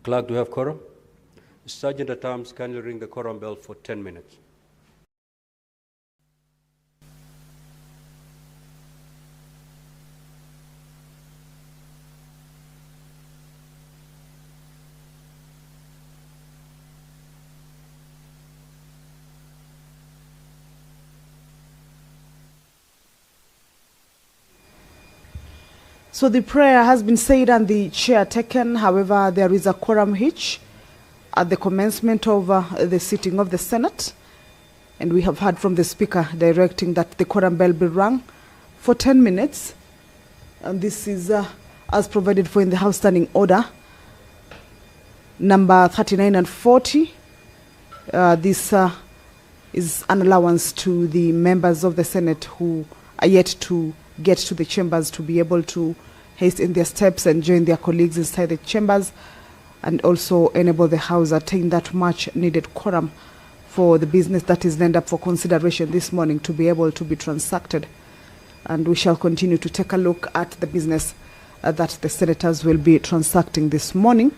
Clerk, do you have quorum? Sergeant at Arms, kindly ring the quorum bell for 10 minutes. So the prayer has been said and the chair taken. However, there is a quorum hitch at the commencement of the sitting of the Senate. And we have heard from the Speaker directing that the quorum bell be rung for 10 minutes. And this is as provided for in the House Standing Order, number 39 and 40. This is an allowance to the members of the Senate who are yet to get to the chambers to be able to haste in their steps and join their colleagues inside the chambers, and also enable the House attain that much needed quorum for the business that is lined up for consideration this morning to be able to be transacted. And we shall continue to take a look at the business that the senators will be transacting this morning.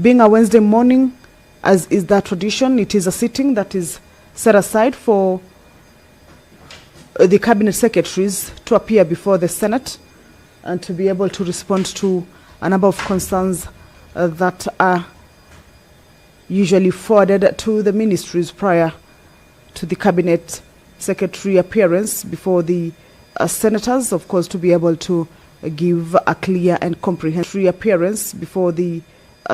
Being a Wednesday morning, as is that tradition, it is a sitting that is set aside for the cabinet secretaries to appear before the Senate and to be able to respond to a number of concerns that are usually forwarded to the ministries prior to the cabinet secretary appearance before the senators, of course, to be able to give a clear and comprehensive appearance before the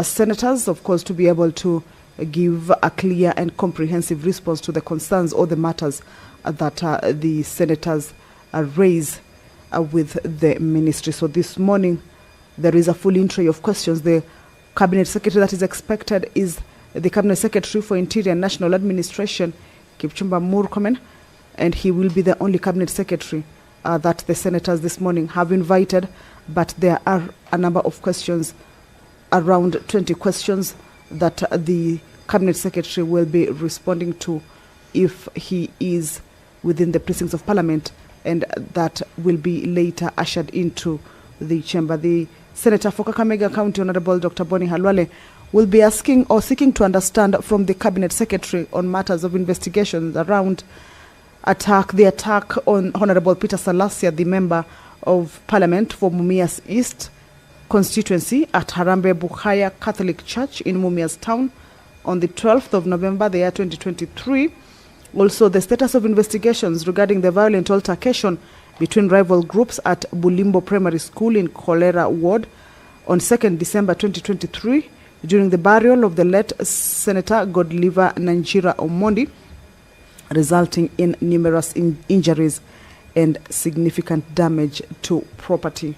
senators, of course, to be able to give a clear and comprehensive response to the concerns or the matters that the senators raise with the ministry. So this morning, there is a full entry of questions. The cabinet secretary that is expected is the cabinet secretary for Interior and National Administration, Kipchumba Murkomen, and he will be the only cabinet secretary that the senators this morning have invited. But there are a number of questions, around 20 questions, that the cabinet secretary will be responding to if he is within the precincts of Parliament, and that will be later ushered into the chamber. The Senator for Kakamega County, Honorable Dr. Boni Halwale, will be asking or seeking to understand from the Cabinet Secretary on matters of investigations around the attack on Honorable Peter Salasia, the Member of Parliament for Mumias East constituency at Harambe Bukhaya Catholic Church in Mumias Town on the 12th of November, the year 2023. Also, the status of investigations regarding the violent altercation between rival groups at Bulimbo Primary School in Cholera Ward on 2nd December 2023 during the burial of the late Senator Godliver Nanjira Omondi, resulting in numerous injuries and significant damage to property.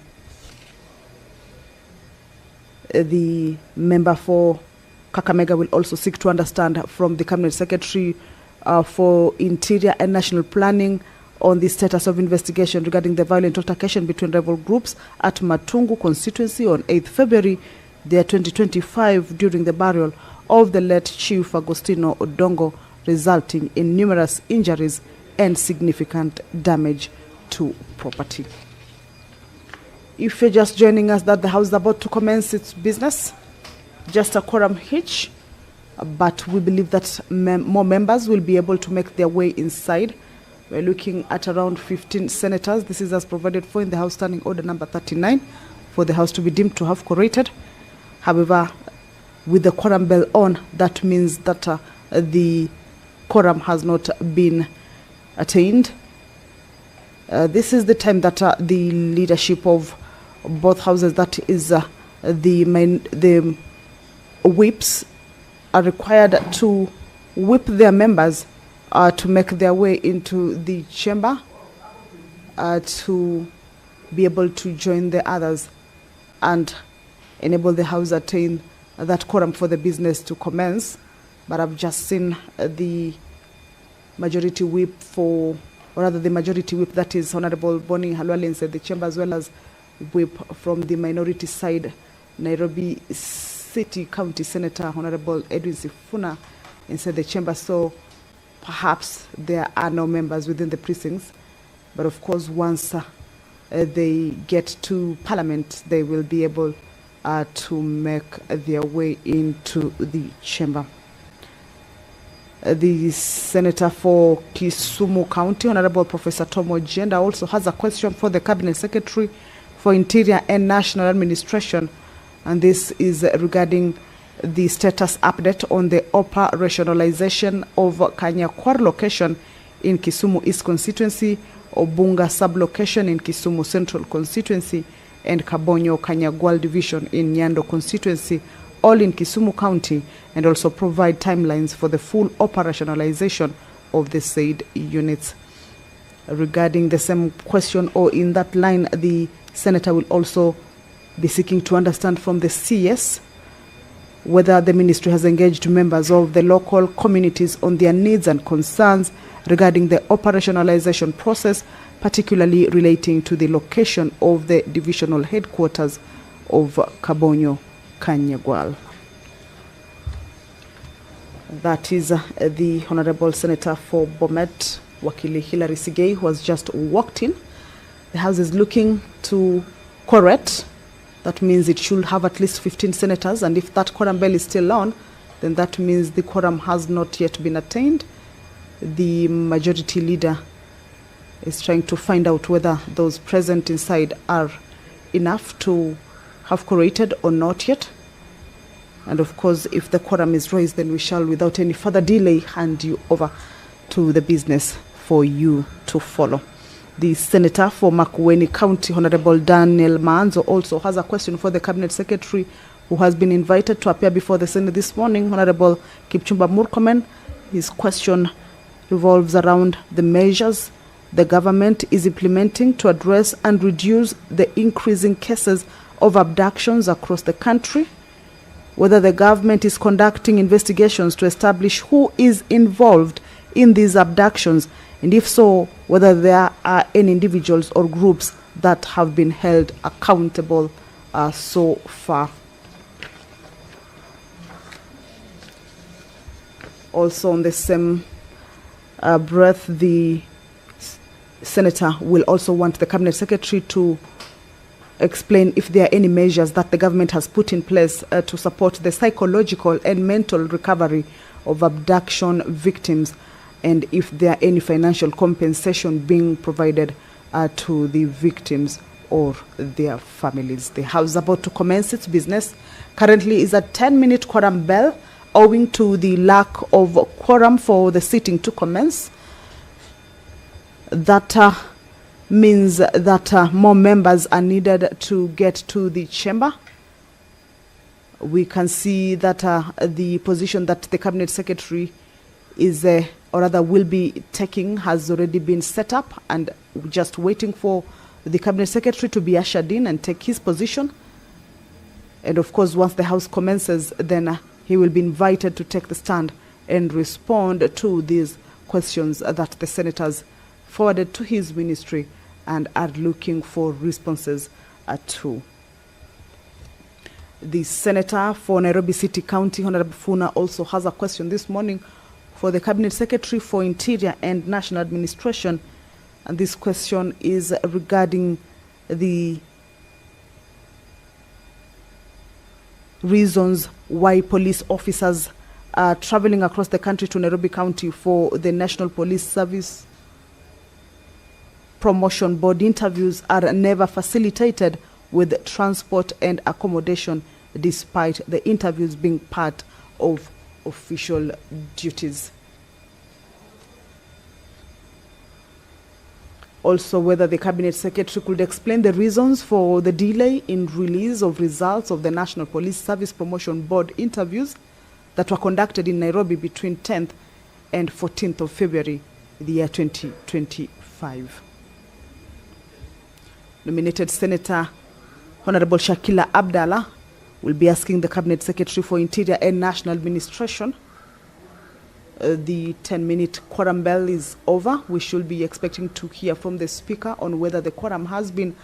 The member for Kakamega will also seek to understand from the Cabinet Secretary for Interior and National Planning on the status of investigation regarding the violent altercation between rival groups at Matungu constituency on 8th February 2025 during the burial of the late Chief Agostino Odongo, resulting in numerous injuries and significant damage to property. If you're just joining us, that the House is about to commence its business, just a quorum hitch, but we believe that more members will be able to make their way inside. We're looking at around 15 senators. This is as provided for in the House Standing Order number 39 for the House to be deemed to have quorated. However, with the quorum bell on, that means that the quorum has not been attained. This is the time that the leadership of both houses, that is the whips, are required to whip their members to make their way into the chamber to be able to join the others and enable the House attain that quorum for the business to commence. But I've just seen the majority whip for, or rather the majority whip, that is Honorable Boni Halwale inside the chamber, as well as whip from the minority side, Nairobi City County Senator Honorable Edwin Sifuna inside the chamber. So perhaps there are no members within the precincts, but of course once they get to Parliament, they will be able to make their way into the chamber. The Senator for Kisumu County, Honorable Professor Tom Ojenda, also has a question for the Cabinet Secretary for Interior and National Administration, and this is regarding the status update on the operationalization of Kanyakwar location in Kisumu East Constituency, Obunga sub-location in Kisumu Central Constituency, and Kabonyo Kanyagwal Division in Nyando Constituency, all in Kisumu County, and also provide timelines for the full operationalization of the said units. Regarding the same question, or in that line, the Senator will also be seeking to understand from the CS whether the ministry has engaged members of the local communities on their needs and concerns regarding the operationalization process, particularly relating to the location of the divisional headquarters of Kabonyo Kanyagwal. That is the Honorable Senator for Bomet, Wakili Hilary Sigei, who has just walked in. The House is looking to correct. That means it should have at least 15 senators, and if that quorum bell is still on, then that means the quorum has not yet been attained. The majority leader is trying to find out whether those present inside are enough to have quorated or not yet. And of course, if the quorum is raised, then we shall, without any further delay, hand you over to the business for you to follow. The Senator for Makueni County, Honorable Daniel Manzo, also has a question for the Cabinet Secretary, who has been invited to appear before the Senate this morning, Honorable Kipchumba Murkomen. His question revolves around the measures the government is implementing to address and reduce the increasing cases of abductions across the country, whether the government is conducting investigations to establish who is involved in these abductions, and if so, whether there are any individuals or groups that have been held accountable so far. Also on the same breath, the Senator will also want the Cabinet Secretary to explain if there are any measures that the government has put in place to support the psychological and mental recovery of abduction victims, and if there are any financial compensation being provided to the victims or their families. The House is about to commence its business. Currently is a 10-minute quorum bell, owing to the lack of quorum for the sitting to commence. That means that more members are needed to get to the chamber. We can see that the position that the Cabinet Secretary is, or rather will be taking, has already been set up, and just waiting for the Cabinet Secretary to be ushered in and take his position. And of course, once the House commences, then he will be invited to take the stand and respond to these questions that the senators forwarded to his ministry and are looking for responses to. The Senator for Nairobi City County, Honorable Funa, also has a question this morning for the Cabinet Secretary for Interior and National Administration, and this question is regarding the reasons why police officers are traveling across the country to Nairobi County for the National Police Service Promotion Board interviews are never facilitated with transport and accommodation, despite the interviews being part of official duties. Also, whether the Cabinet Secretary could explain the reasons for the delay in release of results of the National Police Service Promotion Board interviews that were conducted in Nairobi between 10th and 14th of February, the year 2025. Nominated Senator Honorable Shakila Abdallah will be asking the Cabinet Secretary for Interior and National Administration. The 10-minute quorum bell is over. We should be expecting to hear from the Speaker on whether the quorum has been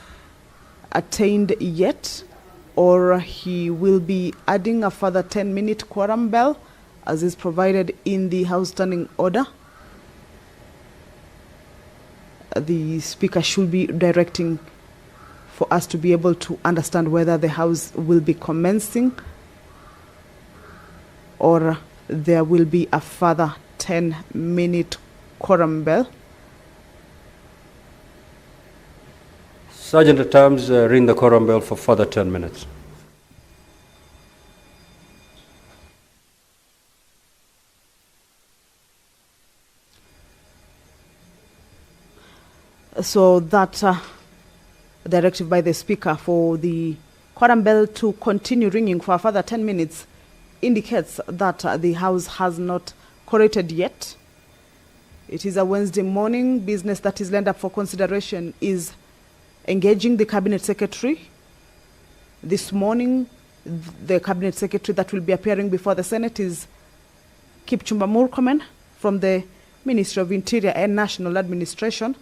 attained yet, or he will be adding a further 10-minute quorum bell as is provided in the House Standing Order. The Speaker should be directing for us to be able to understand whether the House will be commencing or there will be a further 10-minute quorum bell. Sergeant at Arms, ring the quorum bell for further 10 minutes. So that directive by the Speaker for the quorum bell to continue ringing for a further 10 minutes indicates that the House has not quorated yet. It is a Wednesday morning. Business that is lined up for consideration is engaging the Cabinet Secretary. This morning, the Cabinet Secretary that will be appearing before the Senate is Kipchumba Murkomen from the Ministry of Interior and National Administration.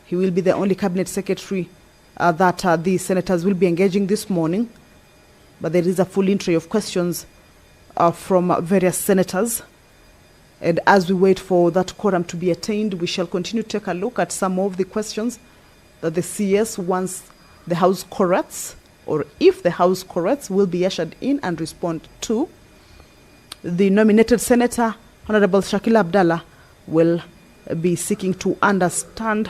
He will be the only Cabinet Secretary that the senators will be engaging this morning. But there is a full entry of questions from various senators. And as we wait for that quorum to be attained, we shall continue to take a look at some of the questions that the CS, once the House quorates, or if the House quorates, will be ushered in and respond to. The nominated Senator, Honorable Shakila Abdallah, will be seeking to understand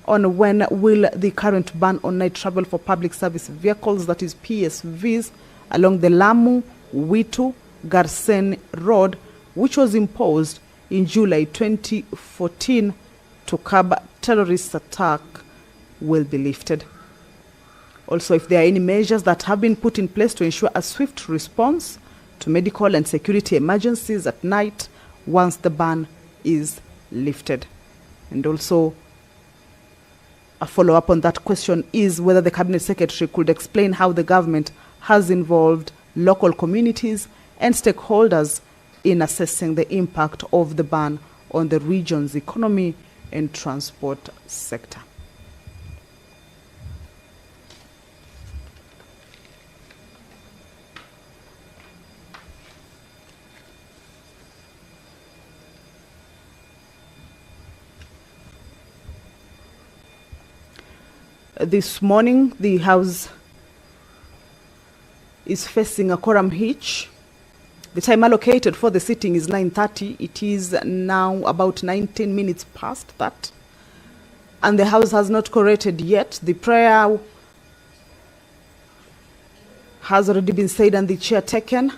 on when will the current ban on night travel for public service vehicles, that is PSVs, along the Lamu, Witu, Garsen Road, which was imposed in July 2014 to curb terrorist attack, will be lifted. Also, if there are any measures that have been put in place to ensure a swift response to medical and security emergencies at night once the ban is lifted. And also, a follow-up on that question is whether the Cabinet Secretary could explain how the government has involved local communities and stakeholders in assessing the impact of the ban on the region's economy and transport sector. This morning, the House is facing a quorum hitch. The time allocated for the sitting is 9:30. It is now about 19 minutes past that. And the House has not quorated yet. The prayer has already been said and the chair taken.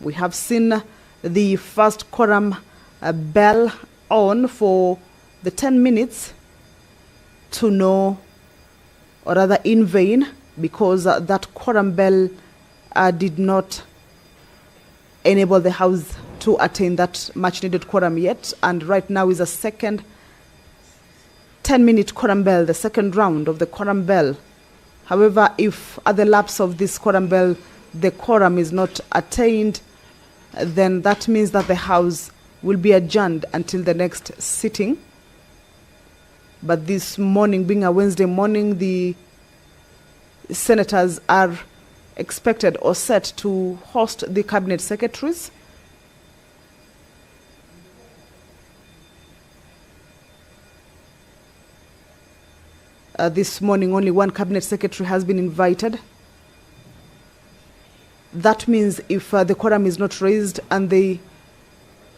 We have seen the first quorum bell on for the 10 minutes to know, or rather in vain, because that quorum bell did not enable the House to attain that much needed quorum yet. And right now is a second 10-minute quorum bell, the second round of the quorum bell. However, if at the lapse of this quorum bell, the quorum is not attained, then that means that the House will be adjourned until the next sitting. But this morning, being a Wednesday morning, the senators are expected or set to host the Cabinet Secretaries. This morning, only one Cabinet Secretary has been invited. That means if the quorum is not raised and the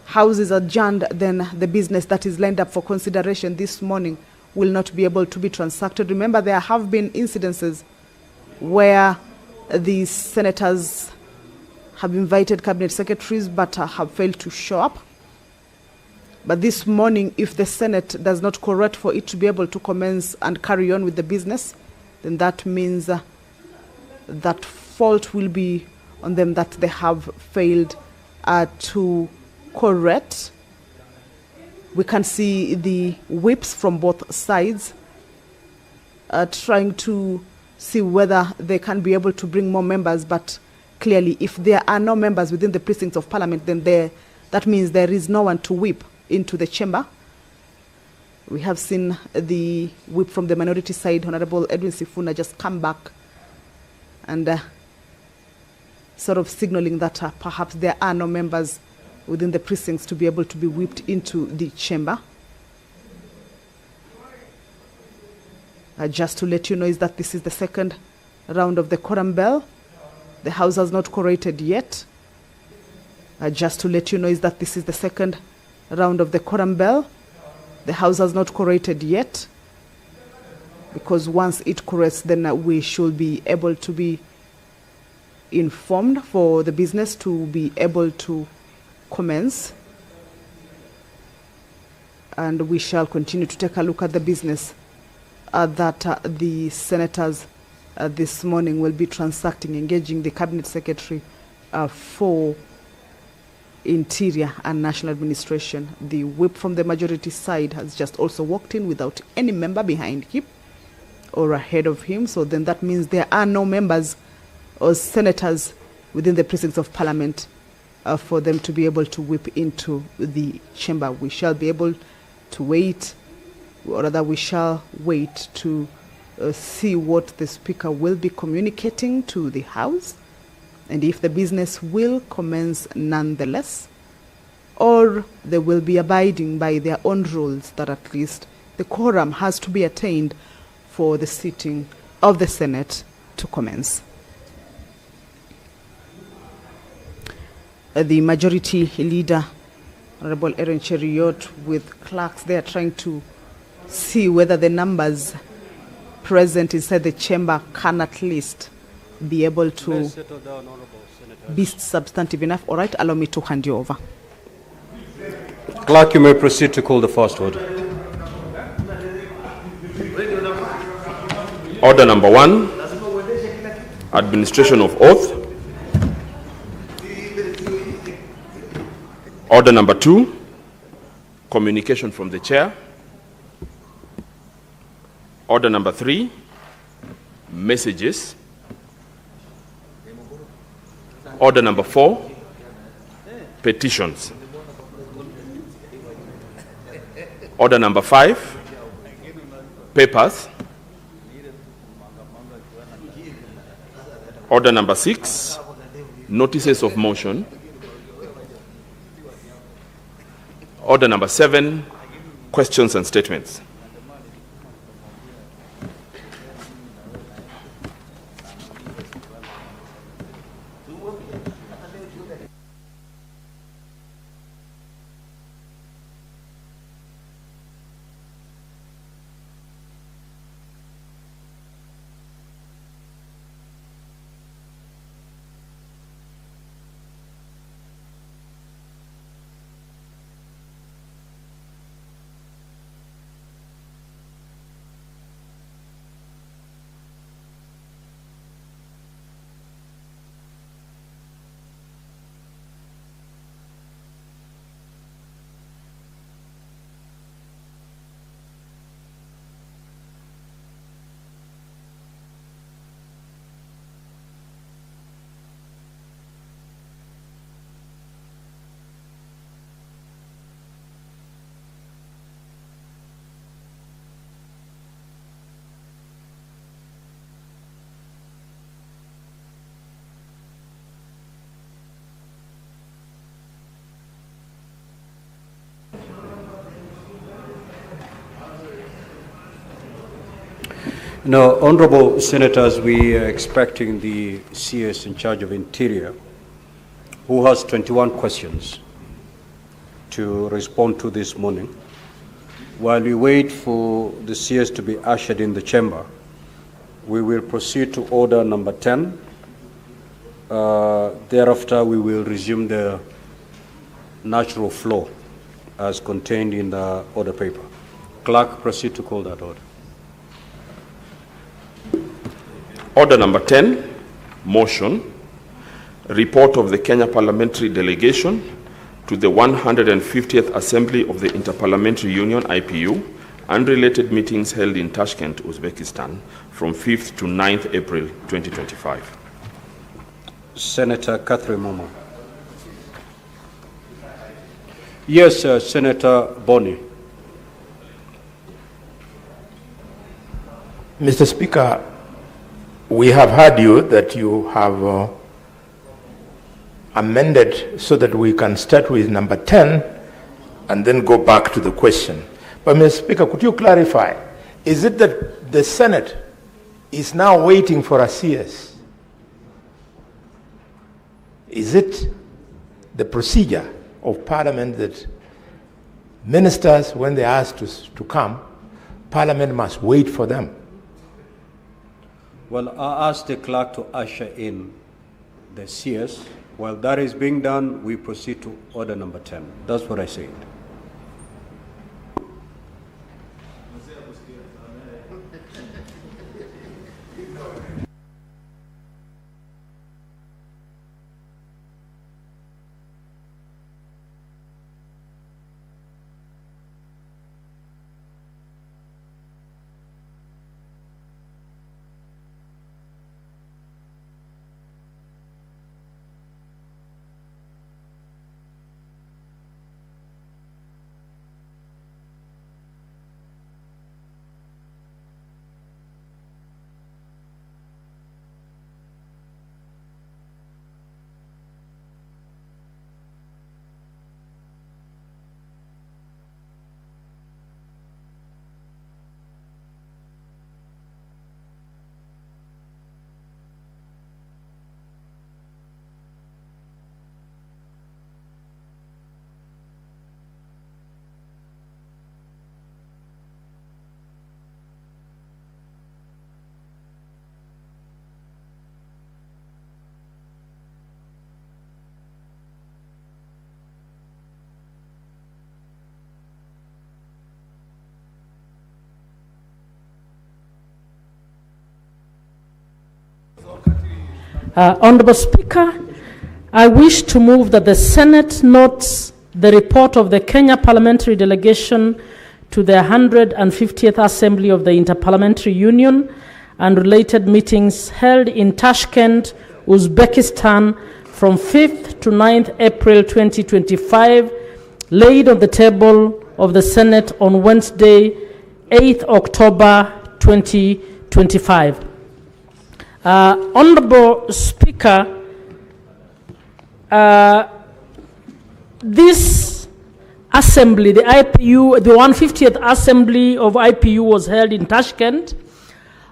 House is adjourned, then the business that is lined up for consideration this morning will not be able to be transacted. Remember, there have been incidences where the senators have invited Cabinet Secretaries but have failed to show up. But this morning, if the Senate does not quorate for it to be able to commence and carry on with the business, then that means that fault will be on them, that they have failed to quorate. We can see the whips from both sides trying to see whether they can be able to bring more members. But clearly, if there are no members within the precincts of Parliament, then that means there is no one to whip into the chamber. We have seen the whip from the minority side, Honorable Edwin Sifuna, just come back and sort of signaling that perhaps there are no members within the precincts to be able to be whipped into the chamber. Just to let you know is that this is the second round of the quorum bell. The House has not quorated yet. Just to let you know is that this is the second round of the quorum bell. The House has not quorated yet, because once it quorates, then we should be able to be informed for the business to be able to commence. And we shall continue to take a look at the business that the senators this morning will be transacting, engaging the Cabinet Secretary for Interior and National Administration. The whip from the majority side has just also walked in without any member behind him or ahead of him. So then that means there are no members or senators within the precincts of Parliament for them to be able to whip into the chamber. We shall be able to wait, or rather we shall wait to see what the Speaker will be communicating to the House, and if the business will commence nonetheless, or they will be abiding by their own rules that at least the quorum has to be attained for the sitting of the Senate to commence. The majority leader, Honorable Erin Cheriot, with clerks, they are trying to see whether the numbers present inside the chamber can at least be able to be substantive enough. All right, allow me to hand you over. Clerk, you may proceed to call the first order. Order number 1, administration of oath. Order number 2, communication from the chair. Order number 3, messages. Order number 4, petitions. Order number 5, papers. Order number 6, notices of motion. Order number 7, questions and statements. Now, honorable senators, we are expecting the CS in charge of Interior, who has 21 questions to respond to this morning. While we wait for the CS to be ushered in the chamber, we will proceed to order number 10. Thereafter, we will resume the natural flow as contained in the order paper. Clerk, proceed to call that order. Order number 10, motion, report of the Kenya Parliamentary Delegation to the 150th Assembly of the Interparliamentary Union, IPU, and related meetings held in Tashkent, Uzbekistan, from 5th to 9th April 2025. Senator Catherine Momo. Yes, Senator Boni. Mr. Speaker, we have heard you that you have amended so that we can start with number 10 and then go back to the question. But Mr. Speaker, could you clarify, Is it that the Senate is now waiting for a CS? Is it the procedure of Parliament that ministers, when they're asked to come, Parliament must wait for them? Well, I asked the clerk to usher in the CS. While that is being done, we proceed to order number 10. That's what I said. Honorable Speaker, I wish to move that the Senate notes the report of the Kenya Parliamentary Delegation to the 150th Assembly of the Interparliamentary Union and related meetings held in Tashkent, Uzbekistan from 5th to 9th April 2025, laid on the table of the Senate on Wednesday, 8th October 2025. Honorable Speaker, this assembly, the IPU, the 150th Assembly of IPU was held in Tashkent.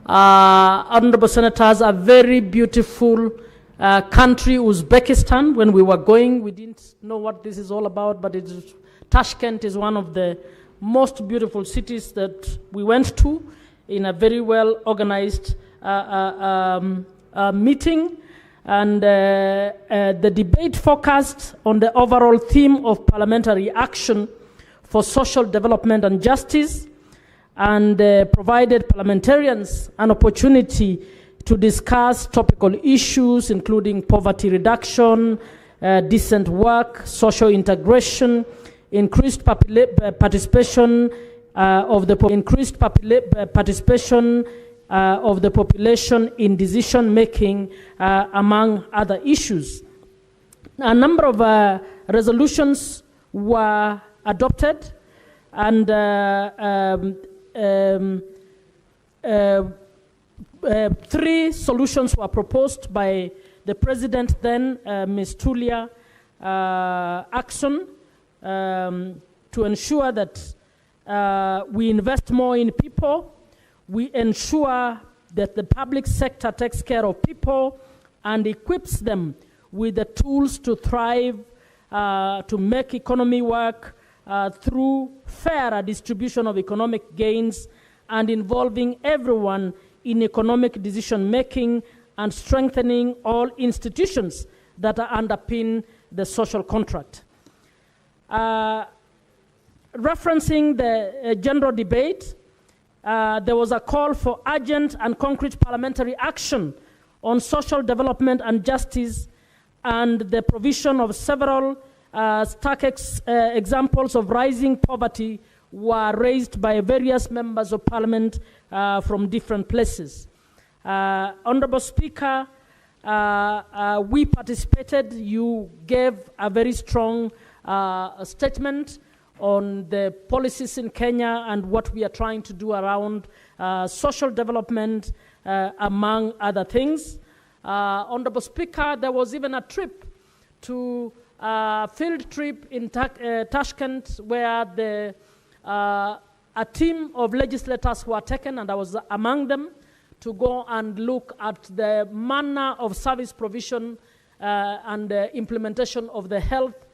Honorable Senators, a very beautiful country, Uzbekistan. When we were going, we didn't know what this is all about, but Tashkent is one of the most beautiful cities that we went to in a very well organized meeting, and the debate focused on the overall theme of parliamentary action for social development and justice, and provided parliamentarians an opportunity to discuss topical issues including poverty reduction, decent work, social integration, increased participation of the population in decision making, among other issues. A number of resolutions were adopted, and three solutions were proposed by the President then, Ms. Tulia Ackson, to ensure that we invest more in people, we ensure that the public sector takes care of people and equips them with the tools to thrive, to make economy work through fairer distribution of economic gains and involving everyone in economic decision making and strengthening all institutions that underpin the social contract. Referencing the general debate, there was a call for urgent and concrete parliamentary action on social development and justice, and the provision of several stark examples of rising poverty were raised by various members of parliament from different places. Honorable Speaker, we participated. You gave a very strong statement on the policies in Kenya and what we are trying to do around social development, among other things. Honorable Speaker, there was even a trip to field trip in Tashkent where the a team of legislators were taken, and I was among them, to go and look at the manner of service provision and implementation of the health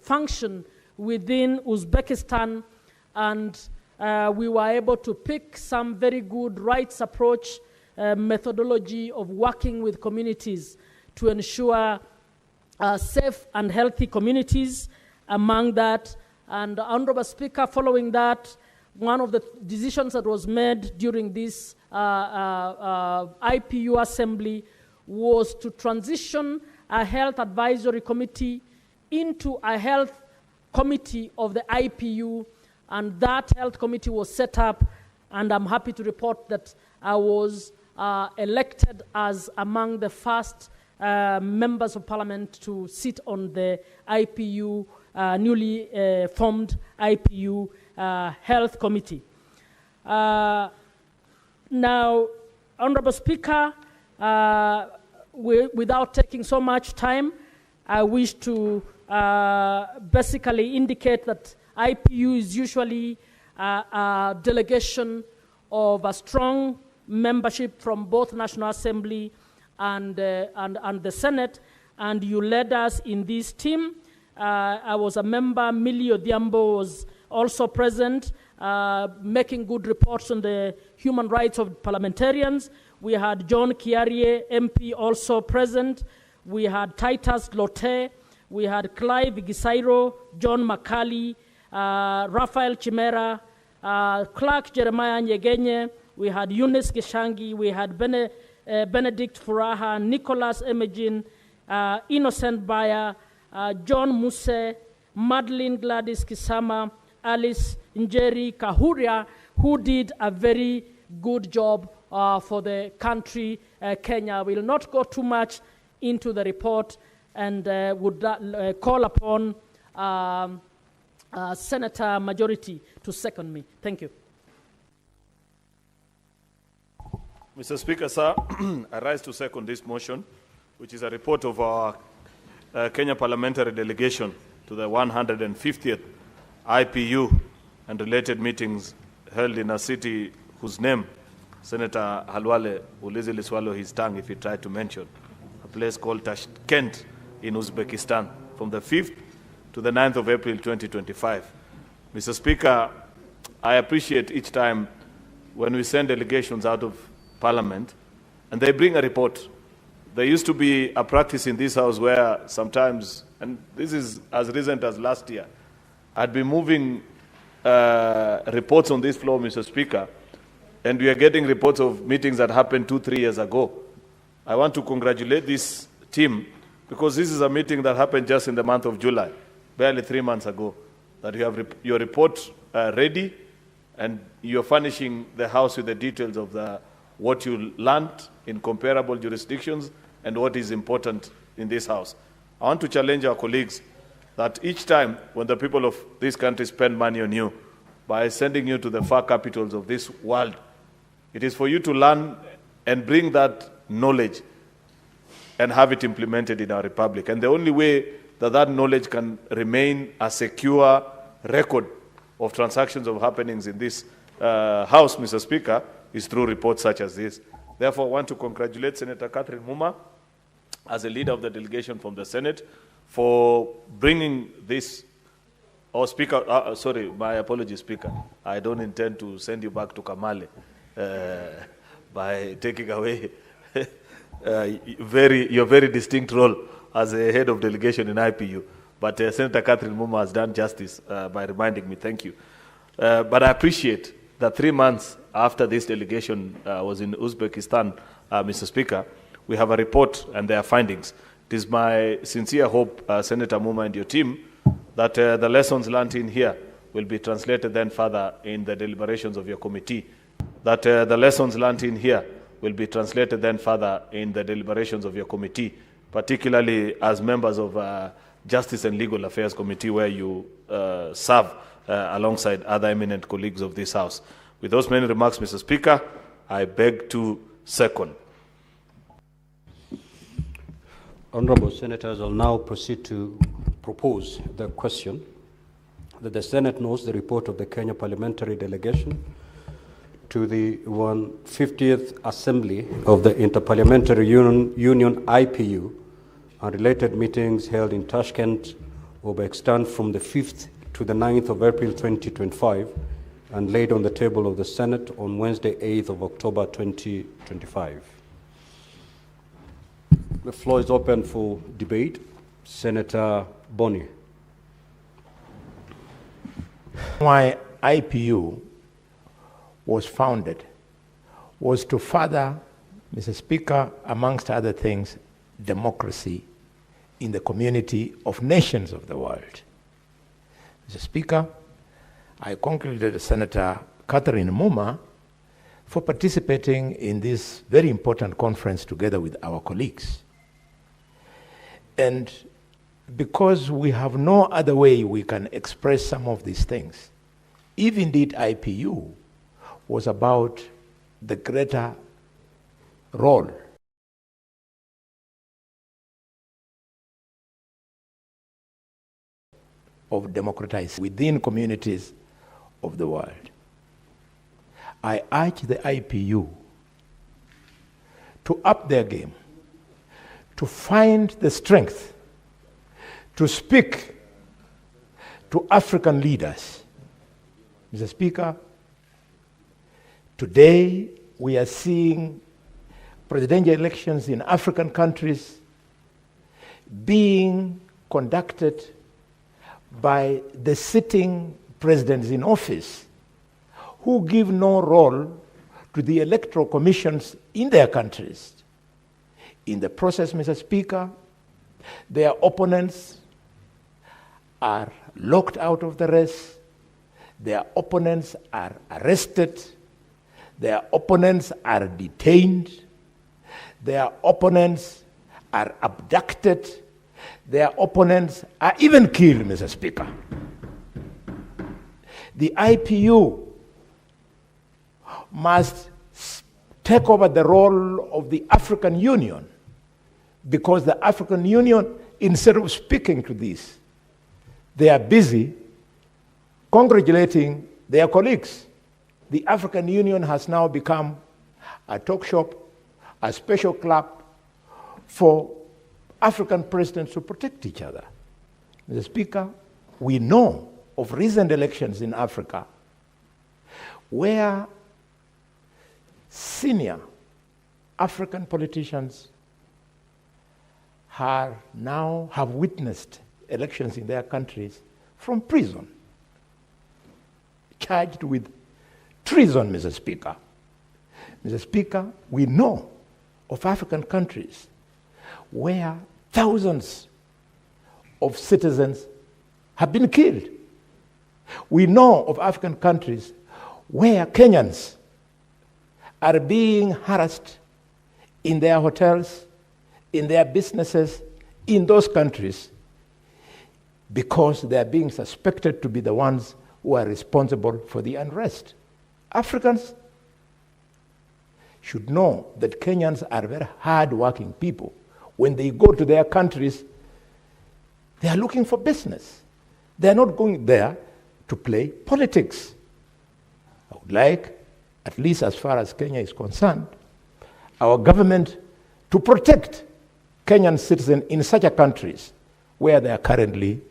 function within Uzbekistan, and we were able to pick some very good rights approach methodology of working with communities to ensure safe and healthy communities among that. And Honorable Speaker, following that, one of the decisions that was made during this IPU assembly was to transition a health advisory committee into a health committee of the IPU, and that health committee was set up, and I'm happy to report that I was elected as among the first members of parliament to sit on the IPU, newly formed IPU health committee. Now, Honorable Speaker, without taking so much time, I wish to basically indicate that IPU is usually a delegation of a strong membership from both National Assembly and the Senate, and you led us in this team. I was a member. Millie Odhiambo was also present, making good reports on the human rights of parliamentarians. We had John Kiarie, MP, also present. We had Titus Lotte. We had Clive Gisairo, John Makali, Raphael Chimera, Clark Jeremiah Nyegenye. We had Eunice Gishangi. We had Benedict Furaha, Nicholas Emegin, Innocent Bayer, John Muse, Madeline Gladys Kisama, Alice Njeri Kahuria, who did a very good job for the country, Kenya. I will not go too much into the report, and would call upon Senator Majority to second me. Thank you. Mr. Speaker, sir, I rise to second this motion, which is a report of our Kenya parliamentary delegation to the 150th IPU and related meetings held in a city whose name Senator Halwale will easily swallow his tongue if he tried to mention, a place called Tashkent in Uzbekistan, from the 5th to the 9th of April 2025. Mr. Speaker, I appreciate each time when we send delegations out of Parliament and they bring a report. There used to be a practice in this House where sometimes, and this is as recent as last year, I'd be moving reports on this floor, Mr. Speaker, and we are getting reports of meetings that happened 2-3 years ago. I want to congratulate this team because this is a meeting that happened just in the month of July, barely 3 months ago, that you have your report ready and you're furnishing the House with the details of what you learned in comparable jurisdictions and what is important in this House. I want to challenge our colleagues that each time when the people of this country spend money on you by sending you to the far capitals of this world, it is for you to learn and bring that knowledge and have it implemented in our republic. And the only way that that knowledge can remain a secure record of transactions of happenings in this House, Mr. Speaker, is through reports such as this. Therefore, I want to congratulate Senator Catherine Muma as a leader of the delegation from the Senate for bringing this, Speaker, sorry, my apologies, Speaker. I don't intend to send you back to Kamale by taking away your very distinct role as a head of delegation in IPU. But Senator Catherine Muma has done justice by reminding me. Thank you. But I appreciate that 3 months after this delegation was in Uzbekistan, Mr. Speaker, we have a report and their findings. It is my sincere hope, Senator Muma and your team, that the lessons learned in here will be translated then further in the deliberations of your committee. That the lessons learned in here will be translated then further in the deliberations of your committee, particularly as members of Justice and Legal Affairs Committee, where you serve alongside other eminent colleagues of this House. With those many remarks, Mr. Speaker, I beg to second. Honourable Senators, I'll now proceed to propose the question that the Senate knows the report of the Kenya Parliamentary Delegation to the 150th Assembly of the Interparliamentary Union IPU and related meetings held in Tashkent will extend from the 5th to the 9th of April 2025 and laid on the table of the Senate on Wednesday, 8th of October 2025. The floor is open for debate. Senator Boni. Why IPU was founded was to further, Mr. Speaker, amongst other things, democracy in the community of nations of the world. Mr. Speaker, I congratulate Senator Catherine Muma for participating in this very important conference together with our colleagues. And because we have no other way we can express some of these things, if indeed IPU was about the greater role of democratizing within communities of the world, I urge the IPU to up their game, to find the strength to speak to African leaders. Mr. Speaker, today we are seeing presidential elections in African countries being conducted by the sitting presidents in office who give no role to the electoral commissions in their countries. In the process, Mr. Speaker, their opponents are locked out of the race, their opponents are arrested, their opponents are detained, their opponents are abducted, their opponents are even killed, Mr. Speaker. The IPU must take over the role of the African Union, because the African Union, instead of speaking to this, they are busy congratulating their colleagues. The African Union has now become a talk shop, a special club for African presidents to protect each other. Mr. Speaker, we know of recent elections in Africa where senior African politicians have witnessed elections in their countries from prison, charged with treason, Mr. Speaker. Mr. Speaker, we know of African countries where thousands of citizens have been killed. We know of African countries where Kenyans are being harassed in their hotels, in their businesses, in those countries, because they are being suspected to be the ones who are responsible for the unrest. Africans should know that Kenyans are very hard-working people. When they go to their countries, they are looking for business. They are not going there to play politics. I would like, at least as far as Kenya is concerned, our government to protect Kenyan citizens in such a countries where they are currently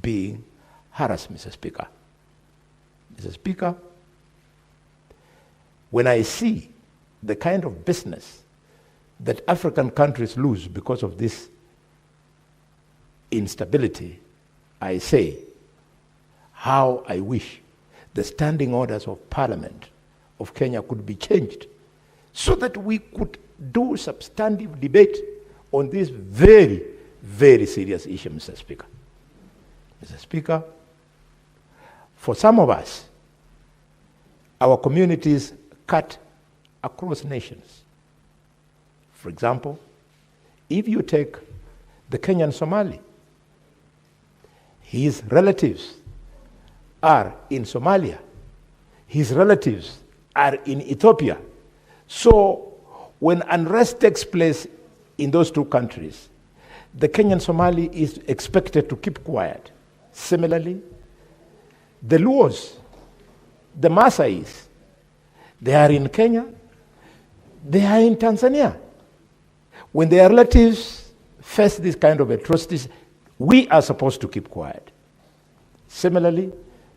being harassed, Mr. Speaker. Mr. Speaker, when I see the kind of business that African countries lose because of this instability, I say, how I wish the standing orders of Parliament of Kenya could be changed so that we could do substantive debate on this very, very serious issue, Mr. Speaker. Mr. Speaker, for some of us, our communities cut across nations. For example, if you take the Kenyan Somali, his relatives are in Somalia, his relatives are in Ethiopia. So when unrest takes place in those two countries, the Kenyan Somali is expected to keep quiet. Similarly, the Luos, the Maasais, they are in Kenya, they are in Tanzania. When their relatives face this kind of atrocities, we are supposed to keep quiet. Similarly,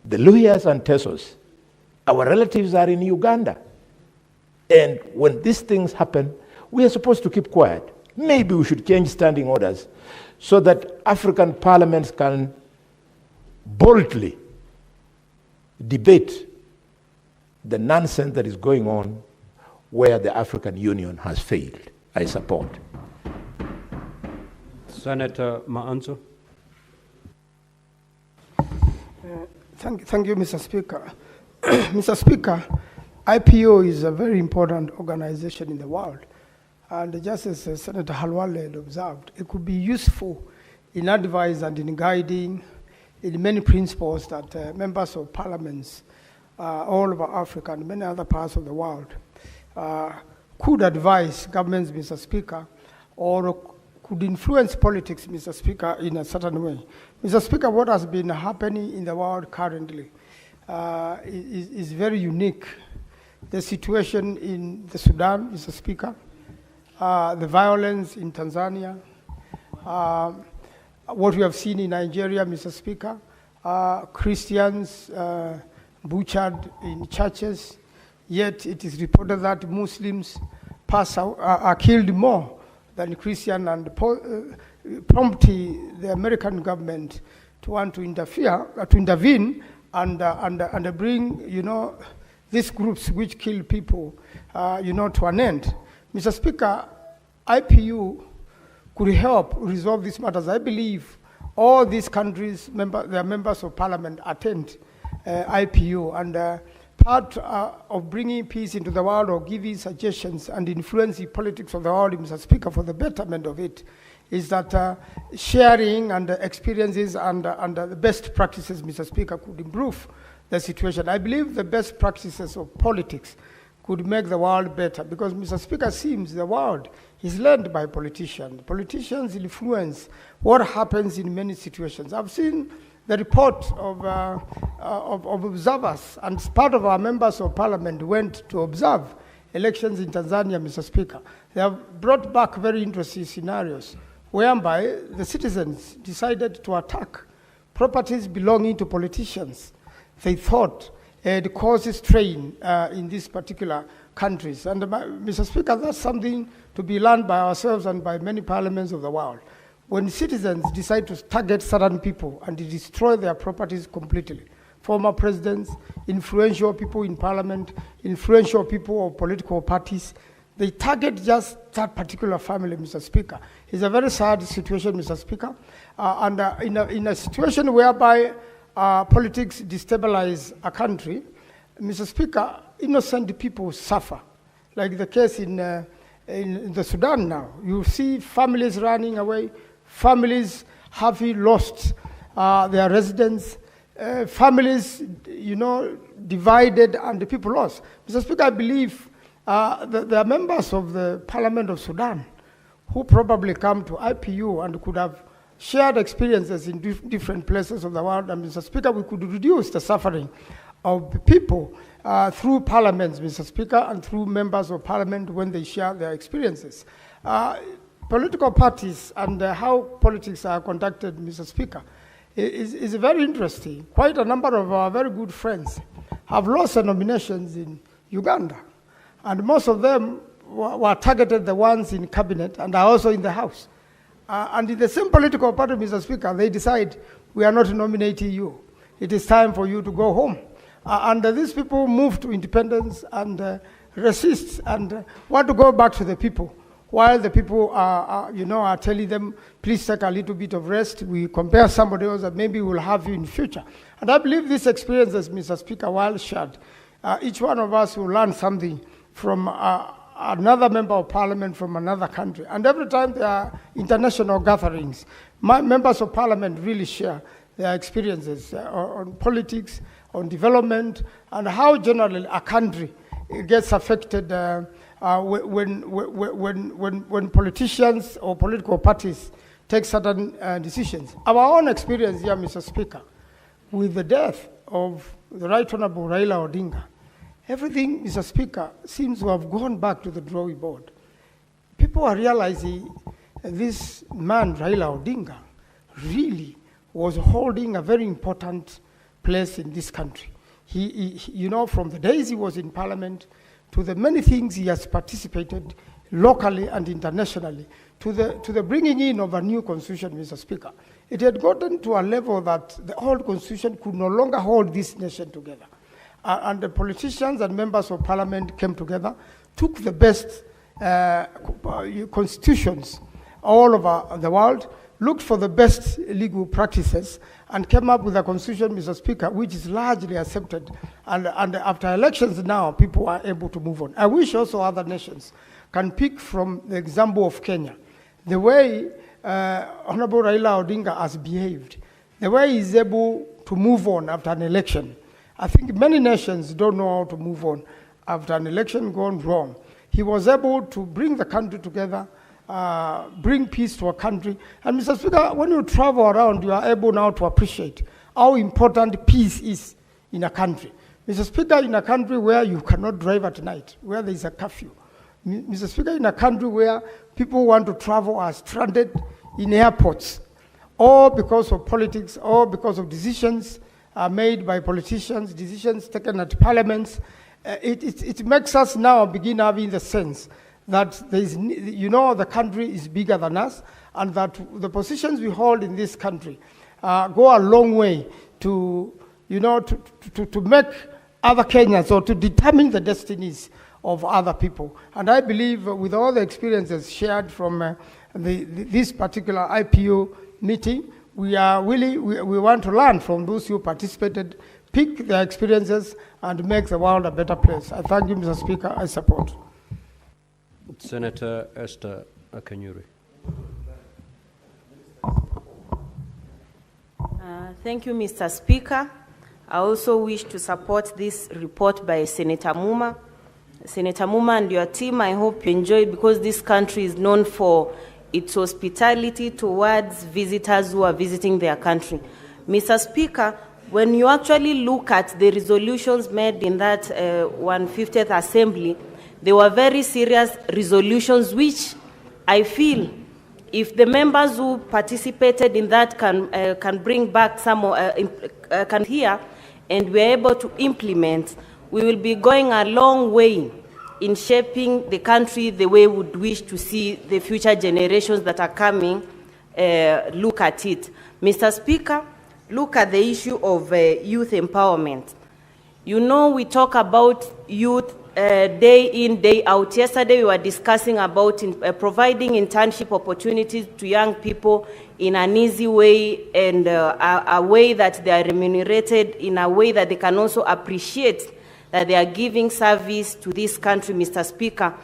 the Luyas and Tesos, our relatives are in Uganda. And when these things happen, we are supposed to keep quiet. Maybe we should change standing orders so that African parliaments can boldly debate the nonsense that is going on where the African Union has failed. I support. Senator Maanzo. Thank you, Mr. Speaker. Mr. Speaker, IPO is a very important organization in the world. And just as Senator Halwale had observed, it could be useful in advice and in guiding in many principles that members of parliaments all over Africa and many other parts of the world could advise governments, Mr. Speaker, or could influence politics, Mr. Speaker, in a certain way. Mr. Speaker, what has been happening in the world currently is very unique. The situation in the Sudan, Mr. Speaker, the violence in Tanzania, what we have seen in Nigeria, Mr. Speaker, Christians butchered in churches, yet it is reported that Muslims are killed more than Christian, and promptly the American government to want to intervene and bring, these groups which kill people, to an end. Mr. Speaker, IPU could help resolve these matters. I believe all these countries, their members of parliament attend IPU, and part of bringing peace into the world or giving suggestions and influencing politics of the world, Mr. Speaker, for the betterment of it, is that sharing and experiences and the best practices, Mr. Speaker, could improve the situation. I believe the best practices of politics could make the world better, because, Mr. Speaker, it seems the world is led by politicians. Politicians influence what happens in many situations. I've seen the report of observers, and part of our members of parliament went to observe elections in Tanzania, Mr. Speaker. They have brought back very interesting scenarios whereby the citizens decided to attack properties belonging to politicians they thought it causes strain in these particular countries. And Mr. Speaker, that's something to be learned by ourselves and by many parliaments of the world. When citizens decide to target certain people and destroy their properties completely, former presidents, influential people in parliament, influential people of political parties, they target just that particular family, Mr. Speaker. It's a very sad situation, Mr. Speaker. In a situation whereby politics destabilize a country, Mr. Speaker, innocent people suffer, like the case in the Sudan now. You see families running away, families having lost their residence, families, divided, and the people lost. Mr. Speaker, I believe there are members of the Parliament of Sudan who probably come to IPU and could have shared experiences in different places of the world. And Mr. Speaker, we could reduce the suffering of the people through parliaments, Mr. Speaker, and through members of parliament when they share their experiences. Political parties and how politics are conducted, Mr. Speaker, is very interesting. Quite a number of our very good friends have lost their nominations in Uganda, and most of them were targeted, the ones in cabinet and are also in the House. And in the same political party, Mr. Speaker, they decide, we are not nominating you. It is time for you to go home. And these people move to independence and resist and want to go back to the people, while the people are telling them, please take a little bit of rest. We compare somebody else that maybe we'll have you in future. And I believe these experiences, Mr. Speaker, while shared, each one of us will learn something from another member of parliament from another country. And every time there are international gatherings, members of parliament really share their experiences on politics, on development, and how generally a country gets affected when politicians or political parties take certain decisions. Our own experience here, Mr. Speaker, with the death of the Right Honorable Raila Odinga, everything, Mr. Speaker, seems to have gone back to the drawing board. People are realizing this man, Raila Odinga, really was holding a very important place in this country. He, you know, from the days he was in Parliament to the many things he has participated locally and internationally, to the bringing in of a new constitution, Mr. Speaker. It had gotten to a level that the old constitution could no longer hold this nation together. And the politicians and members of Parliament came together, took the best constitutions all over the world, looked for the best legal practices, and came up with a constitution, Mr. Speaker, which is largely accepted. And after elections now, people are able to move on. I wish also other nations can pick from the example of Kenya, the way Honorable Raila Odinga has behaved, the way he's able to move on after an election. I think many nations don't know how to move on after an election gone wrong. He was able to bring the country together, bring peace to a country. And Mr. Speaker, when you travel around, you are able now to appreciate how important peace is in a country. Mr. Speaker, in a country where you cannot drive at night, where there is a curfew. Mr. Speaker, in a country where people who want to travel are stranded in airports, all because of politics, all because of decisions made by politicians, decisions taken at parliaments. It makes us now begin having the sense that there is, you know, the country is bigger than us, and that the positions we hold in this country go a long way to, you know, to make other Kenyans, or to determine the destinies of other people. And I believe with all the experiences shared from this particular IPU meeting, we want to learn from those who participated, pick their experiences, and make the world a better place. I thank you, Mr. Speaker. I support. Senator Esther Akanyuri. Thank you, Mr. Speaker. I also wish to support this report by Senator Muma. Senator Muma and your team, I hope you enjoy, because this country is known for its hospitality towards visitors who are visiting their country. Mr. Speaker, when you actually look at the resolutions made in that 150th Assembly, they were very serious resolutions, which I feel if the members who participated in that can bring back some, can hear, and we're able to implement, we will be going a long way in shaping the country the way we would wish to see the future generations that are coming look at it. Mr. Speaker, look at the issue of youth empowerment. You know, we talk about youth day in, day out. Yesterday we were discussing about providing internship opportunities to young people in an easy way, and a way that they are remunerated, in a way that they can also appreciate that they are giving service to this country, Mr. Speaker.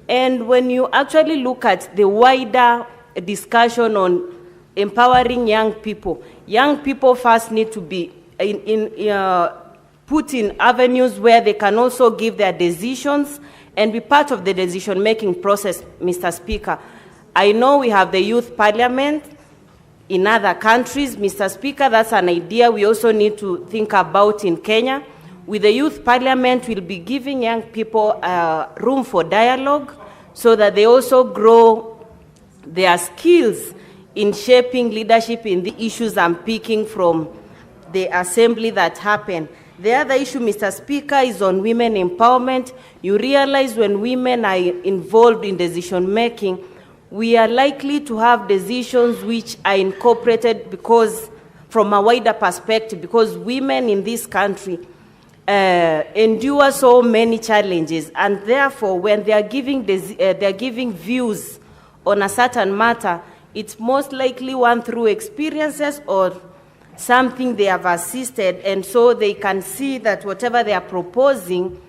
And when you actually look at the wider discussion on empowering young people first need to be put in avenues where they can also give their decisions and be part of the decision-making process, Mr. Speaker. I know we have the youth parliament in other countries, Mr. Speaker. That's an idea we also need to think about in Kenya. With the youth parliament, we'll be giving young people room for dialogue so that they also grow their skills in shaping leadership in the issues I'm picking from the assembly that happened. The other issue, Mr. Speaker, is on women empowerment. You realize when women are involved in decision-making, we are likely to have decisions which are incorporated because, from a wider perspective, because women in this country endure so many challenges, and therefore, when they are giving views on a certain matter, it's most likely one through experiences or something they have assisted, and so they can see that whatever they are proposing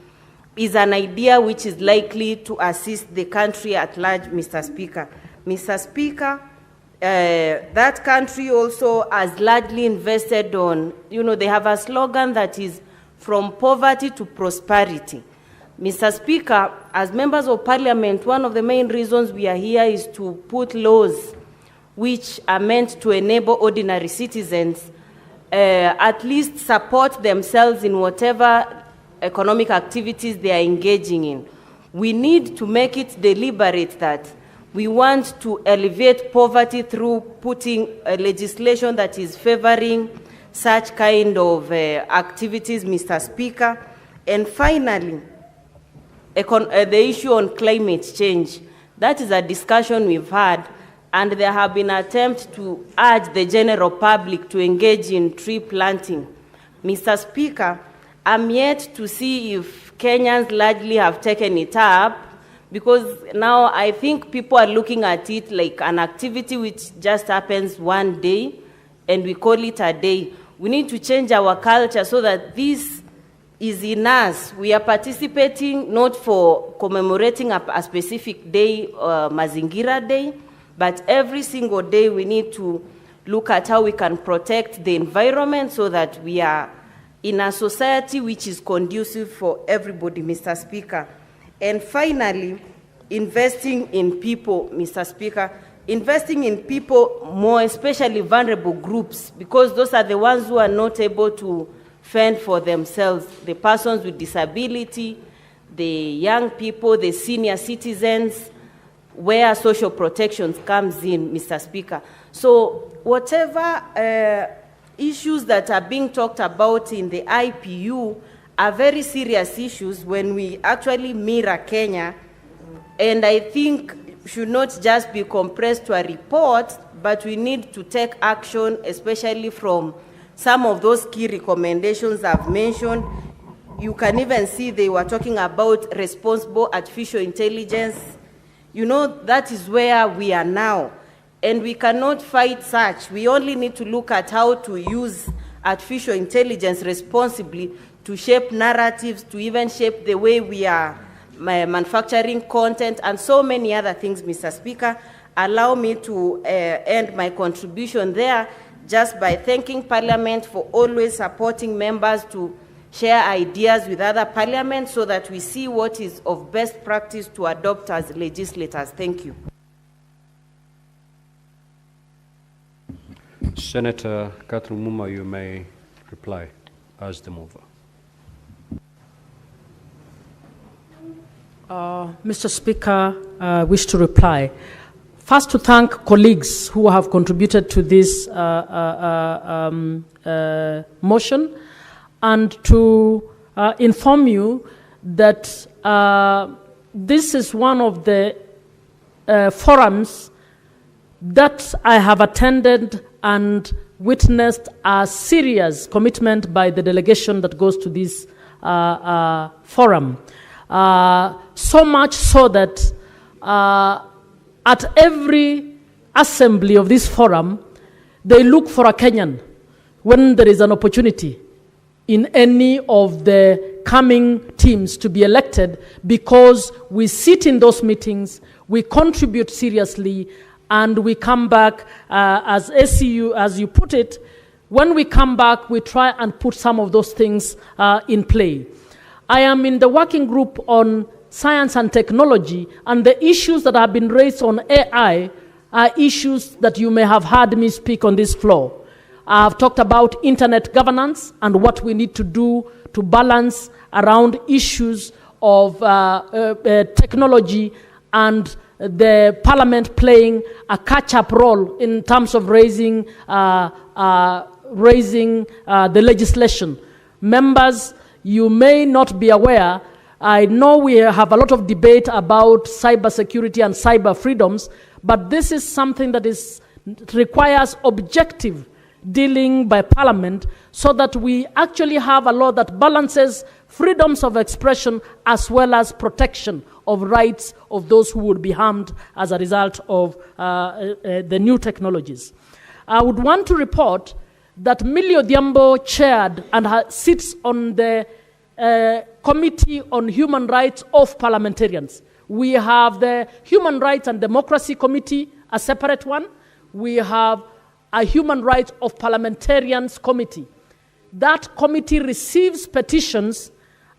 is an idea which is likely to assist the country at large, Mr. Speaker. Mr. Speaker, that country also has largely invested on, you know, they have a slogan that is from poverty to prosperity. Mr. Speaker, as members of parliament, one of the main reasons we are here is to put laws which are meant to enable ordinary citizens at least support themselves in whatever economic activities they are engaging in. We need to make it deliberate that we want to alleviate poverty through putting legislation that is favoring such kind of activities, Mr. Speaker. And finally, the issue on climate change. That is a discussion we've had, and there have been attempts to urge the general public to engage in tree planting. Mr. Speaker, I'm yet to see if Kenyans largely have taken it up, because now I think people are looking at it like an activity which just happens one day, and we call it a day. We need to change our culture so that this is in us. We are participating not for commemorating a specific day, Mazingira Day, but every single day we need to look at how we can protect the environment so that we are in a society which is conducive for everybody, Mr. Speaker. And finally, investing in people, Mr. Speaker, investing in people, more especially vulnerable groups, because those are the ones who are not able to fend for themselves, the persons with disability, the young people, the senior citizens, where social protection comes in, Mr. Speaker. So whatever issues that are being talked about in the IPU are very serious issues when we actually mirror Kenya, and I think should not just be compressed to a report, but we need to take action, especially from some of those key recommendations I've mentioned. You can even see they were talking about responsible artificial intelligence. You know, that is where we are now. And we cannot fight such. We only need to look at how to use artificial intelligence responsibly to shape narratives, to even shape the way we are manufacturing content, and so many other things, Mr. Speaker. Allow me to end my contribution there just by thanking Parliament for always supporting members to share ideas with other parliaments so that we see what is of best practice to adopt as legislators. Thank you. Senator Catherine Muma, you may reply as the mover. Mr. Speaker, I wish to reply. First, to thank colleagues who have contributed to this motion, and to inform you that this is one of the forums that I have attended and witnessed a serious commitment by the delegation that goes to this forum. So much so that at every assembly of this forum, they look for a Kenyan when there is an opportunity in any of the coming teams to be elected, because we sit in those meetings, we contribute seriously, and we come back as SCU, as you put it. When we come back, we try and put some of those things in play. I am in the working group on science and technology, and the issues that have been raised on AI are issues that you may have heard me speak on this floor. I've talked about internet governance and what we need to do to balance around issues of technology, and the Parliament playing a catch-up role in terms of raising the legislation. Members, you may not be aware, I know we have a lot of debate about cybersecurity and cyber freedoms, but this is something that requires objective dealing by Parliament, so that we actually have a law that balances freedoms of expression as well as protection of rights of those who would be harmed as a result of the new technologies. I would want to report that Millie Odhiambo chaired and sits on the Committee on Human Rights of Parliamentarians. We have the Human Rights and Democracy Committee, a separate one. We have a Human Rights of Parliamentarians Committee. That committee receives petitions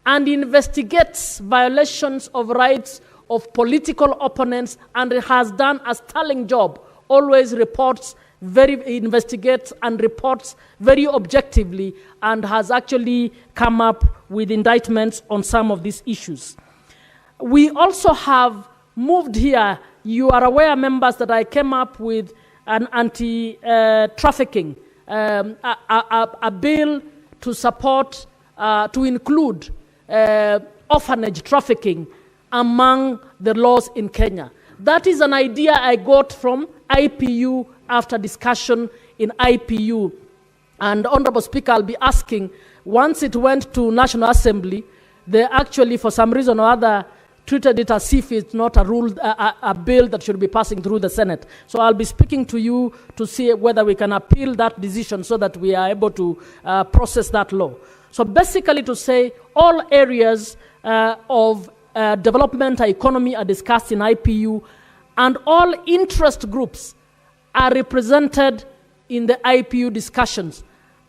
and investigates violations of rights of political opponents, and it has done a sterling job, always reports investigates and reports very objectively and has actually come up with indictments on some of these issues. We also have moved here. You are aware, members, that I came up with an anti-trafficking, a bill to support, to include orphanage trafficking among the laws in Kenya. That is an idea I got from IPU after discussion in IPU. And Honorable Speaker, I'll be asking, once it went to National Assembly, they actually, for some reason or other, treated it as if it's not a bill that should be passing through the Senate. So I'll be speaking to you to see whether we can appeal that decision so that we are able to process that law. So basically to say all areas of development or economy are discussed in IPU, and all interest groups are represented in the IPU discussions.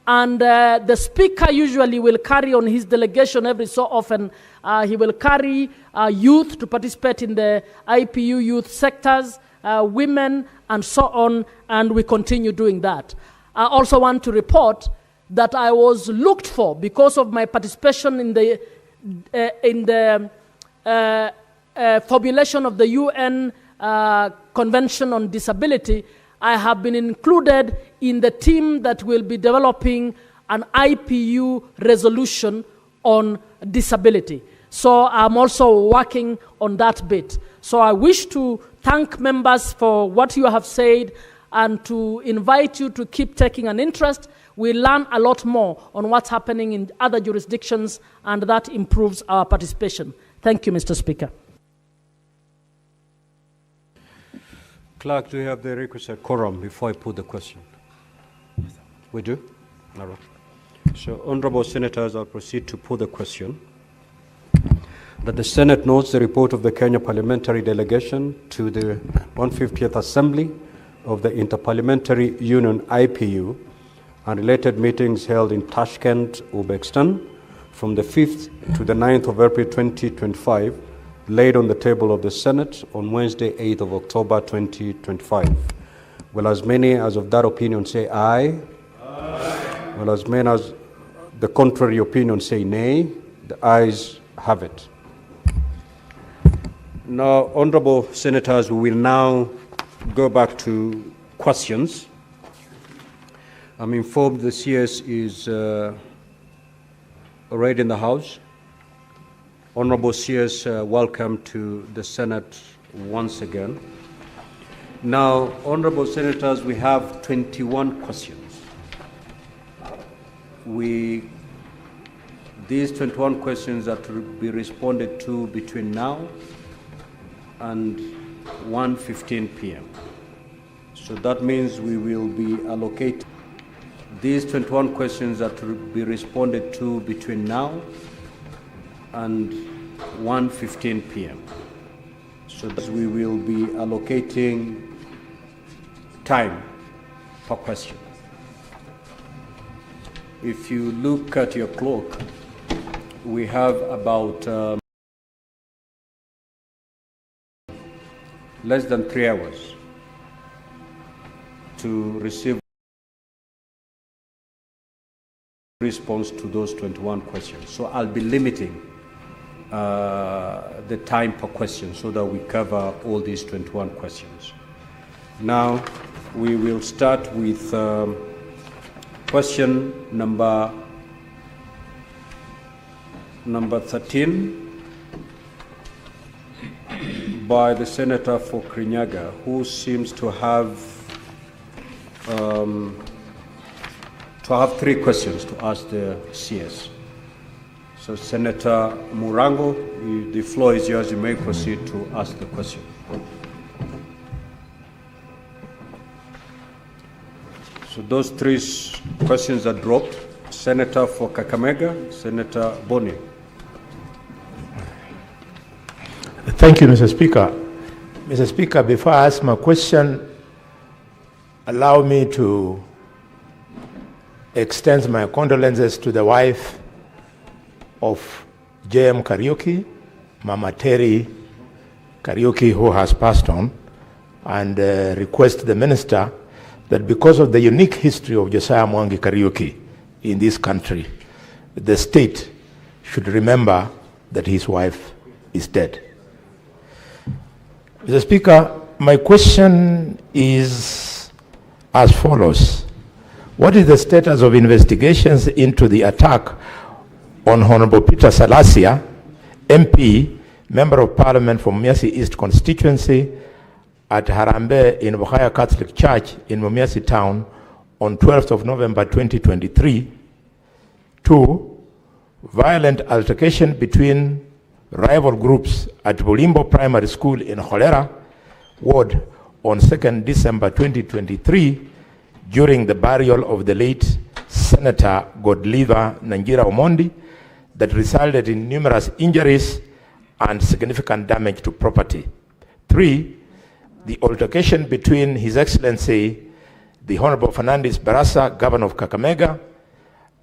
And the Speaker usually will carry on his delegation every so often. He will carry youth to participate in the IPU youth sectors, women, and so on, and we continue doing that. I also want to report that I was looked for because of my participation in the formulation of the UN Convention on Disability. I have been included in the team that will be developing an IPU resolution on disability. So I'm also working on that bit. So I wish to thank members for what you have said and to invite you to keep taking an interest. We learn a lot more on what's happening in other jurisdictions, and that improves our participation. Thank you, Mr. Speaker. Clerk, do you have the requisite quorum before I put the question? We do? All right. So, honorable senators, I'll proceed to put the question. That the Senate notes the report of the Kenya Parliamentary Delegation to the 150th Assembly of the Interparliamentary Union IPU and related meetings held in Tashkent, Uzbekistan from the 5th to the 9th of April 2025, laid on the table of the Senate on Wednesday, 8th of October 2025. Will as many as of that opinion say aye? Aye. Will as many as the contrary opinion say nay? The ayes have it. Now, honorable senators, we will now go back to questions. I'm informed the CS is already in the House. Honorable CS, welcome to the Senate once again. Now, honorable senators, we have 21 questions. These 21 questions are to be responded to between now and 1:15 p.m. So that means we will be allocated. These 21 questions are to be responded to between now and 1:15 p.m. So that we will be allocating time per question. If you look at your clock, we have about less than 3 hours to receive response to those 21 questions. So I'll be limiting the time per question so that we cover all these 21 questions. Now, we will start with question number 13 by the Senator for Kirinyaga, who seems to have 3 questions to ask the CS. So, Senator Murango, the floor is yours. You may proceed to ask the question. So those 3 questions are dropped. Senator for Kakamega, Senator Boni. Thank you, Mr. Speaker. Mr. Speaker, before I ask my question, allow me to extend my condolences to the wife of J.M. Kariuki, Mama Terry Kariuki, who has passed on, and request the minister that because of the unique history of Josiah Mwangi Kariuki in this country, the state should remember that his wife is dead. Mr. Speaker, my question is as follows. What is the status of investigations into the attack on Honorable Peter Salasia, MP, Member of Parliament from Mumias East constituency, at Harambe in Bukhaya Catholic Church in Mumias Town on 12th of November 2023? 2. Violent altercation between rival groups at Bulimbo Primary School in Cholera Ward on 2nd December 2023 during the burial of the late Senator Godliver Nangira Omondi that resulted in numerous injuries and significant damage to property. 3. The altercation between His Excellency the Honorable Fernandez Barasa, Governor of Kakamega,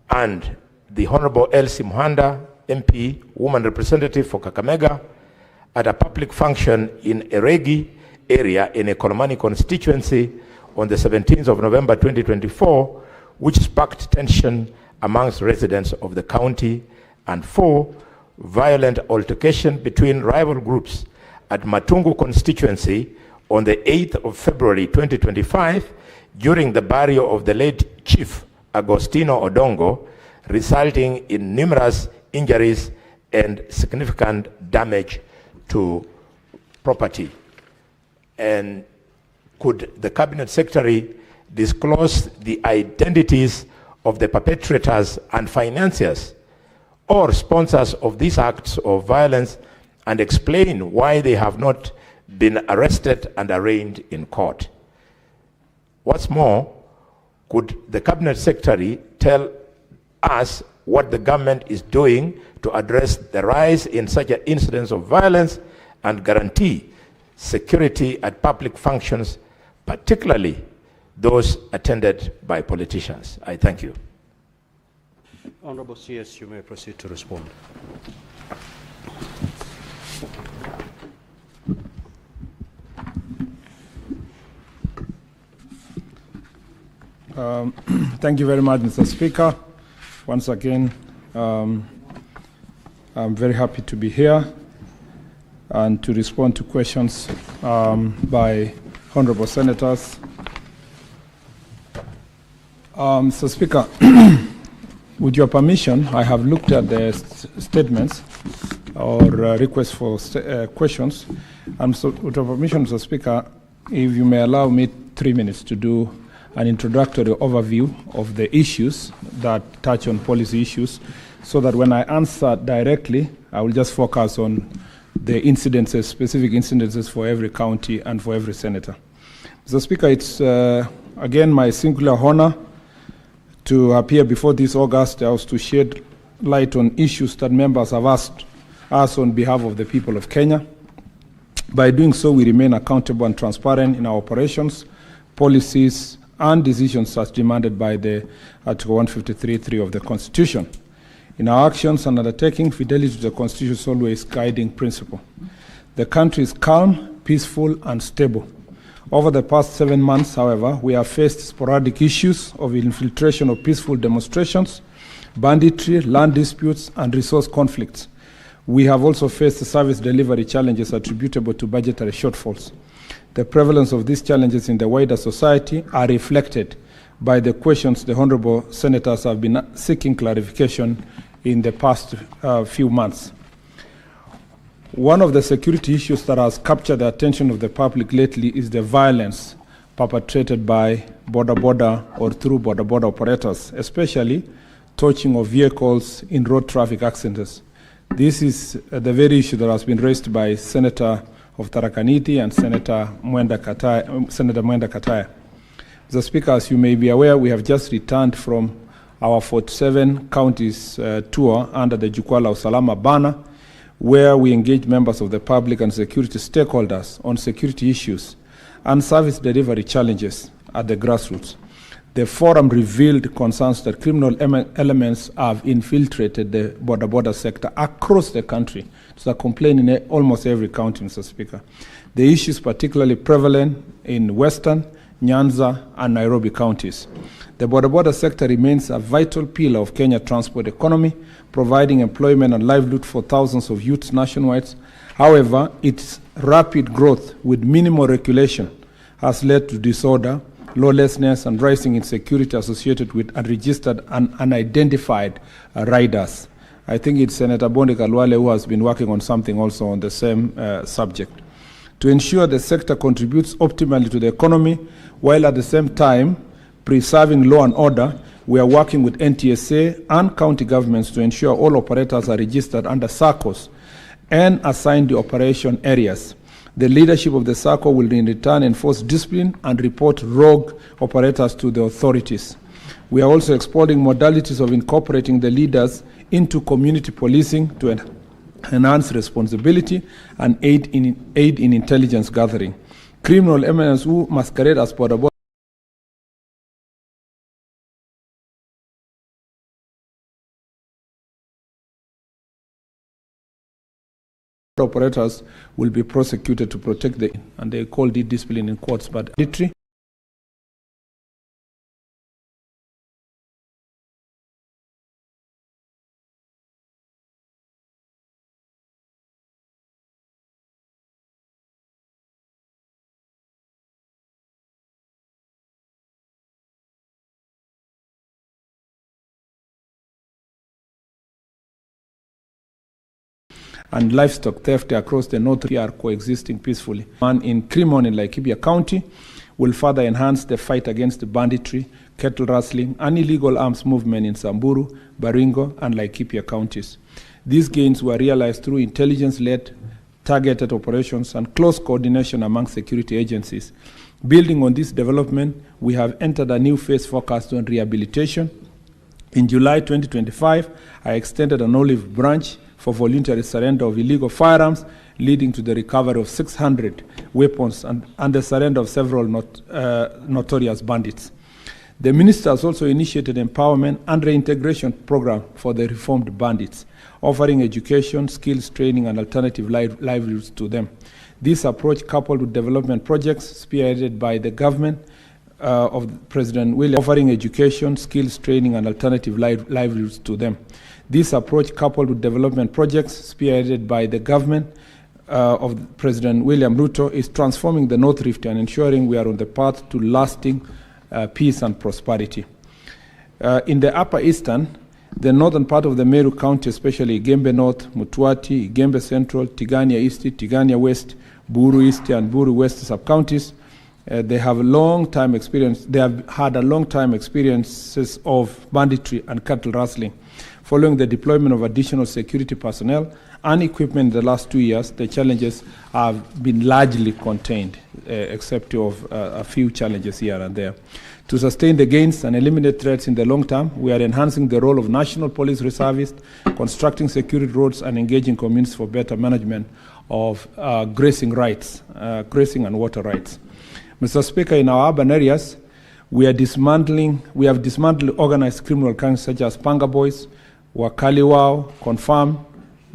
and the Honorable Elsie Muhanda, MP, Woman Representative for Kakamega, at a public function in Eregi area in a Kolomani constituency on the 17th of November 2024, which sparked tension amongst residents of the county. And 4, violent altercation between rival groups at Matungu constituency on the 8th of February 2025 during the burial of the late Chief Agostino Odongo, resulting in numerous injuries and significant damage to property. And could the Cabinet Secretary disclose the identities of the perpetrators and financiers or sponsors of these acts of violence and explain why they have not been arrested and arraigned in court? What's more, could the Cabinet Secretary tell us what the government is doing to address the rise in such incidents of violence and guarantee security at public functions, particularly those attended by politicians? I thank you. Honorable CS, you may proceed to respond. Thank you very much, Mr. Speaker. Once again, I'm very happy to be here and to respond to questions by honorable senators. Mr. Speaker, with your permission, I have looked at the statements or requests for questions. And so, with your permission, Mr. Speaker, if you may allow me 3 minutes to do an introductory overview of the issues that touch on policy issues, so that when I answer directly, I will just focus on the incidences, specific incidences for every county and for every senator. Mr. Speaker, it's again my singular honor to appear before this August House to shed light on issues that members have asked us on behalf of the people of Kenya. By doing so, we remain accountable and transparent in our operations, policies, and decisions as demanded by the Article 153(3) of the Constitution. In our actions and undertaking, fidelity to the Constitution is always guiding principle. The country is calm, peaceful, and stable. Over the past 7 months, however, we have faced sporadic issues of infiltration of peaceful demonstrations, banditry, land disputes, and resource conflicts. We have also faced service delivery challenges attributable to budgetary shortfalls. The prevalence of these challenges in the wider society are reflected by the questions the honorable senators have been seeking clarification in the past few months. One of the security issues that has captured the attention of the public lately is the violence perpetrated by border or through border operators, especially torching of vehicles in road traffic accidents. This is the very issue that has been raised by Senator of Tharaka Nithi and Senator Mwenda Kataya. Mr. Speaker, as you may be aware, we have just returned from our 47 counties tour under the Jukwaa la Usalama banner, where we engage members of the public and security stakeholders on security issues and service delivery challenges at the grassroots. The forum revealed concerns that criminal elements have infiltrated the border sector across the country. It's a complaint in almost every county, Mr. Speaker. The issue is particularly prevalent in Western, Nyanza, and Nairobi counties. The border sector remains a vital pillar of Kenya's transport economy, providing employment and livelihood for thousands of youths nationwide. However, its rapid growth with minimal regulation has led to disorder, lawlessness, and rising insecurity associated with unregistered and unidentified riders. I think it's Senator Bondi Kalwale who has been working on something also on the same subject. To ensure the sector contributes optimally to the economy, while at the same time preserving law and order, we are working with NTSA and county governments to ensure all operators are registered under SACCOs and assigned the operation areas. The leadership of the SACCO will in return enforce discipline and report rogue operators to the authorities. We are also exploring modalities of incorporating the leaders into community policing to enhance responsibility and aid in intelligence gathering. Criminal elements who masquerade as border operators will be prosecuted to protect the, and they call it discipline in courts, but military. And livestock theft across the north are coexisting peacefully. And in Crimon in Laikipia County will further enhance the fight against the banditry, cattle rustling, and illegal arms movement in Samburu, Baringo, and Laikipia counties. These gains were realized through intelligence-led, targeted operations and close coordination among security agencies. Building on this development, we have entered a new phase focused on rehabilitation. In July 2025, I extended an olive branch for voluntary surrender of illegal firearms, leading to the recovery of 600 weapons and the surrender of several notorious bandits. The minister has also initiated empowerment and reintegration program for the reformed bandits, offering education, skills training, and alternative livelihoods to them. This approach, coupled with development projects spearheaded by the government of President William, offering education, skills training, and alternative livelihoods to them. This approach, coupled with development projects spearheaded by the government of President William Ruto, is transforming the North Rift and ensuring we are on the path to lasting peace and prosperity. In the Upper Eastern, the northern part of the Meru County, especially Igembe North, Mutwati, Igembe Central, Tigania East, Tigania West, Buru East, and Buru West sub-counties, they have a long time experience. They have had a long time experiences of banditry and cattle rustling. Following the deployment of additional security personnel and equipment in the last 2 years, the challenges have been largely contained, except of a few challenges here and there. To sustain the gains and eliminate threats in the long term, we are enhancing the role of national police reservists, constructing security roads, and engaging communities for better management of grazing rights, grazing and water rights. Mr. Speaker, in our urban areas, we have dismantled organized criminal gangs such as Panga Boys, Wakaliwao, Confirm,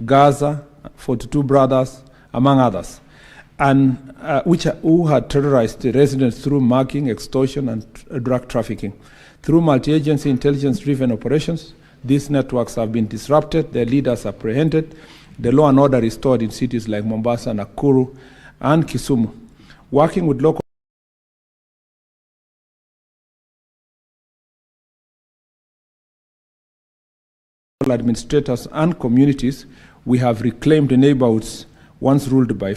Gaza, 42 Brothers, among others, and who had terrorized the residents through mugging, extortion, and drug trafficking. Through multi-agency intelligence-driven operations, these networks have been disrupted, their leaders apprehended, the law and order restored in cities like Mombasa, Nakuru, and Kisumu. Working with local administrators and communities, we have reclaimed the neighborhoods once ruled by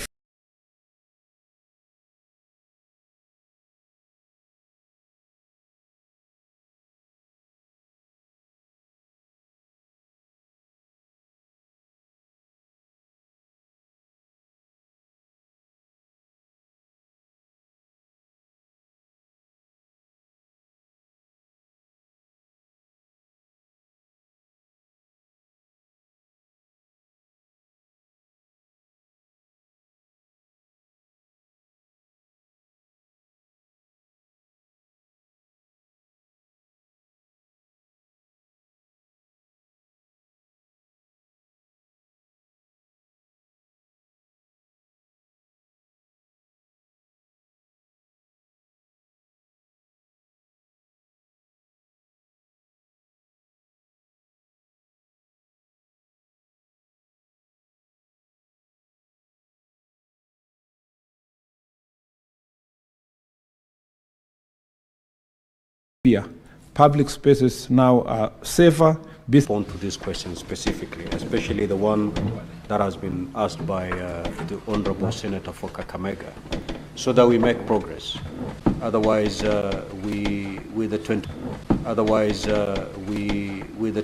fear. Public spaces now are safer. Respond to this question specifically, especially the one that has been asked by the Honorable Senator for Kakamega, so that we make progress. Otherwise, with the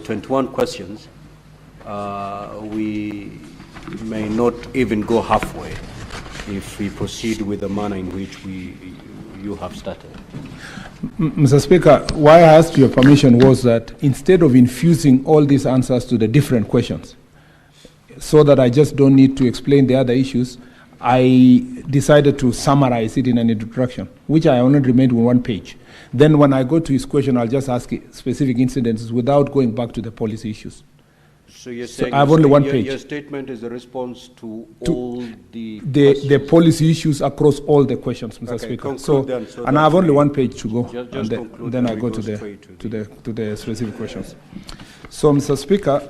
21 questions, we may not even go halfway if we proceed with the manner in which you have started. Mr. Speaker, why I asked your permission was that instead of infusing all these answers to the different questions, so that I just don't need to explain the other issues, I decided to summarize it in an introduction, which I only remained with 1 page. Then when I go to his question, I'll just ask specific incidences without going back to the policy issues. So you're saying I have only 1 page. Your statement is a response to all the policy issues across all the questions, Mr. Speaker. And I have only 1 page to go, and then I go to the specific questions. So, Mr. Speaker,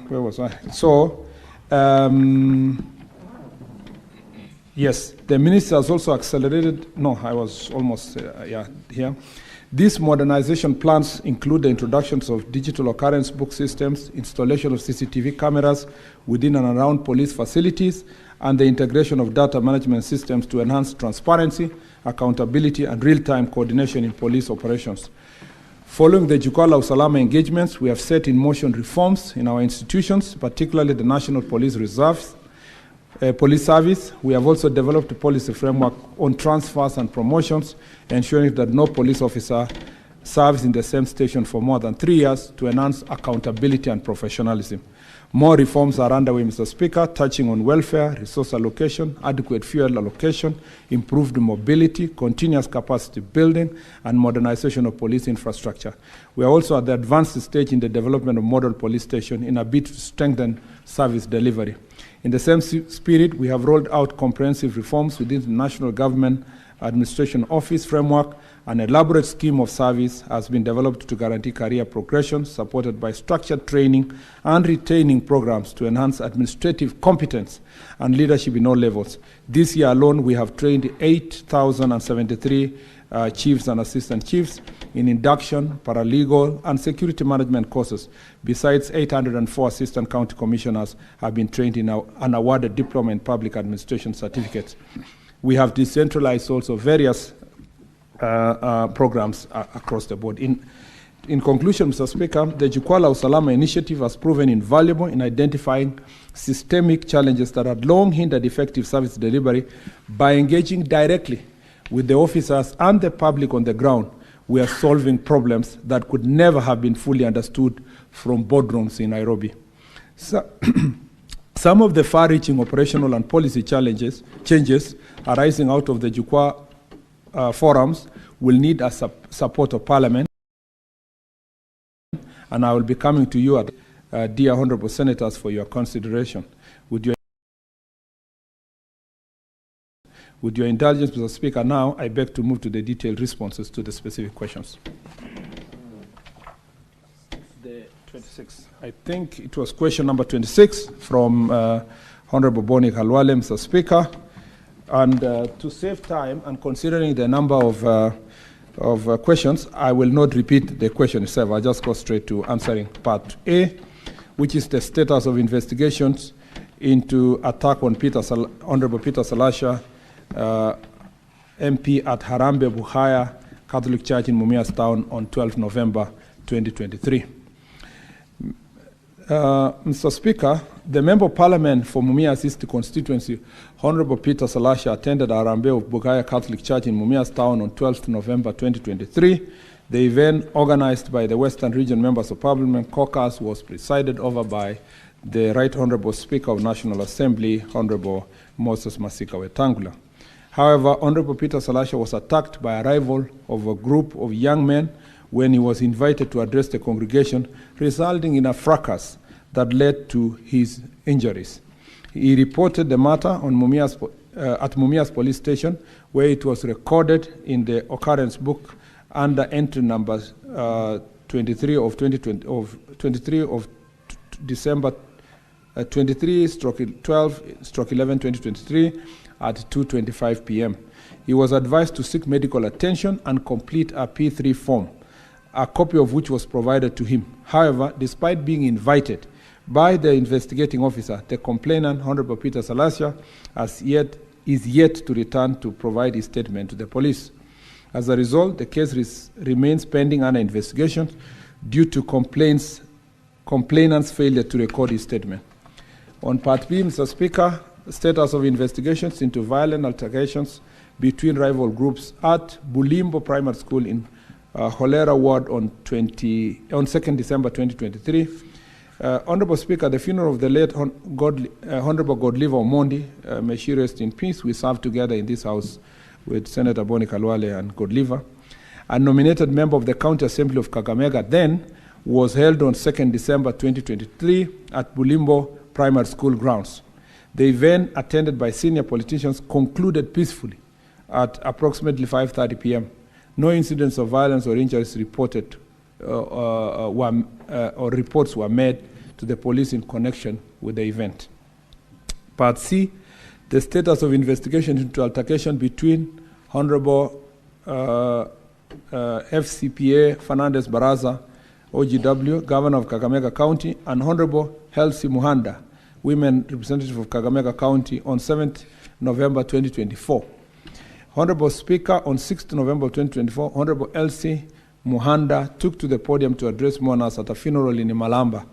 where was I? So, yes, the minister has also accelerated. No, I was almost here. These modernization plans include the introductions of digital occurrence book systems, installation of CCTV cameras within and around police facilities, and the integration of data management systems to enhance transparency, accountability, and real-time coordination in police operations. Following the Jukwaa la Usalama engagements, we have set in motion reforms in our institutions, particularly the National Police Reserves, Police Service. We have also developed a policy framework on transfers and promotions, ensuring that no police officer serves in the same station for more than 3 years to enhance accountability and professionalism. More reforms are underway, Mr. Speaker, touching on welfare, resource allocation, adequate fuel allocation, improved mobility, continuous capacity building, and modernization of police infrastructure. We are also at the advanced stage in the development of model police station in a bid to strengthen service delivery. In the same spirit, we have rolled out comprehensive reforms within the National Government Administration Office framework. An elaborate scheme of service has been developed to guarantee career progression, supported by structured training and retaining programs to enhance administrative competence and leadership in all levels. This year alone, we have trained 8,073 chiefs and assistant chiefs in induction, paralegal, and security management courses. Besides, 804 assistant county commissioners have been trained in and awarded diploma in public administration certificates. We have decentralized also various programs across the board. In conclusion, Mr. Speaker, the Jukwaa la Usalama initiative has proven invaluable in identifying systemic challenges that had long hindered effective service delivery. By engaging directly with the officers and the public on the ground, we are solving problems that could never have been fully understood from boardrooms in Nairobi. So, some of the far-reaching operational and policy changes arising out of the Jukwaa forums will need a support of Parliament, and I will be coming to you, dear Honourable Senators, for your consideration. With your indulgence, Mr. Speaker, now I beg to move to the detailed responses to the specific questions. The 26. I think it was question number 26 from Honourable Boni Khalwale, Mr. Speaker. And to save time and considering the number of questions, I will not repeat the question itself. I'll just go straight to answering part A, which is the status of investigations into attack on Honourable Peter Salasha, MP at Harambe Buhaya Catholic Church in Mumias Town on 12 November 2023. Mr. Speaker, the Member of Parliament for Mumias East constituency, Honourable Peter Salasha, attended Harambe of Buhaya Catholic Church in Mumias Town on 12 November 2023. The event, organized by the Western Region Members of Parliament Caucus, was presided over by the Right Honourable Speaker of National Assembly, Honourable Moses Masika Wetangula. However, Honourable Peter Salasha was attacked by a rival of a group of young men when he was invited to address the congregation, resulting in a fracas that led to his injuries. He reported the matter on at Mumias Police Station, where it was recorded in the occurrence book under entry number 23 of December 23/12/11/2023, at 2:25 p.m. He was advised to seek medical attention and complete a P3 form, a copy of which was provided to him. However, despite being invited by the investigating officer, the complainant, Honorable Peter Salasya, is yet to return to provide his statement to the police. As a result, the case remains pending under investigation due to complainant's failure to record his statement. On Part B, Mr. Speaker, status of investigations into violent altercations between rival groups at Bulimbo Primary School in Holera Ward on 2nd December 2023. Honorable Speaker, the funeral of the late Honorable Godliver Omondi, may she rest in peace. We served together in this house with Senator Boni Kalwale and Godliver. A nominated member of the County Assembly of Kakamega then was held on 2nd December 2023 at Bulimbo Primary School grounds. The event, attended by senior politicians, concluded peacefully at approximately 5:30 p.m. No incidents of violence or injuries reported or reports were made to the police in connection with the event. Part C, the status of investigation into altercation between Honorable FCPA Fernandez Baraza, OGW, Governor of Kakamega County, and Honorable Helsi Muhanda, Women Representative of Kakamega County, on 7th November 2024. Honorable Speaker, on 6th November 2024, Honorable Elsie Muhanda took to the podium to address mourners at a funeral in Imalamba,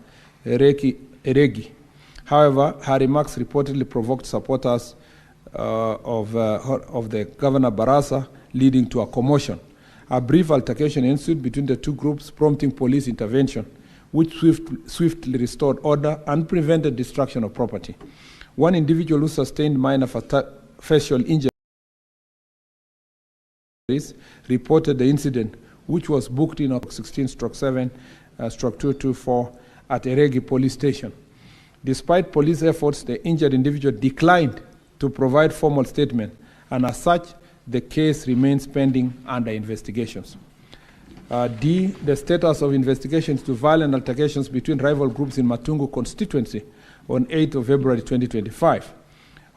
Eregi. However, her remarks reportedly provoked supporters of the Governor Barasa, leading to a commotion. A brief altercation ensued between the two groups, prompting police intervention, which swiftly restored order and prevented destruction of property. One individual who sustained minor facial injuries reported the incident, which was booked in 16/7/224 at Eregi Police Station. Despite police efforts, the injured individual declined to provide formal statement, and as such, the case remains pending under investigations. D, the status of investigations to violent altercations between rival groups in Matungu constituency on 8th of February 2025.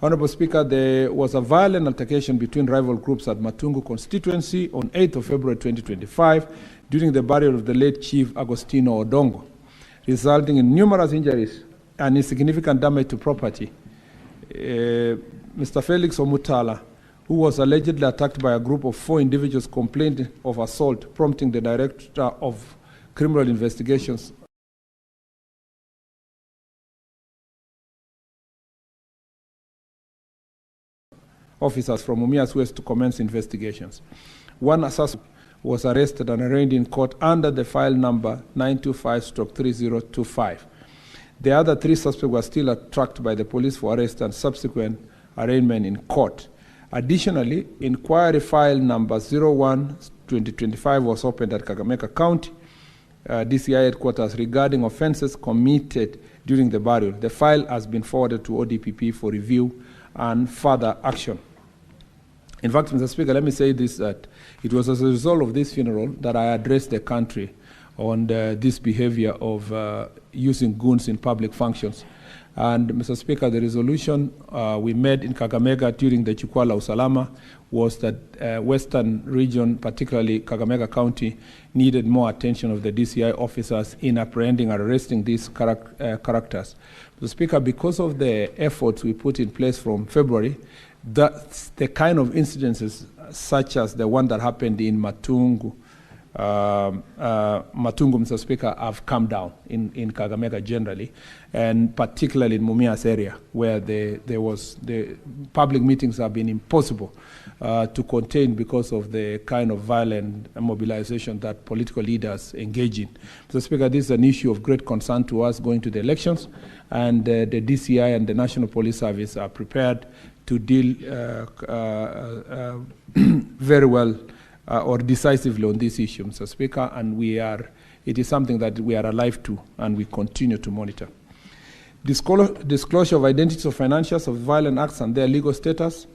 Honorable Speaker, there was a violent altercation between rival groups at Matungu constituency on 8th of February 2025 during the burial of the late Chief Agostino Odongo, resulting in numerous injuries and significant damage to property. Mr. Felix Omutala, who was allegedly attacked by a group of 4 individuals, complained of assault, prompting the Director of Criminal Investigations officers from Mumias West to commence investigations. One assassin was arrested and arraigned in court under the file number 925/3025. The other 3 suspects were still tracked by the police for arrest and subsequent arraignment in court. Additionally, inquiry file number 01/2025 was opened at Kakamega County DCI headquarters regarding offenses committed during the burial. The file has been forwarded to ODPP for review and further action. In fact, Mr. Speaker, let me say this, that it was as a result of this funeral that I addressed the country on this behavior of using goons in public functions. And, Mr. Speaker, the resolution we made in Kakamega during the Chukwala Usalama was that Western region, particularly Kakamega County, needed more attention of the DCI officers in apprehending and arresting these characters. Mr. Speaker, because of the efforts we put in place from February, that's the kind of incidences such as the one that happened in Matungu, Mr. Speaker, have come down in Kakamega generally, and particularly in Mumias area, where the public meetings have been impossible to contain because of the kind of violent mobilization that political leaders engage in. Mr. Speaker, this is an issue of great concern to us going to the elections, and the DCI and the National Police Service are prepared to deal very well or decisively on this issue, Mr. Speaker, and it is something that we are alive to and we continue to monitor. Disclosure of identities of financiers of violent acts and their legal status.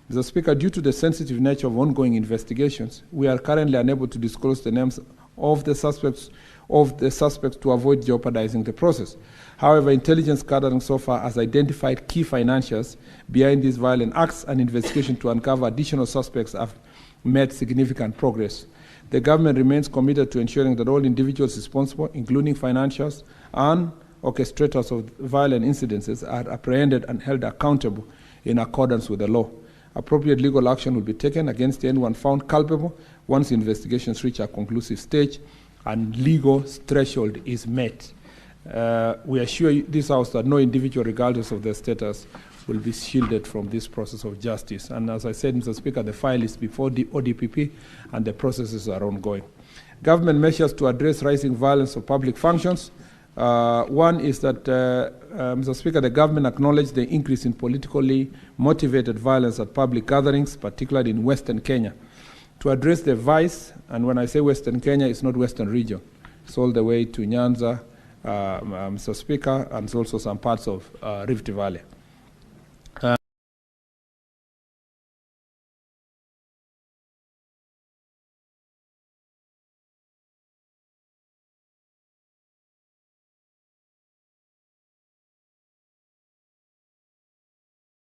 Mr. Speaker, due to the sensitive nature of ongoing investigations, we are currently unable to disclose the names of the suspects to avoid jeopardizing the process. However, intelligence gathering so far has identified key financiers behind these violent acts, and investigation to uncover additional suspects have made significant progress. The government remains committed to ensuring that all individuals responsible, including financiers and orchestrators of violent incidences, are apprehended and held accountable in accordance with the law. Appropriate legal action will be taken against anyone found culpable once investigations reach a conclusive stage and legal threshold is met. We assure this House that no individual, regardless of their status, will be shielded from this process of justice. And as I said, Mr. Speaker, the file is before the ODPP and the processes are ongoing. Government measures to address rising violence of public functions. One is that, Mr. Speaker, the government acknowledged the increase in politically motivated violence at public gatherings, particularly in Western Kenya. To address the vice, and when I say Western Kenya, it's not Western region. It's all the way to Nyanza, Mr. Speaker, and also some parts of Rift Valley.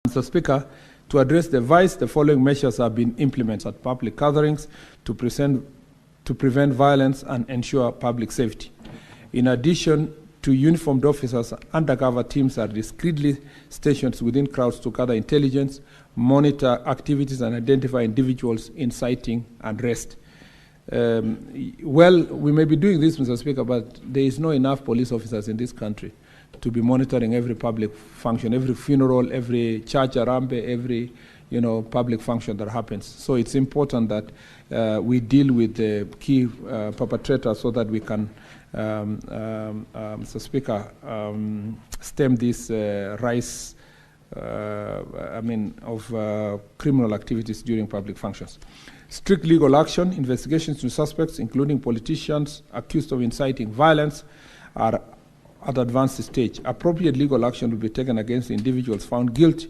Mr. Speaker, to address the vice, the following measures have been implemented at public gatherings to prevent violence and ensure public safety. In addition to uniformed officers, undercover teams are discreetly stationed within crowds to gather intelligence, monitor activities, and identify individuals inciting unrest. Well, we may be doing this, Mr. Speaker, but there is not enough police officers in this country to be monitoring every public function, every funeral, every church arambe, every public function that happens. So it's important that we deal with the key perpetrators so that we can, Mr. Speaker, stem this rise of criminal activities during public functions. Strict legal action, investigations to suspects, including politicians accused of inciting violence, are at advanced stage. Appropriate legal action will be taken against individuals found guilty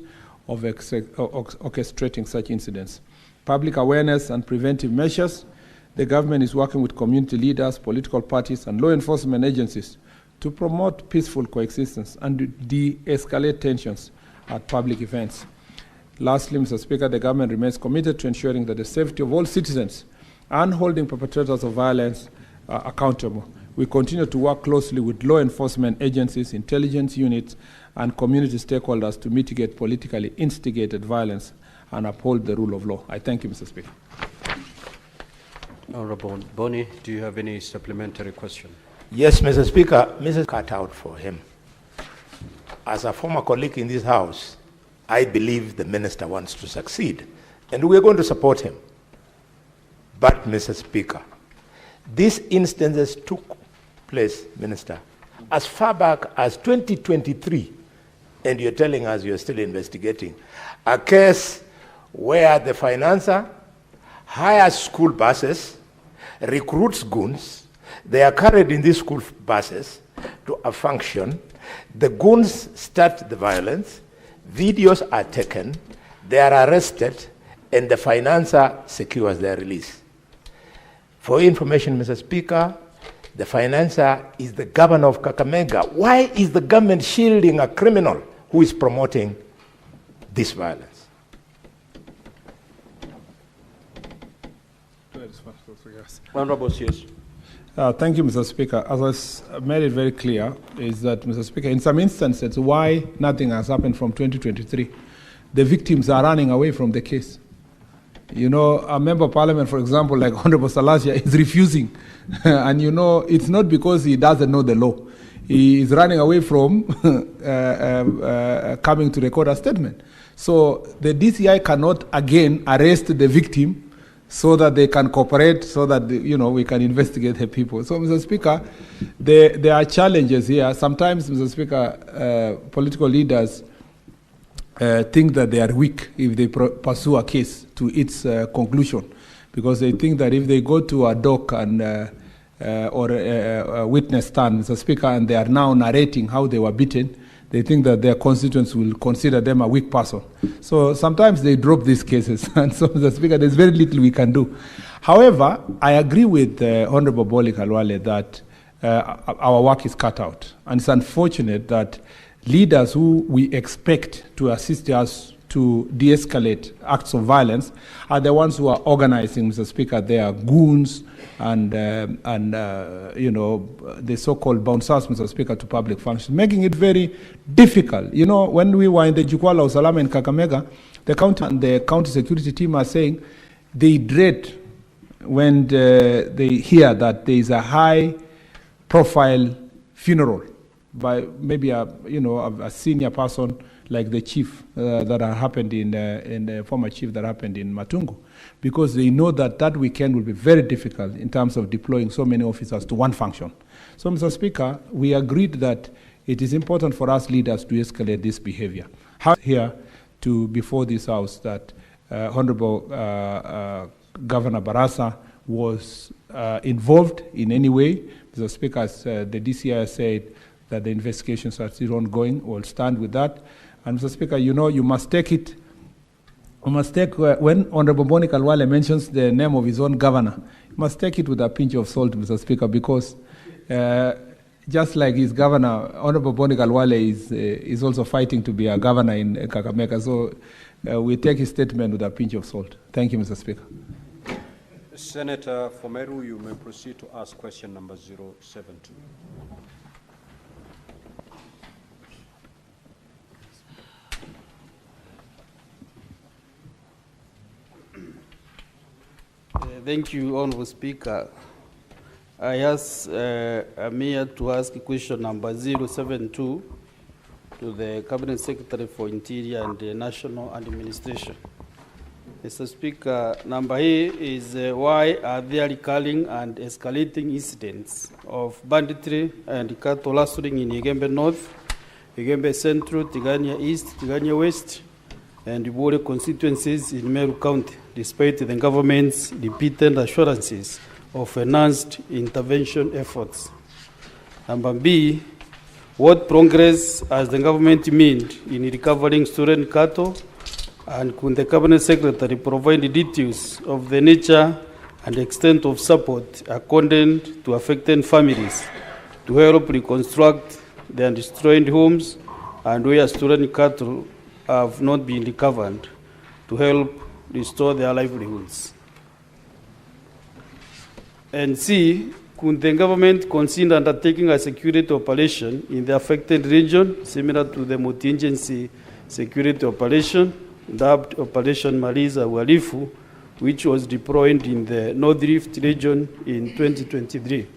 of orchestrating such incidents. Public awareness and preventive measures. The government is working with community leaders, political parties, and law enforcement agencies to promote peaceful coexistence and de-escalate tensions at public events. Lastly, Mr. Speaker, the government remains committed to ensuring that the safety of all citizens and holding perpetrators of violence are accountable. We continue to work closely with law enforcement agencies, intelligence units, and community stakeholders to mitigate politically instigated violence and uphold the rule of law. I thank you, Mr. Speaker. Honorable Boni, do you have any supplementary question? Yes, Mr. Speaker. Mrs. Cut out for him. As a former colleague in this House, I believe the minister wants to succeed, and we're going to support him. But, Mr. Speaker, these instances took place, Minister, as far back as 2023, and you're telling us you're still investigating a case where the financer hires school buses, recruits goons, they are carried in these school buses to a function, the goons start the violence, videos are taken, they are arrested, and the financer secures their release. For information, Mr. Speaker, the financer is the governor of Kakamega. Why is the government shielding a criminal who is promoting this violence? Honorable CS. Thank you, Mr. Speaker. As I made it very clear, is that, Mr. Speaker, in some instances, why nothing has happened from 2023, the victims are running away from the case. A member of parliament, for example, like Honorable Salasia, is refusing. And it's not because he doesn't know the law. He is running away from coming to record a statement. So the DCI cannot again arrest the victim so that they can cooperate, so that we can investigate the people. So, Mr. Speaker, there are challenges here. Sometimes, Mr. Speaker, political leaders think that they are weak if they pursue a case to its conclusion, because they think that if they go to a dock and or a witness stand, Mr. Speaker, and they are now narrating how they were beaten, they think that their constituents will consider them a weak person. So sometimes they drop these cases, and so, Mr. Speaker, there's very little we can do. However, I agree with Honorable Boli Kalwale that our work is cut out. And it's unfortunate that leaders who we expect to assist us to de-escalate acts of violence are the ones who are organizing, Mr. Speaker. They are goons and you know, the so-called bouncers, Mr. Speaker, to public functions, making it very difficult. You know, when we were in the Jukwala Usalama in Kakamega, the county security team are saying they dread when they hear that there is a high-profile funeral by maybe a senior person like the chief that happened in the former chief that happened in Matungu, because they know that that weekend will be very difficult in terms of deploying so many officers to one function. So, Mr. Speaker, we agreed that it is important for us leaders to escalate this behavior. Here to before this House that Honorable Governor Barasa was involved in any way. Mr. Speaker, as the DCI said that the investigations are still ongoing, we'll stand with that. And Mr. Speaker, you know, you must take it, you must take, when Honorable Boni Kalwale mentions the name of his own governor, you must take it with a pinch of salt, Mr. Speaker, because just like his governor, Honorable Boni Kalwale is also fighting to be a governor in Kakamega. So we take his statement with a pinch of salt. Thank you, Mr. Speaker. Senator Fomeru, you may proceed to ask question number 072. Thank you, Honorable Speaker. I ask Amir to ask question number 072 to the Cabinet Secretary for Interior and National Administration. Mr. Speaker, number A is why are there recurring and escalating incidents of banditry and cattle rustling in Igembe North, Igembe Central, Tigania East, Tigania West, and Ibore constituencies in Meru County, despite the government's repeated assurances of enhanced intervention efforts? Number B, what progress has the government made in recovering stolen cattle, and could the Cabinet Secretary provide the details of the nature and extent of support accorded to affected families to help reconstruct their destroyed homes and where stolen cattle have not been recovered to help restore their livelihoods? And C, could the government consider undertaking a security operation in the affected region similar to the multi-agency security operation, dubbed Operation Maliza Uhalifu, which was deployed in the North Rift region in 2023?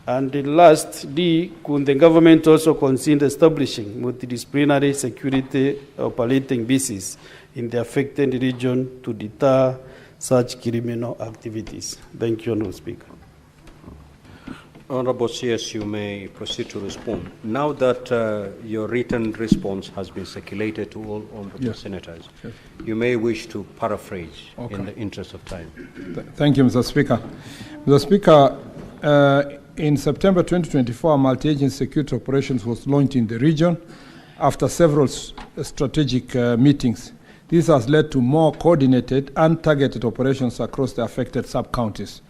And the last, D, could the government also consider establishing multidisciplinary security operating bases in the affected region to deter such criminal activities? Thank you, Honourable Speaker. Honourable CS, you may proceed to respond. Now that your written response has been circulated to all honourable senators, you may wish to paraphrase in the interest of time. Thank you, Mr. Speaker. Mr. Speaker, in September 2024, multi-agency security operations was launched in the region after several strategic meetings. This has led to more coordinated and targeted operations across the affected sub-counties.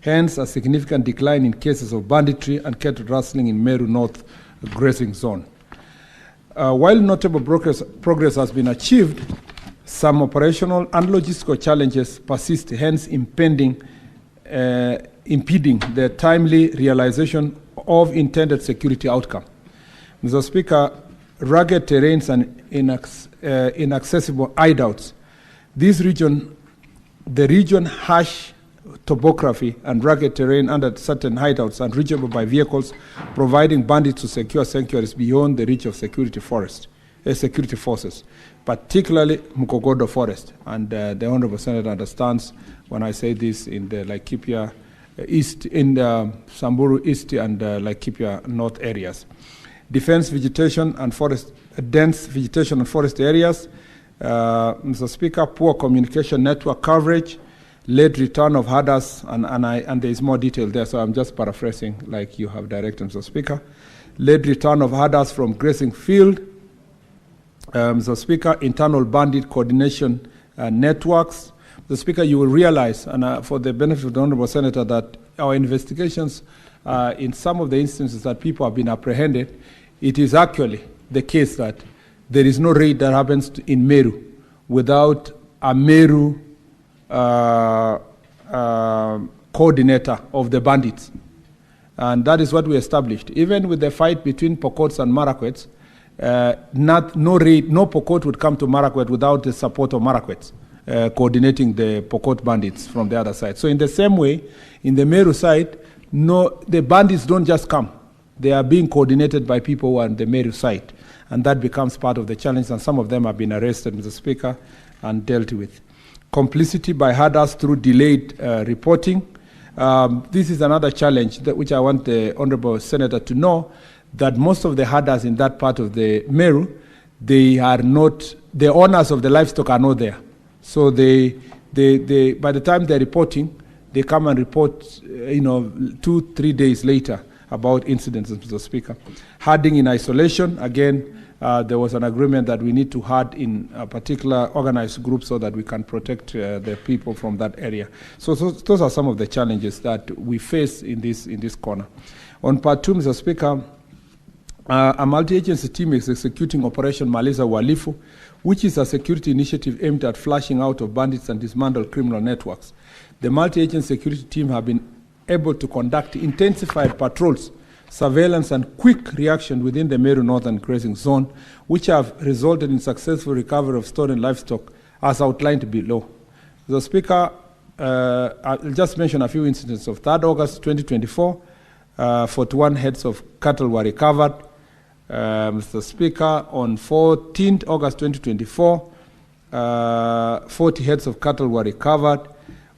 Hence, a significant decline in cases of banditry and cattle rustling in Meru North grazing zone. While notable progress has been achieved, some operational and logistical challenges persist, hence impeding the timely realization of intended security outcome. Mr. Speaker, rugged terrains and inaccessible hideouts. The region harsh topography and rugged terrain under certain hideouts and reachable by vehicles, providing bandits to secure sanctuaries beyond the reach of security forces, particularly Mukogodo Forest. And the Honourable Senator understands when I say this in the Laikipia East, in the Samburu East and Laikipia North areas. Dense vegetation and forest areas. Mr. Speaker, poor communication network coverage, late return of herders, and there is more detail there, so I'm just paraphrasing like you have directed, Mr. Speaker. late return of herders from grazing field. Mr. Speaker, internal bandit coordination networks. Mr. Speaker, you will realize, and for the benefit of the Honourable Senator, that our investigations in some of the instances that people have been apprehended, it is actually the case that there is no raid that happens in Meru without a Meru coordinator of the bandits. And that is what we established. Even with the fight between Pokots and Marakwets, no Pokot would come to Marakwet without the support of Marakwets, coordinating the Pokot bandits from the other side. So in the same way, in the Meru side, the bandits don't just come. They are being coordinated by people who are on the Meru side. And that becomes part of the challenge, and some of them have been arrested, Mr. Speaker, and dealt with. Complicity by herders through delayed reporting. This is another challenge which I want the Honourable Senator to know, that most of the herders in that part of the Meru, they are not, the owners of the livestock are not there. So they by the time they're reporting, they come and report, 2-3 days later about incidents, Mr. Speaker. Herding in isolation, again, there was an agreement that we need to herd in a particular organized group so that we can protect the people from that area. So those are some of the challenges that we face in this corner. On part 2, Mr. Speaker, a multi-agency team is executing Operation Maliza Uhalifu, which is a security initiative aimed at flushing out of bandits and dismantle criminal networks. The multi-agency security team have been able to conduct intensified patrols, surveillance, and quick reaction within the Meru Northern Grazing Zone, which have resulted in successful recovery of stolen livestock, as outlined below. The Speaker, I'll just mention a few incidents. Of 3rd August 2024, 41 heads of cattle were recovered. Mr. Speaker, on 14th August 2024, 40 heads of cattle were recovered.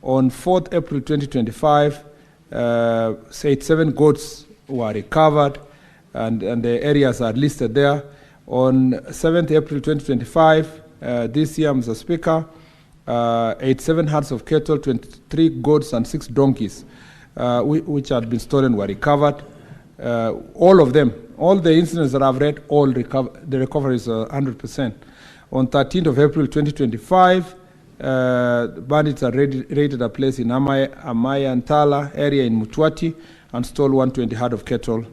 On 4th April 2025, 7 goats were recovered, and the areas are listed there. On 7th April 2025, this year, Mr. Speaker, 87 herds of cattle, 23 goats, and 6 donkeys, which had been stolen, were recovered. All of them, all the incidents that I've read, the recovery is 100%. On 13th of April 2025, bandits are raided a place in Amayantala area in Mutwati and stole 120 herd of cattle,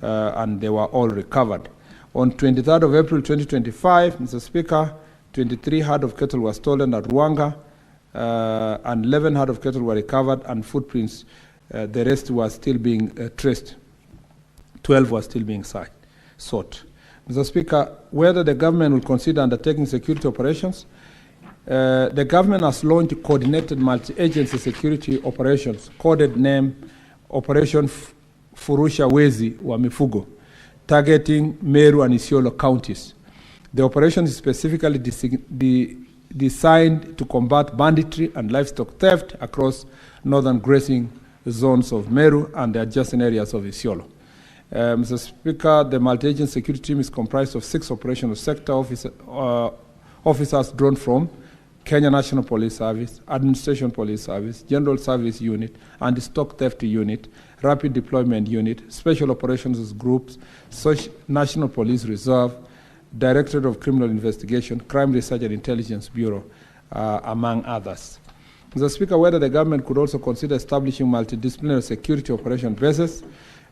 and they were all recovered. On 23rd of April 2025, Mr. Speaker, 23 herd of cattle were stolen at Ruanga, and 11 herd of cattle were recovered, and footprints, the rest were still being traced. 12 were still being sought. Mr. Speaker, whether the government will consider undertaking security operations, the government has launched coordinated multi-agency security operations, coded name Operation Furusha Wezi wa Mifugo, targeting Meru and Isiolo counties. The operation is specifically designed to combat banditry and livestock theft across northern grazing zones of Meru and the adjacent areas of Isiolo. Mr. Speaker, the multi-agency security team is comprised of 6 operational sector officers drawn from Kenya National Police Service, Administration Police Service, General Service Unit, Anti-Stock Theft Unit, Rapid Deployment Unit, Special Operations Groups, National Police Reserve, Directorate of Criminal Investigation, Crime Research and Intelligence Bureau, among others. Mr. Speaker, whether the government could also consider establishing multidisciplinary security operation bases.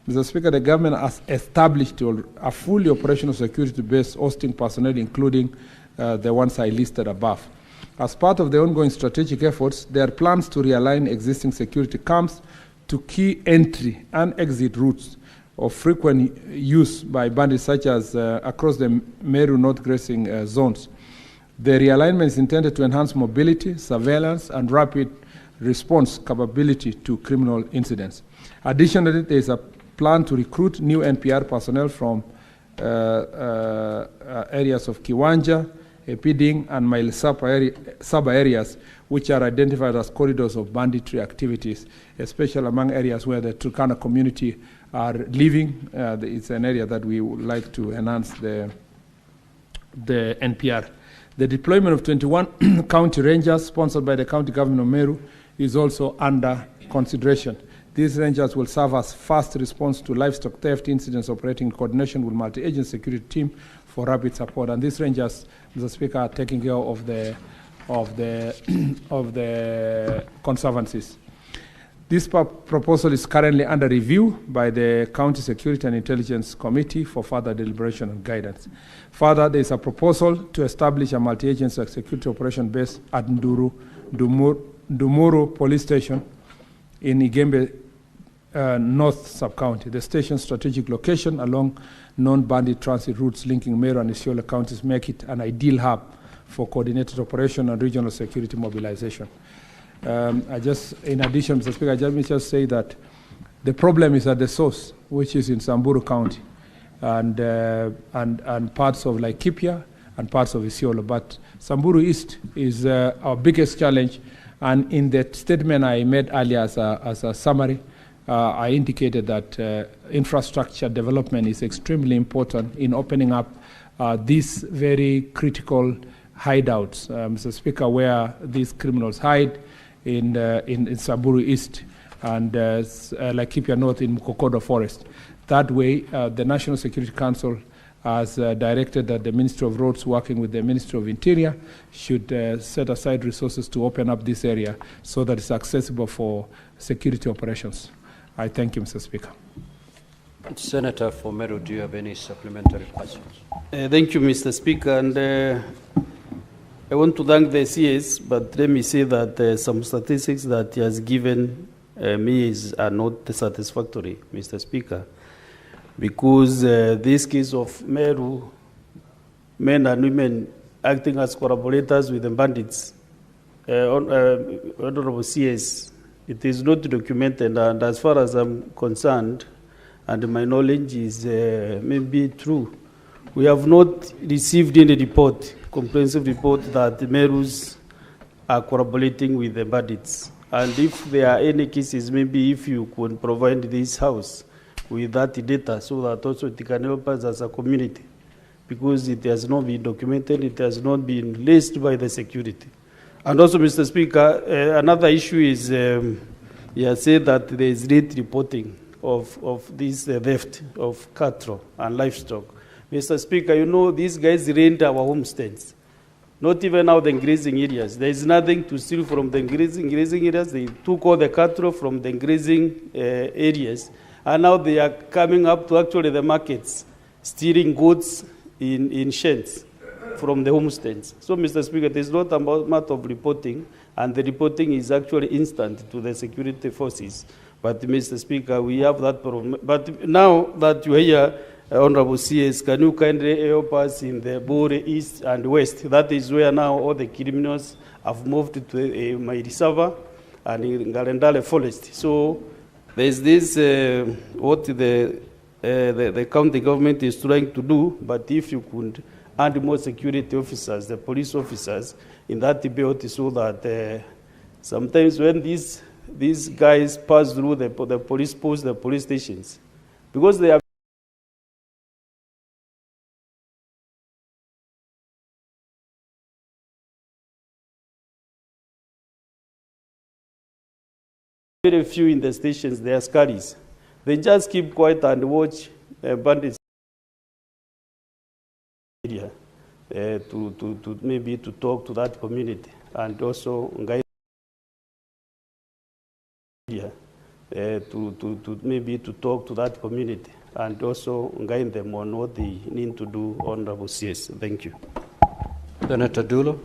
Mr. Speaker, the government has established a fully operational security base hosting personnel, including the ones I listed above. As part of the ongoing strategic efforts, there are plans to realign existing security camps to key entry and exit routes of frequent use by bandits, such as across the Meru North grazing zones. The realignment is intended to enhance mobility, surveillance, and rapid response capability to criminal incidents. Additionally, there is a plan to recruit new NPR personnel from areas of Kiwanja, Epiding, and Mail Saba areas, which are identified as corridors of banditry activities, especially among areas where the Turkana community are living. It's an area that we would like to enhance the NPR. The deployment of 21 county rangers, sponsored by the county government of Meru, is also under consideration. These rangers will serve as fast response to livestock theft incidents, operating in coordination with multi-agency security team for rapid support. And these rangers, Mr. Speaker, are taking care of the conservancies. This proposal is currently under review by the County Security and Intelligence Committee for further deliberation and guidance. Further, there is a proposal to establish a multi-agency security operation base at Dumuru Police Station in Igembe North Sub-County. The station's strategic location along non-bandit transit routes linking Meru and Isiolo counties make it an ideal hub for coordinated operation and regional security mobilization. In addition, Mr. Speaker, let me just say that the problem is at the source, which is in Samburu County and parts of Laikipia and parts of Isiolo. But Samburu East is our biggest challenge. And in the statement I made earlier as a summary, I indicated that infrastructure development is extremely important in opening up these very critical hideouts, Mr. Speaker, where these criminals hide in Samburu East and Laikipia North in Mukokodo Forest. That way, the National Security Council has directed that the Ministry of Roads, working with the Ministry of Interior, should set aside resources to open up this area so that it's accessible for security operations. I thank you, Mr. Speaker. Senator for Meru, do you have any supplementary questions? Thank you, Mr. Speaker. And I want to thank the CS, but let me say that some statistics that he has given me are not satisfactory, Mr. Speaker, because this case of Meru, men and women acting as collaborators with the bandits, Honorable CS, it is not documented, and as far as I'm concerned, and my knowledge is maybe true, we have not received any report, comprehensive report, that the Merus are collaborating with the bandits. And if there are any cases, maybe if you could provide this house with that data so that also it can help us as a community, because it has not been documented, it has not been laced by the security. And also, Mr. Speaker, another issue is, you have said that there is late reporting of this theft of cattle and livestock. Mr. Speaker, you know, these guys rent our homesteads, not even out the grazing areas. There is nothing to steal from the grazing areas. They took all the cattle from the grazing areas, and now they are coming up to actually the markets, stealing goods in sheds from the homesteads. So, Mr. Speaker, it is not a matter of reporting, and the reporting is actually instant to the security forces. But, Mr. Speaker, we have that problem. But now that you are here, Honorable CS, can you kindly help us in the Bore East and West? That is where now all the criminals have moved to my reservoir and in Garendale Forest. So there is this, what the county government is trying to do, but if you could add more security officers, the police officers in that belt, so that sometimes when these guys pass through the police posts, the police stations, because they are very few in the stations, they are scaries. They just keep quiet and watch bandits area to maybe to talk to that community, and also guide to maybe to talk to that community, and also guide them on what they need to do. Honorable CS, thank you. Senator Dulo.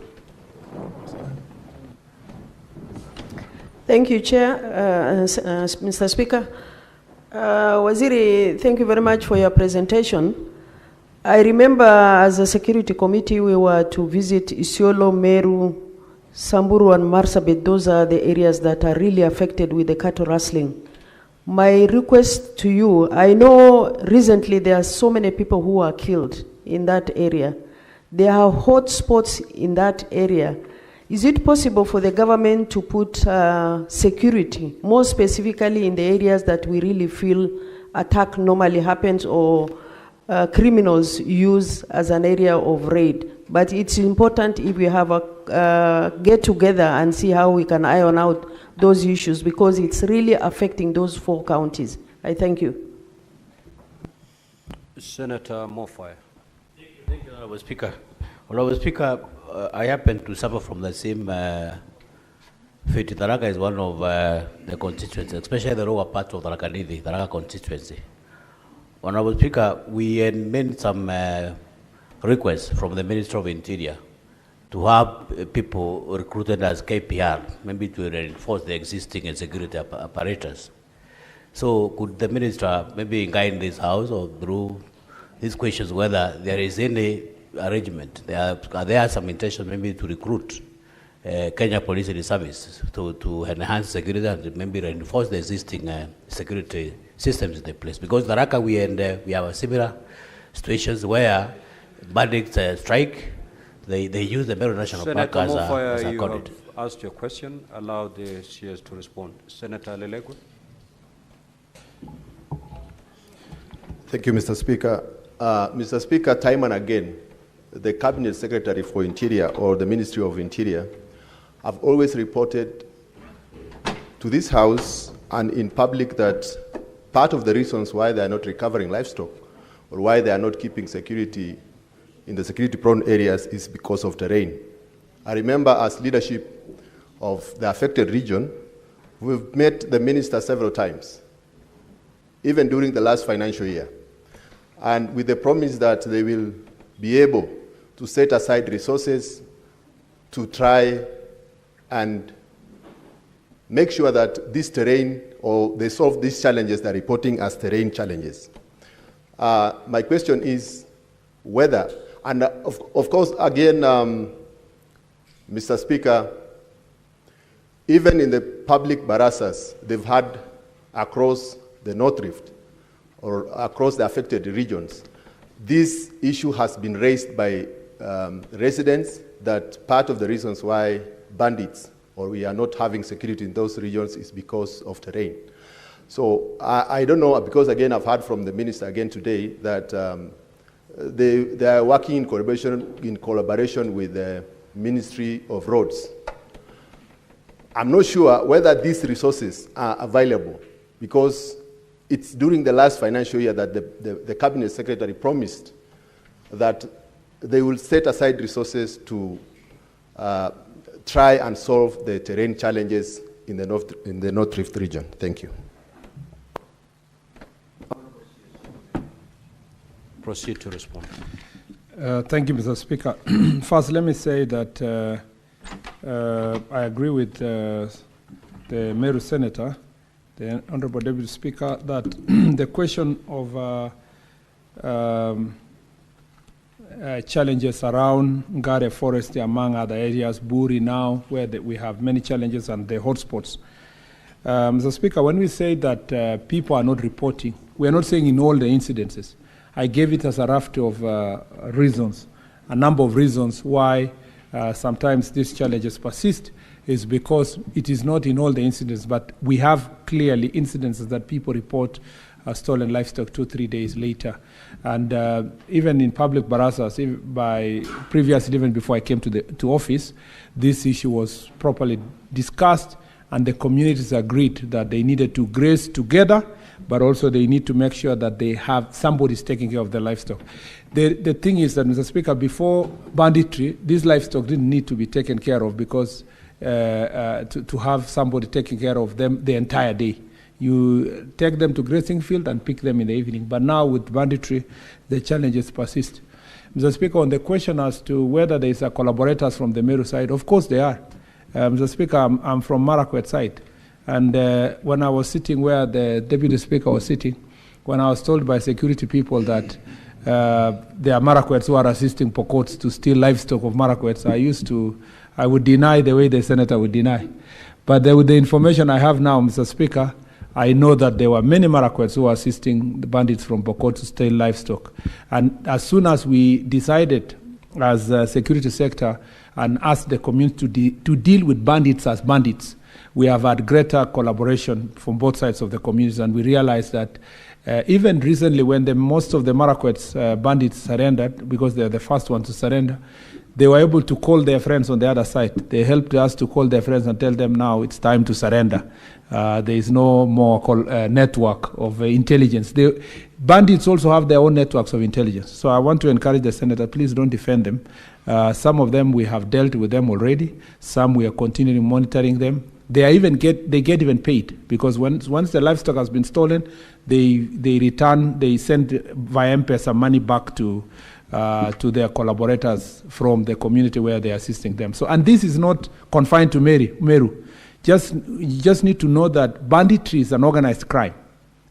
Thank you, Chair, Mr. Speaker. Waziri, thank you very much for your presentation. I remember as a security committee, we were to visit Isiolo, Meru, Samburu, and Marsabit. Those are the areas that are really affected with the cattle rustling. My request to you, I know recently there are so many people who are killed in that area. There are hot spots in that area. Is it possible for the government to put security, more specifically in the areas that we really feel attack normally happens, or criminals use as an area of raid. But it's important if we have a get together and see how we can iron out those issues, because it's really affecting those 4 counties. I thank you. Senator Mofai. Thank you, Honorable Speaker. Honorable Speaker, I happen to suffer from the same fate. Tharaka is one of the constituencies, especially the lower part of the Tharaka constituency. Honorable Speaker, we had made some requests from the Minister of Interior to have people recruited as KPR, maybe to reinforce the existing security apparatus. So could the Minister maybe guide this House or through these questions whether there is any arrangement, there are some intention maybe to recruit Kenya Police Service to enhance security and maybe reinforce the existing security systems in the place. Because the Raqqa, we have a similar situations where bandits strike, they use the Meru National Park as a corridor. You have asked your question. Allow the CS to respond. Senator Lelegwe. Thank you, Mr. Speaker. Mr. Speaker, time and again, the Cabinet Secretary for Interior or the Ministry of Interior have always reported to this House and in public that part of the reasons why they are not recovering livestock or why they are not keeping security in the security-prone areas is because of terrain. I remember as leadership of the affected region, we've met the minister several times, even during the last financial year, and with the promise that they will be able to set aside resources to try and make sure that this terrain, or they solve these challenges they're reporting as terrain challenges. My question is whether, and of course, again, Mr. Speaker, even in the public barasas they've had across the North Rift or across the affected regions, this issue has been raised by residents that part of the reasons why bandits or we are not having security in those regions is because of terrain. So I don't know, because again I've heard from the minister again today that they are working in collaboration with the Ministry of Roads. I'm not sure whether these resources are available, because it's during the last financial year that the Cabinet Secretary promised that they will set aside resources to try and solve the terrain challenges in the North Rift region. Thank you. Proceed to respond. Thank you, Mr. Speaker. First, let me say that I agree with the Meru Senator, the Honorable Deputy Speaker, that the question of challenges around Ngare Forest, among other areas, Buri now, where we have many challenges and the hotspots. Mr. Speaker, when we say that people are not reporting, we are not saying in all the incidences. I gave it as a raft of reasons, a number of reasons why sometimes these challenges persist, is because it is not in all the incidents, but we have clearly incidences that people report stolen livestock 2-3 days later. And even in public barasas, previously, even before I came to office, this issue was properly discussed, and the communities agreed that they needed to graze together, but also they need to make sure that they have somebody's taking care of the livestock. The thing is that, Mr. Speaker, before banditry, these livestock didn't need to be taken care of, because to have somebody taking care of them the entire day. You take them to grazing field and pick them in the evening. But now with banditry, the challenges persist. Mr. Speaker, on the question as to whether there is a collaborators from the Meru side, of course they are. Mr. Speaker, I'm from Marakwet side. And when I was sitting where the Deputy Speaker was sitting, when I was told by security people that there are Marakwets who are assisting Pokots to steal livestock of Marakwets, I would deny the way the Senator would deny. But with the information I have now, Mr. Speaker, I know that there were many Marakwets who were assisting the bandits from Pokot to steal livestock. And as soon as we decided as a security sector and asked the community to deal with bandits as bandits, we have had greater collaboration from both sides of the communities, and we realized that Even recently, when most of the Marakwet bandits surrendered, because they're the first one to surrender, they were able to call their friends on the other side. They helped us to call their friends and tell them now it's time to surrender. There is no more network of intelligence. Bandits also have their own networks of intelligence. So I want to encourage the senator, please don't defend them. Some of them we have dealt with them already. Some we are continuing monitoring them. They get even paid, because once the livestock has been stolen, they send via M-Pesa money back to their collaborators from the community where they are assisting them. So, and this is not confined to Meru. You just need to know that banditry is an organized crime.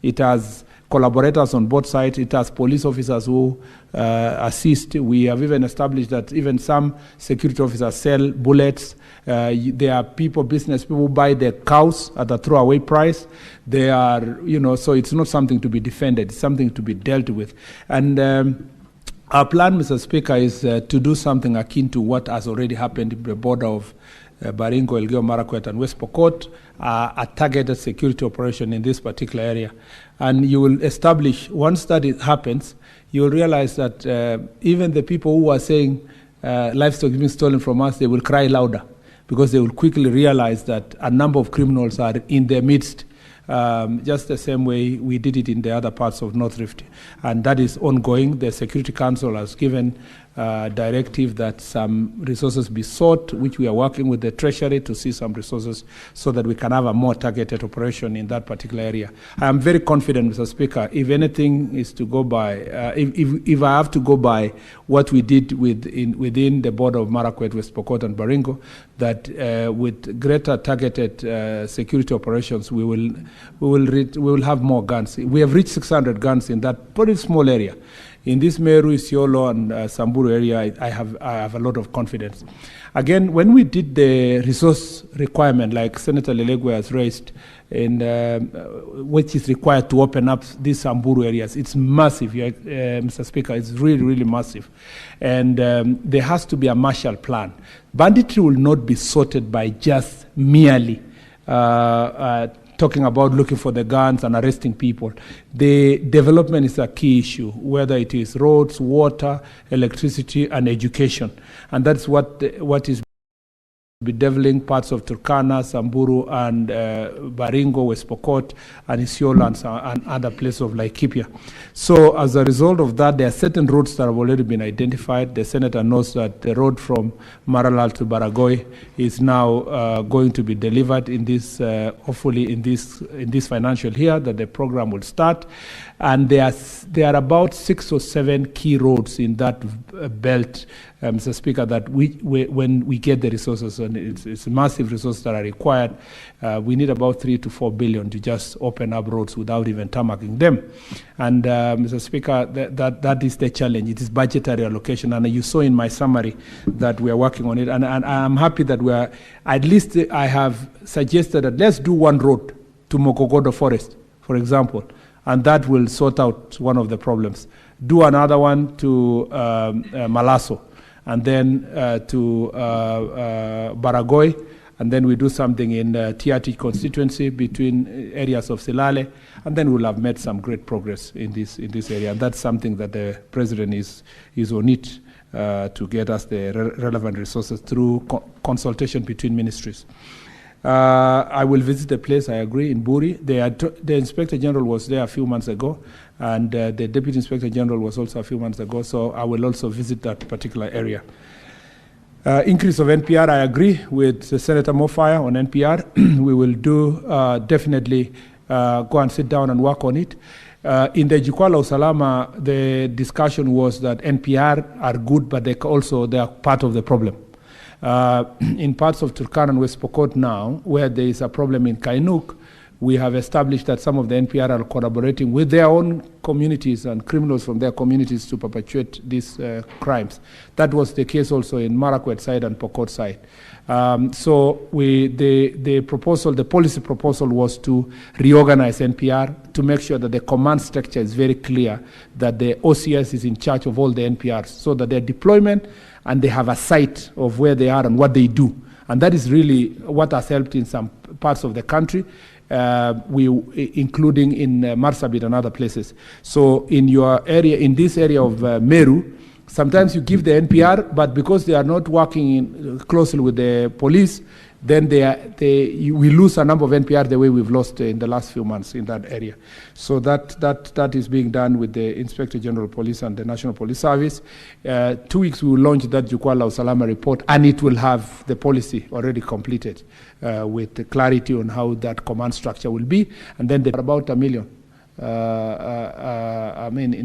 It has collaborators on both sides. It has police officers who assist. We have even established that even some security officers sell bullets. There are business people who buy their cows at a throwaway price. They are, so it's not something to be defended. It's something to be dealt with. And our plan, Mr. Speaker, is to do something akin to what has already happened in the border of Baringo, Elgeyo Marakwet, and West Pokot, a targeted security operation in this particular area. And you will establish, once that happens, you will realize that even the people who are saying livestock is being stolen from us, they will cry louder, because they will quickly realize that a number of criminals are in their midst, just the same way we did it in the other parts of North Rift. And that is ongoing. The Security Council has given directive that some resources be sought, which we are working with the Treasury to see some resources so that we can have a more targeted operation in that particular area. I am very confident, Mr. Speaker, if anything is to go by, if I have to go by what we did within the border of Marakwet, West Pokot, and Baringo, that with greater targeted security operations, we will have more guns. We have reached 600 guns in that very small area. In this Meru, Isiolo, and Samburu area, I have a lot of confidence. Again, when we did the resource requirement, like Senator Lelegwe has raised, which is required to open up these Samburu areas, it's massive, Mr. Speaker. It's really, really massive. And there has to be a Marshall Plan. Banditry will not be sorted by just merely talking about looking for the guns and arresting people. The development is a key issue, whether it is roads, water, electricity, and education. And that's what is bedeviling parts of Turkana, Samburu, and Baringo, West Pokot, and Isiolo, and other places of Laikipia. So as a result of that, there are certain roads that have already been identified. The Senator knows that the road from Maralal to Baragoi is now going to be delivered in this, hopefully in this financial year, that the program will start. And there are about 6 or 7 key roads in that belt, Mr. Speaker, that when we get the resources, and it's massive resources that are required, we need about 3 to 4 billion to just open up roads without even tarmacking them. And Mr. Speaker, that is the challenge. It is budgetary allocation, and you saw in my summary that we are working on it. And I'm happy that we are, at least I have suggested that let's do one road to Mokogodo Forest, for example, and that will sort out one of the problems. Do another one to Malaso, and then to Baragoi, and then we do something in Tiati constituency between areas of Silale, and then we'll have made some great progress in this area. And that's something that the President is on it to get us the relevant resources through consultation between ministries. I will visit the place, I agree, in Buri. The Inspector General was there a few months ago, and the Deputy Inspector General was also a few months ago, so I will also visit that particular area. Increase of NPR, I agree with Senator Mofire on NPR. We will definitely go and sit down and work on it. In the Jukwala Usalama, the discussion was that NPR are good, but they are part of the problem. In parts of Turkana and West Pokot now, where there is a problem in Kainuk, we have established that some of the NPR are collaborating with their own communities and criminals from their communities to perpetuate these crimes. That was the case also in Marakwet side and Pokot side. So the policy proposal was to reorganize NPR to make sure that the command structure is very clear, that the OCS is in charge of all the NPRs, so that their deployment and they have a sight of where they are and what they do. And that is really what has helped in some parts of the country, including in Marsabit and other places. So in your area, in this area of Meru, sometimes you give the NPR, but because they are not working closely with the police, then we lose a number of NPR the way we've lost in the last few months in that area. So that is being done with the Inspector General of Police and the National Police Service. 2 weeks we will launch that Jukwaa la Usalama report, and it will have the policy already completed with the clarity on how that command structure will be. And then there are about 1 million,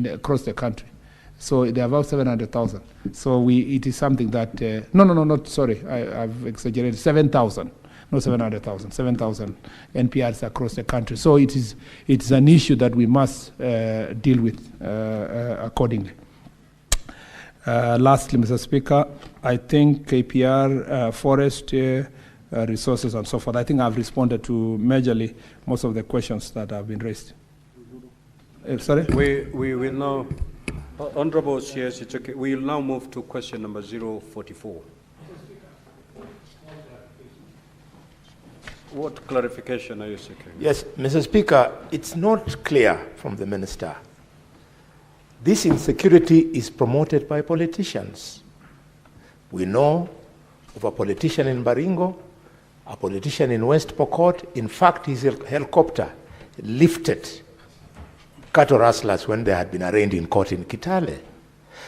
across the country. So they're about 700,000. So it is something that, I've exaggerated, 7,000, not 700,000, 7,000 NPRs across the country. So it's an issue that we must deal with accordingly. Lastly, Mr. Speaker, I think KPR, forest resources and so forth, I think I've responded to majorly most of the questions that have been raised. Sorry? We will now... Honorable, yes, it's okay. We will now move to question number 044. What clarification are you seeking? Yes, Mr. Speaker, it's not clear from the minister. This insecurity is promoted by politicians. We know of a politician in Baringo, a politician in West Pokot. In fact, his helicopter lifted cattle rustlers when they had been arraigned in court in Kitale.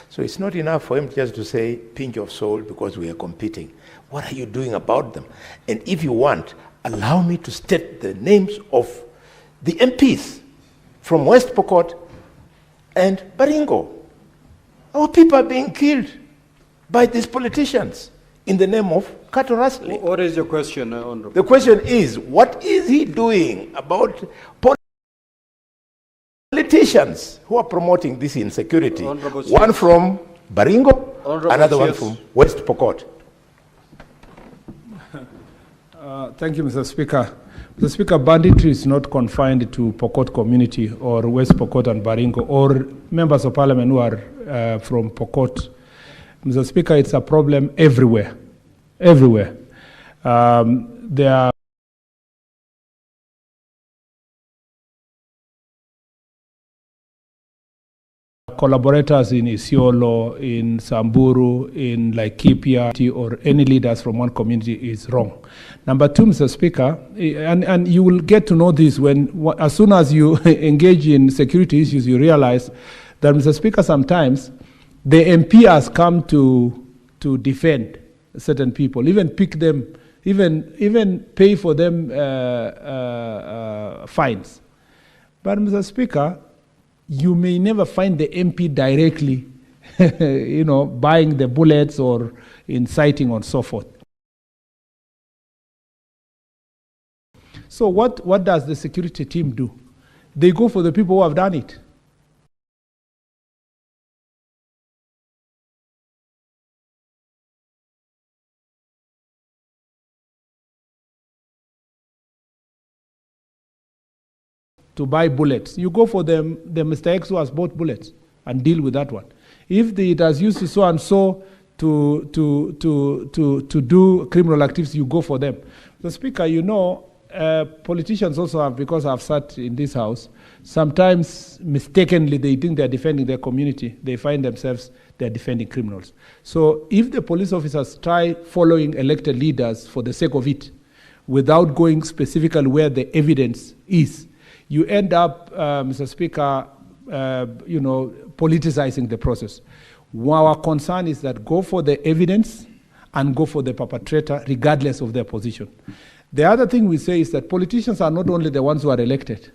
So it's not enough for him just to say pinch of salt because we are competing. What are you doing about them? And if you want, allow me to state the names of the MPs from West Pokot and Baringo. Our people are being killed by these politicians in the name of cattle rustling. What is your question, Honorable? The question is, what is he doing about politicians who are promoting this insecurity? One from Baringo, another one from West Pokot. Thank you, Mr. Speaker. Mr. Speaker, banditry is not confined to Pokot community or West Pokot and Baringo or members of parliament who are from Pokot. Mr. Speaker, it's a problem everywhere. Everywhere. There are collaborators in Isiolo, in Samburu, in Laikipia, or any leaders from one community is wrong. Number two, Mr. Speaker, and you will get to know this as soon as you engage in security issues, you realize that, Mr. Speaker, sometimes the MP has come to defend certain people, even pick them, even pay for them fines. But, Mr. Speaker, you may never find the MP directly, buying the bullets or inciting and so forth. So what does the security team do? They go for the people who have done it. To buy bullets. You go for the Mr. X who has bought bullets and deal with that one. If it has used to so and so to do criminal activities, you go for them. The Speaker, politicians also have, because I've sat in this house, sometimes mistakenly they think they're defending their community. They find themselves they're defending criminals. So if the police officers try following elected leaders for the sake of it, without going specifically where the evidence is, you end up, Mr. Speaker, politicizing the process. Our concern is that go for the evidence and go for the perpetrator, regardless of their position. The other thing we say is that politicians are not only the ones who are elected.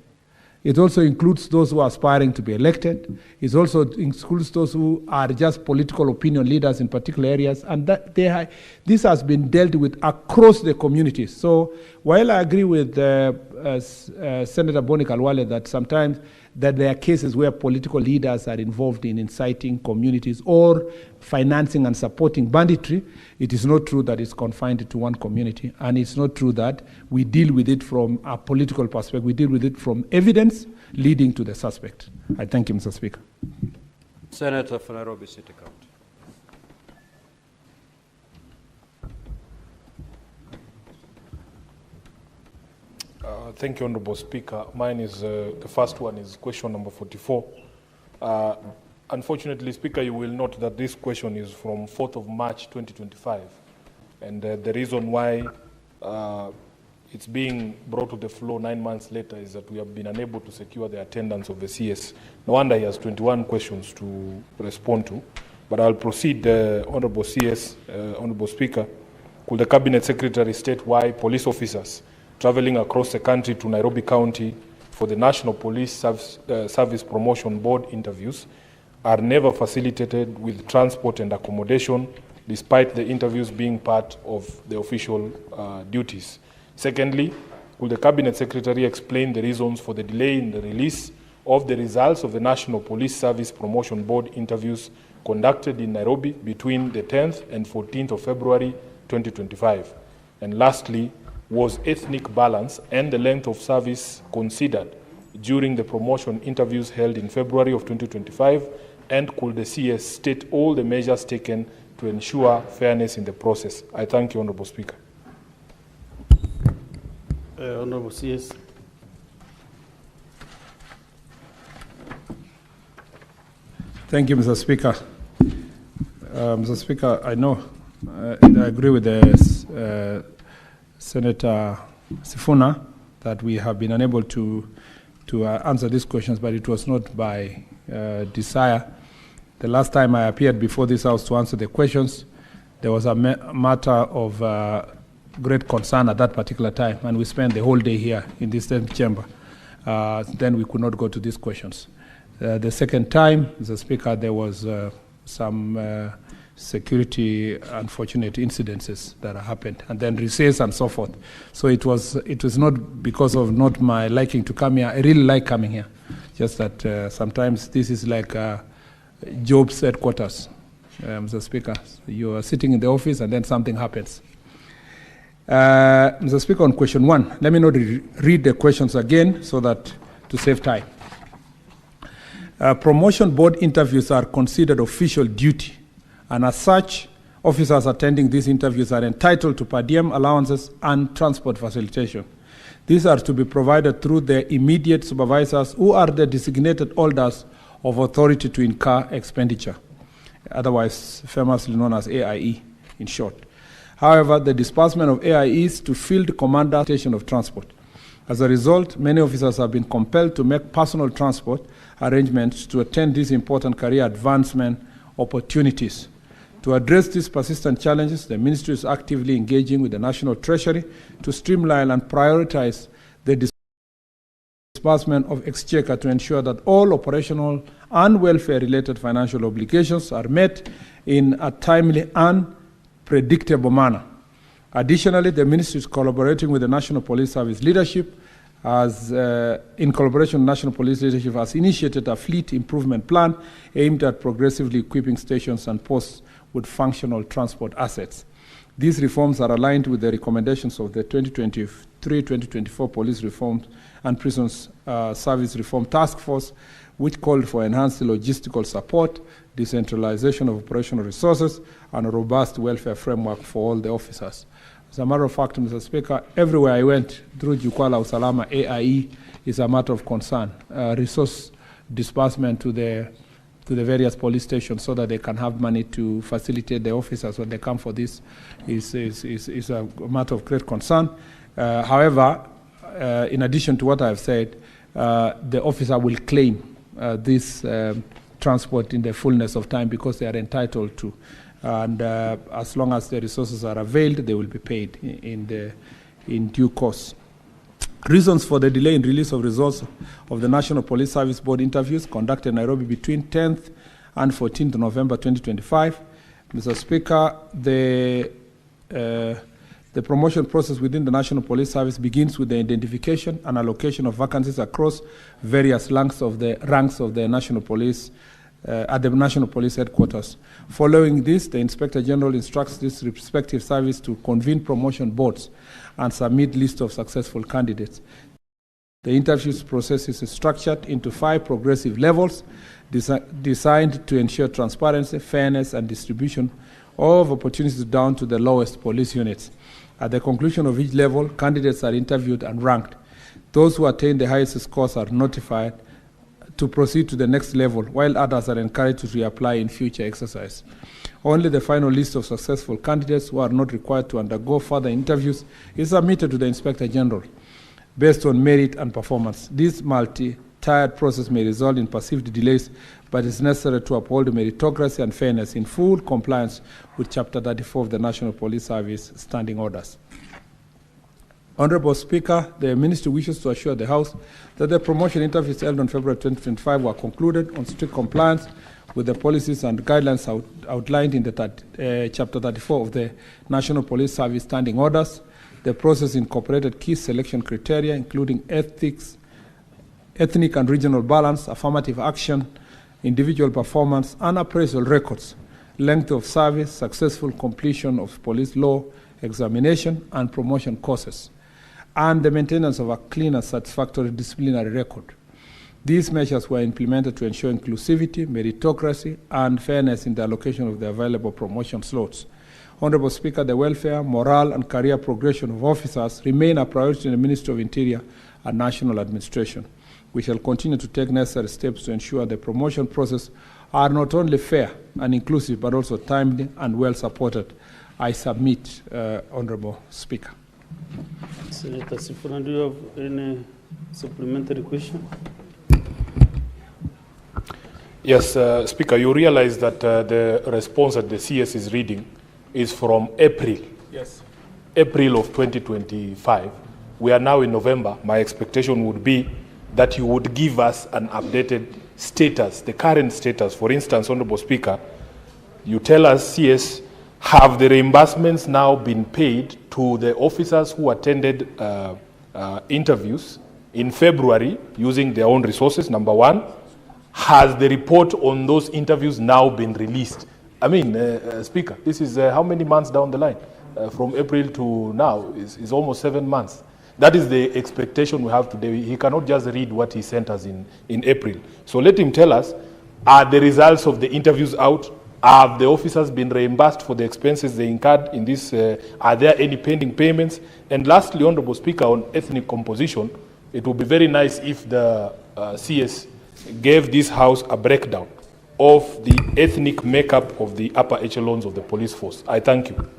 It also includes those who are aspiring to be elected. It also includes those who are just political opinion leaders in particular areas. And this has been dealt with across the communities. So while I agree with Senator Boni Kalwale that sometimes that there are cases where political leaders are involved in inciting communities or financing and supporting banditry, it is not true that it's confined to one community. And it's not true that we deal with it from a political perspective. We deal with it from evidence leading to the suspect. I thank you, Mr. Speaker. Senator for Nairobi City County. Thank you, Honorable Speaker. Mine is, the first one is question number 44. Unfortunately, Speaker, you will note that this question is from 4th of March 2025. And the reason why it's being brought to the floor 9 months later is that we have been unable to secure the attendance of the CS. No wonder he has 21 questions to respond to. But I'll proceed, Honorable CS, Honorable Speaker. Could the Cabinet Secretary state why police officers traveling across the country to Nairobi County for the National Police Service Promotion Board interviews are never facilitated with transport and accommodation, despite the interviews being part of the official duties? Secondly, could the Cabinet Secretary explain the reasons for the delay in the release of the results of the National Police Service Promotion Board interviews conducted in Nairobi between the 10th and 14th of February 2025? And lastly, was ethnic balance and the length of service considered during the promotion interviews held in February of 2025? And could the CS state all the measures taken to ensure fairness in the process? I thank you, Honorable Speaker. Honorable CS. Thank you, Mr. Speaker. Mr. Speaker, I know I agree with the Senator Sifuna that we have been unable to answer these questions, but it was not by desire. The last time I appeared before this House to answer the questions, there was a matter of great concern at that particular time, and we spent the whole day here in this same chamber. Then we could not go to these questions. The second time, Mr. Speaker, there was some security unfortunate incidences that happened, and then recess and so forth. So it was not because of not my liking to come here. I really like coming here. Just that sometimes this is like Job's headquarters, Mr. Speaker. You are sitting in the office and then something happens. Mr. Speaker, on question 1, let me not read the questions again so that to save time. Promotion board interviews are considered official duty, and as such, officers attending these interviews are entitled to per diem allowances and transport facilitation. These are to be provided through their immediate supervisors, who are the designated holders of authority to incur expenditure, otherwise famously known as AIE in short. However, the disbursement of AIEs to field commander station of transport. As a result, many officers have been compelled to make personal transport arrangements to attend these important career advancement opportunities. To address these persistent challenges, the Ministry is actively engaging with the National Treasury to streamline and prioritize the disbursement of exchequer to ensure that all operational and welfare-related financial obligations are met in a timely and predictable manner. Additionally, the Ministry is collaborating with the National Police Service leadership as, in collaboration with National Police leadership, has initiated a fleet improvement plan aimed at progressively equipping stations and posts with functional transport assets. These reforms are aligned with the recommendations of the 2023-2024 Police Reform and Prisons Service Reform Task Force, which called for enhanced logistical support, decentralization of operational resources, and a robust welfare framework for all the officers. As a matter of fact, Mr. Speaker, everywhere I went through Jukwaa la Usalama, AIE is a matter of concern. Resource disbursement to the various police stations so that they can have money to facilitate the officers when they come for this is a matter of great concern. However, in addition to what I have said, the officer will claim this transport in the fullness of time because they are entitled to. And as long as the resources are availed, they will be paid in due course. Reasons for the delay in release of results of the National Police Service Board interviews conducted in Nairobi between 10th and 14th November 2025. Mr. Speaker, the promotion process within the National Police Service begins with the identification and allocation of vacancies across various ranks of the National Police at the National Police Headquarters. Following this, the Inspector General instructs this respective service to convene promotion boards and submit list of successful candidates. The interviews process is structured into 5 progressive levels designed to ensure transparency, fairness, and distribution of opportunities down to the lowest police units. At the conclusion of each level, candidates are interviewed and ranked. Those who attain the highest scores are notified to proceed to the next level, while others are encouraged to reapply in future exercise. Only the final list of successful candidates who are not required to undergo further interviews is submitted to the Inspector General based on merit and performance. This multi-tiered process may result in perceived delays, but it's necessary to uphold meritocracy and fairness in full compliance with Chapter 34 of the National Police Service Standing Orders. Honorable Speaker, the Ministry wishes to assure the House that the promotion interviews held on February 2025 were concluded on strict compliance with the policies and guidelines outlined in the Chapter 34 of the National Police Service Standing Orders. The process incorporated key selection criteria, including ethics, ethnic and regional balance, affirmative action, individual performance, and appraisal records, length of service, successful completion of police law examination and promotion courses, and the maintenance of a clean and satisfactory disciplinary record. These measures were implemented to ensure inclusivity, meritocracy, and fairness in the allocation of the available promotion slots. Honorable Speaker, the welfare, morale, and career progression of officers remain a priority in the Ministry of Interior and National Administration. We shall continue to take necessary steps to ensure the promotion process are not only fair and inclusive, but also timely and well supported. I submit, Honorable Speaker. Senator Sifuna, do you have any supplementary question? Yes, Speaker, you realize that the response that the CS is reading is from April. Yes. April of 2025. We are now in November. My expectation would be that you would give us an updated status, the current status. For instance, Honorable Speaker, you tell us, CS, have the reimbursements now been paid to the officers who attended interviews in February using their own resources, number one? Has the report on those interviews now been released? I mean, Speaker, this is how many months down the line? From April to now is almost 7 months. That is the expectation we have today. He cannot just read what he sent us in April. So let him tell us, are the results of the interviews out? Have the officers been reimbursed for the expenses they incurred in this? Are there any pending payments? And lastly, Honorable Speaker, on ethnic composition, it would be very nice if the CS gave this House a breakdown of the ethnic makeup of the upper echelons of the police force. I thank you.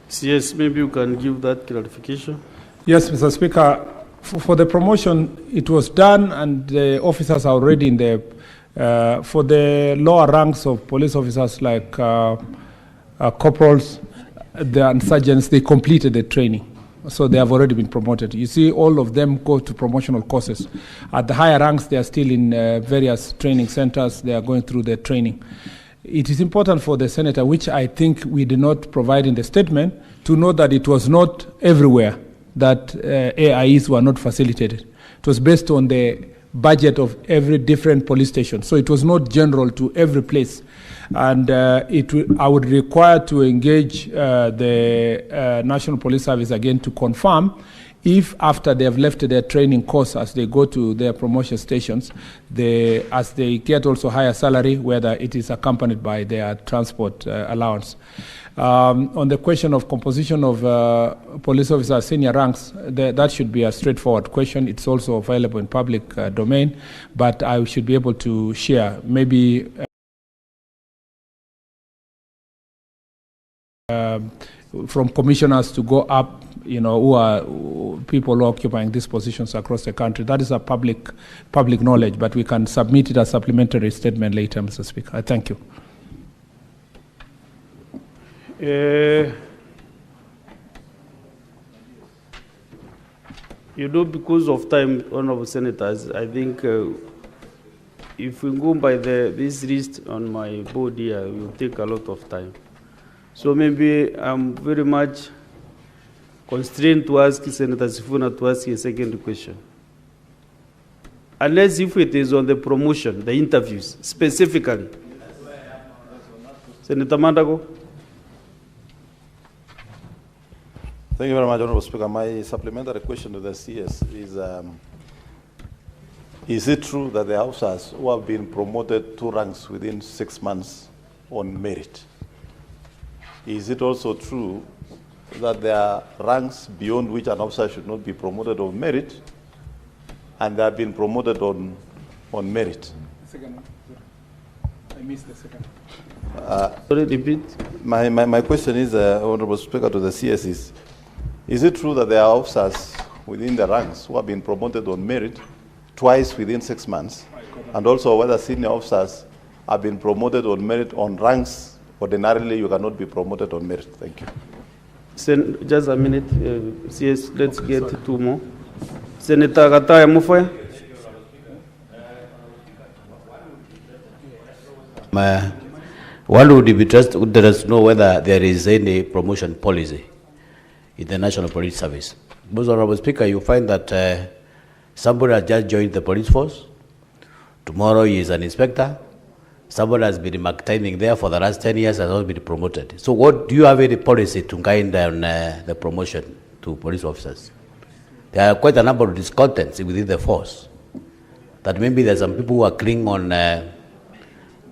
CS, maybe you can give that clarification. Yes, Mr. Speaker. For the promotion, it was done, and the officers are already in the, for the lower ranks of police officers like corporals and sergeants, they completed the training. So they have already been promoted. You see, all of them go to promotional courses. At the higher ranks, they are still in various training centers. They are going through their training. It is important for the Senator, which I think we did not provide in the statement, to know that it was not everywhere that AIEs were not facilitated. It was based on the budget of every different police station. So it was not general to every place. And I would require to engage the National Police Service again to confirm if after they have left their training course, as they go to their promotion stations, as they get also higher salary, whether it is accompanied by their transport allowance. On the question of composition of police officers senior ranks, that should be a straightforward question. It's also available in public domain, but I should be able to share maybe from commissioners to go up, who are people occupying these positions across the country. That is a public knowledge, but we can submit it as a supplementary statement later, Mr. Speaker. I thank you. Because of time, Honorable Senators, I think if we go by this list on my board here, it will take a lot of time. So maybe I'm very much constrained to ask Senator Sifuna to ask a second question. Unless if it is on the promotion, the interviews, specifically. Senator Mandago. Thank you very much, Honorable Speaker. My supplementary question to the CS is it true that the officers who have been promoted 2 ranks within 6 months on merit, is it also true that there are ranks beyond which an officer should not be promoted on merit, and they have been promoted on merit. Second one. I missed the second. Sorry, repeat. My question is, Honorable Speaker, to the CS is it true that there are officers within the ranks who have been promoted on merit twice within 6 months, and also whether senior officers have been promoted on merit on ranks ordinarily you cannot be promoted on merit? Thank you. Just a minute, CS, let's get two more. Senator Gataya Mufaya. One would be just let us know whether there is any promotion policy in the National Police Service. Most Honorable Speaker, you find that somebody has just joined the police force. Tomorrow he is an inspector. Somebody has been maintaining there for the last 10 years and has not been promoted. So what, do you have any policy to guide on the promotion to police officers? There are quite a number of discontents within the force. That maybe there's some people who are clinging on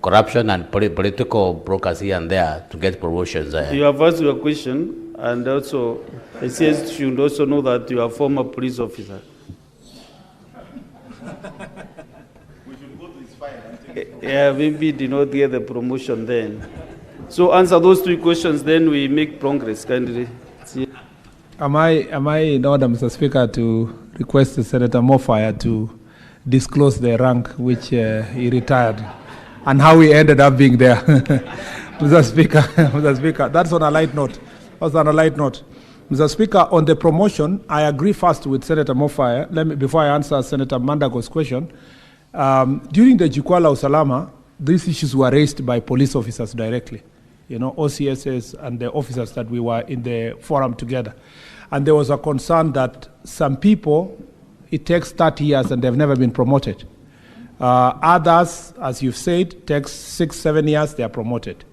corruption and political brokers here and there to get promotions. You have asked your question, and also the CS should also know that you are a former police officer. Yeah, maybe did not get the promotion then. So answer those two questions, then we make progress, kindly. Am I in order, Mr. Speaker, to request Senator Mofaya to disclose the rank which he retired and how he ended up being there? Mr. Speaker, that's on a light note. Mr. Speaker, on the promotion, I agree first with Senator Mofaya. Before I answer Senator Mandago's question, during the Jukwaa la Usalama, these issues were raised by police officers directly, OCSs and the officers that we were in the forum together. And there was a concern that some people, it takes 30 years and they've never been promoted. Others, as you've said, takes 6-7 years, they are promoted.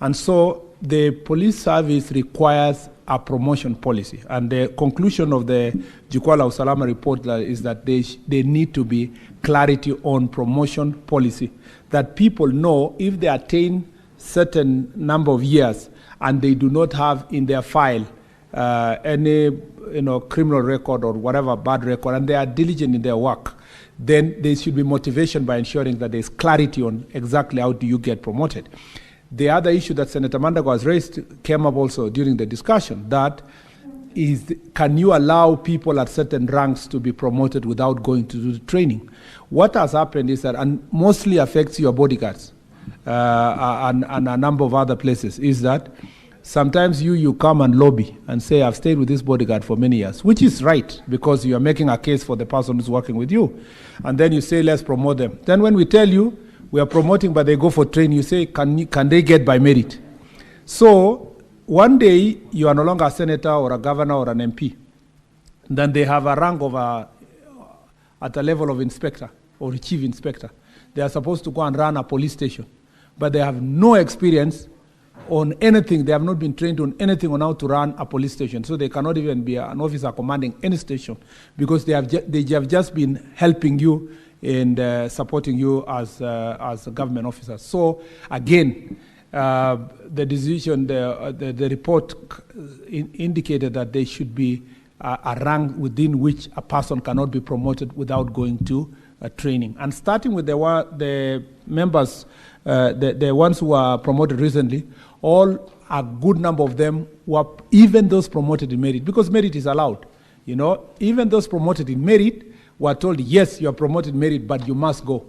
And so the police service requires a promotion policy. And the conclusion of the Jukwaa la Usalama report is that they need to be clarity on promotion policy, that people know if they attain certain number of years and they do not have in their file any criminal record or whatever bad record, and they are diligent in their work, then there should be motivation by ensuring that there's clarity on exactly how do you get promoted. The other issue that Senator Mandago has raised came up also during the discussion, that is, can you allow people at certain ranks to be promoted without going to do the training? What has happened is that, and mostly affects your bodyguards and a number of other places, is that sometimes you come and lobby and say, I've stayed with this bodyguard for many years, which is right, because you are making a case for the person who's working with you. And then you say, let's promote them. Then when we tell you, we are promoting, but they go for training, you say, can they get by merit? So one day, you are no longer a senator or a governor or an MP. Then they have a rank of at a level of inspector or chief inspector. They are supposed to go and run a police station, but they have no experience on anything. They have not been trained on anything on how to run a police station. So they cannot even be an officer commanding any station, because they have just been helping you and supporting you as government officers. So again, the decision, the report indicated that there should be a rank within which a person cannot be promoted without going to training. And starting with the members, the ones who are promoted recently, a good number of them were even those promoted in merit, because merit is allowed. Even those promoted in merit were told, yes, you are promoted merit, but you must go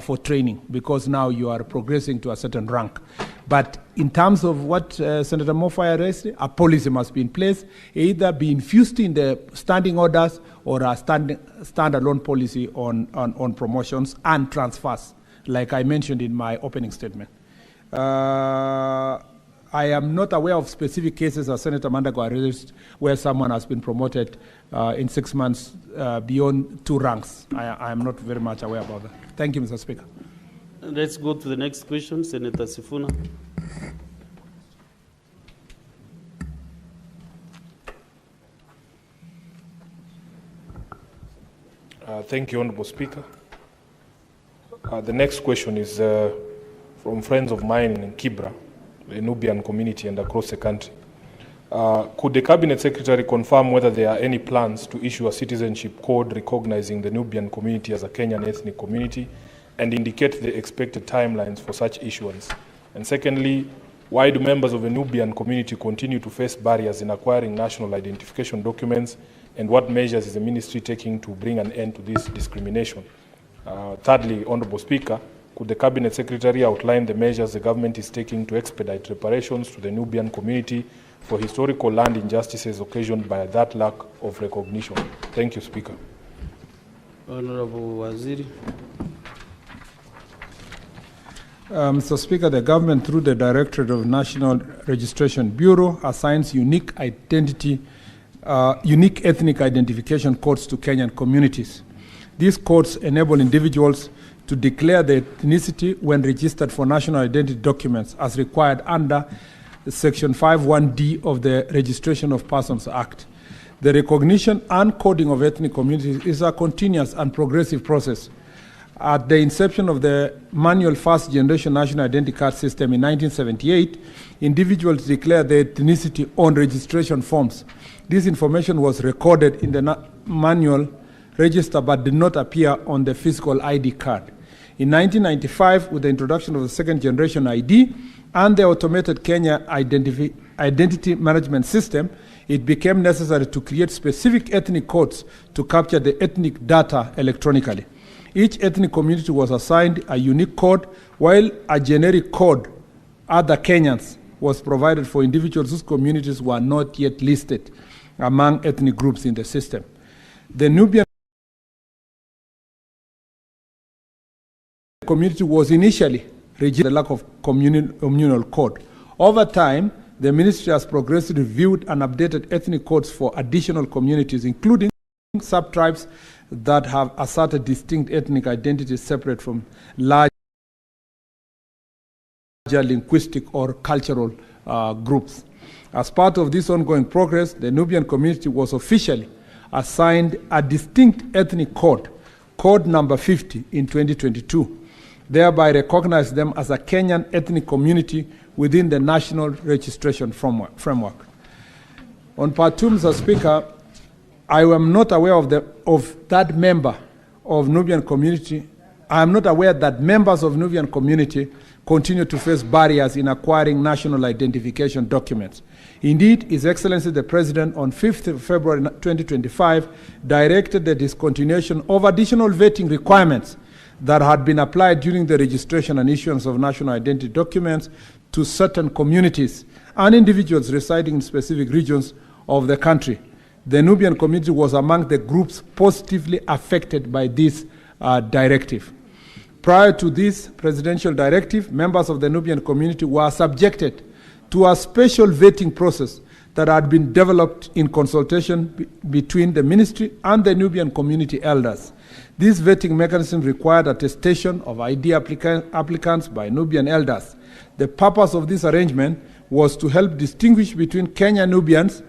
for training, because now you are progressing to a certain rank. But in terms of what Senator Mofaya raised, a policy must be in place, either be infused in the standing orders or a standalone policy on promotions and transfers, like I mentioned in my opening statement. I am not aware of specific cases, as Senator Mandago raised, where someone has been promoted in 6 months beyond 2 ranks. I am not very much aware about that. Thank you, Mr. Speaker. Let's go to the next question, Senator Sifuna. Thank you, Honorable Speaker. The next question is from friends of mine in Kibra, the Nubian community, and across the country. Could the Cabinet Secretary confirm whether there are any plans to issue a citizenship code recognizing the Nubian community as a Kenyan ethnic community and indicate the expected timelines for such issuance? And secondly, why do members of the Nubian community continue to face barriers in acquiring national identification documents, and what measures is the ministry taking to bring an end to this discrimination? Thirdly, Honorable Speaker, could the Cabinet Secretary outline the measures the government is taking to expedite reparations to the Nubian community for historical land injustices occasioned by that lack of recognition? Thank you, Speaker. Honorable Waziri. Mr. Speaker, the government, through the Directorate of National Registration Bureau, assigns unique ethnic identification codes to Kenyan communities. These codes enable individuals to declare their ethnicity when registered for national identity documents as required under Section 51D of the Registration of Persons Act. The recognition and coding of ethnic communities is a continuous and progressive process. At the inception of the manual first-generation national identity card system in 1978, individuals declared their ethnicity on registration forms. This information was recorded in the manual register but did not appear on the physical ID card. In 1995, with the introduction of the second-generation ID and the automated Kenya identity management system, it became necessary to create specific ethnic codes to capture the ethnic data electronically. Each ethnic community was assigned a unique code, while a generic code, other Kenyans, was provided for individuals whose communities were not yet listed among ethnic groups in the system. The Nubian community was initially registered the lack of communal code. Over time, the ministry has progressively reviewed and updated ethnic codes for additional communities, including sub-tribes that have asserted distinct ethnic identities separate from larger linguistic or cultural groups. As part of this ongoing progress, the Nubian community was officially assigned a distinct ethnic code, code number 50 in 2022, thereby recognized them as a Kenyan ethnic community within the National Registration Framework. On part 2, Mr. Speaker, I am not aware of that member of Nubian community. I am not aware that members of Nubian community continue to face barriers in acquiring national identification documents. Indeed, His Excellency the President on 5th February 2025 directed the discontinuation of additional vetting requirements that had been applied during the registration and issuance of national identity documents to certain communities and individuals residing in specific regions of the country. The Nubian community was among the groups positively affected by this directive. Prior to this presidential directive, members of the Nubian community were subjected to a special vetting process that had been developed in consultation between the ministry and the Nubian community elders. This vetting mechanism required attestation of ID applicants by Nubian elders. The purpose of this arrangement was to help distinguish between Kenyan Nubians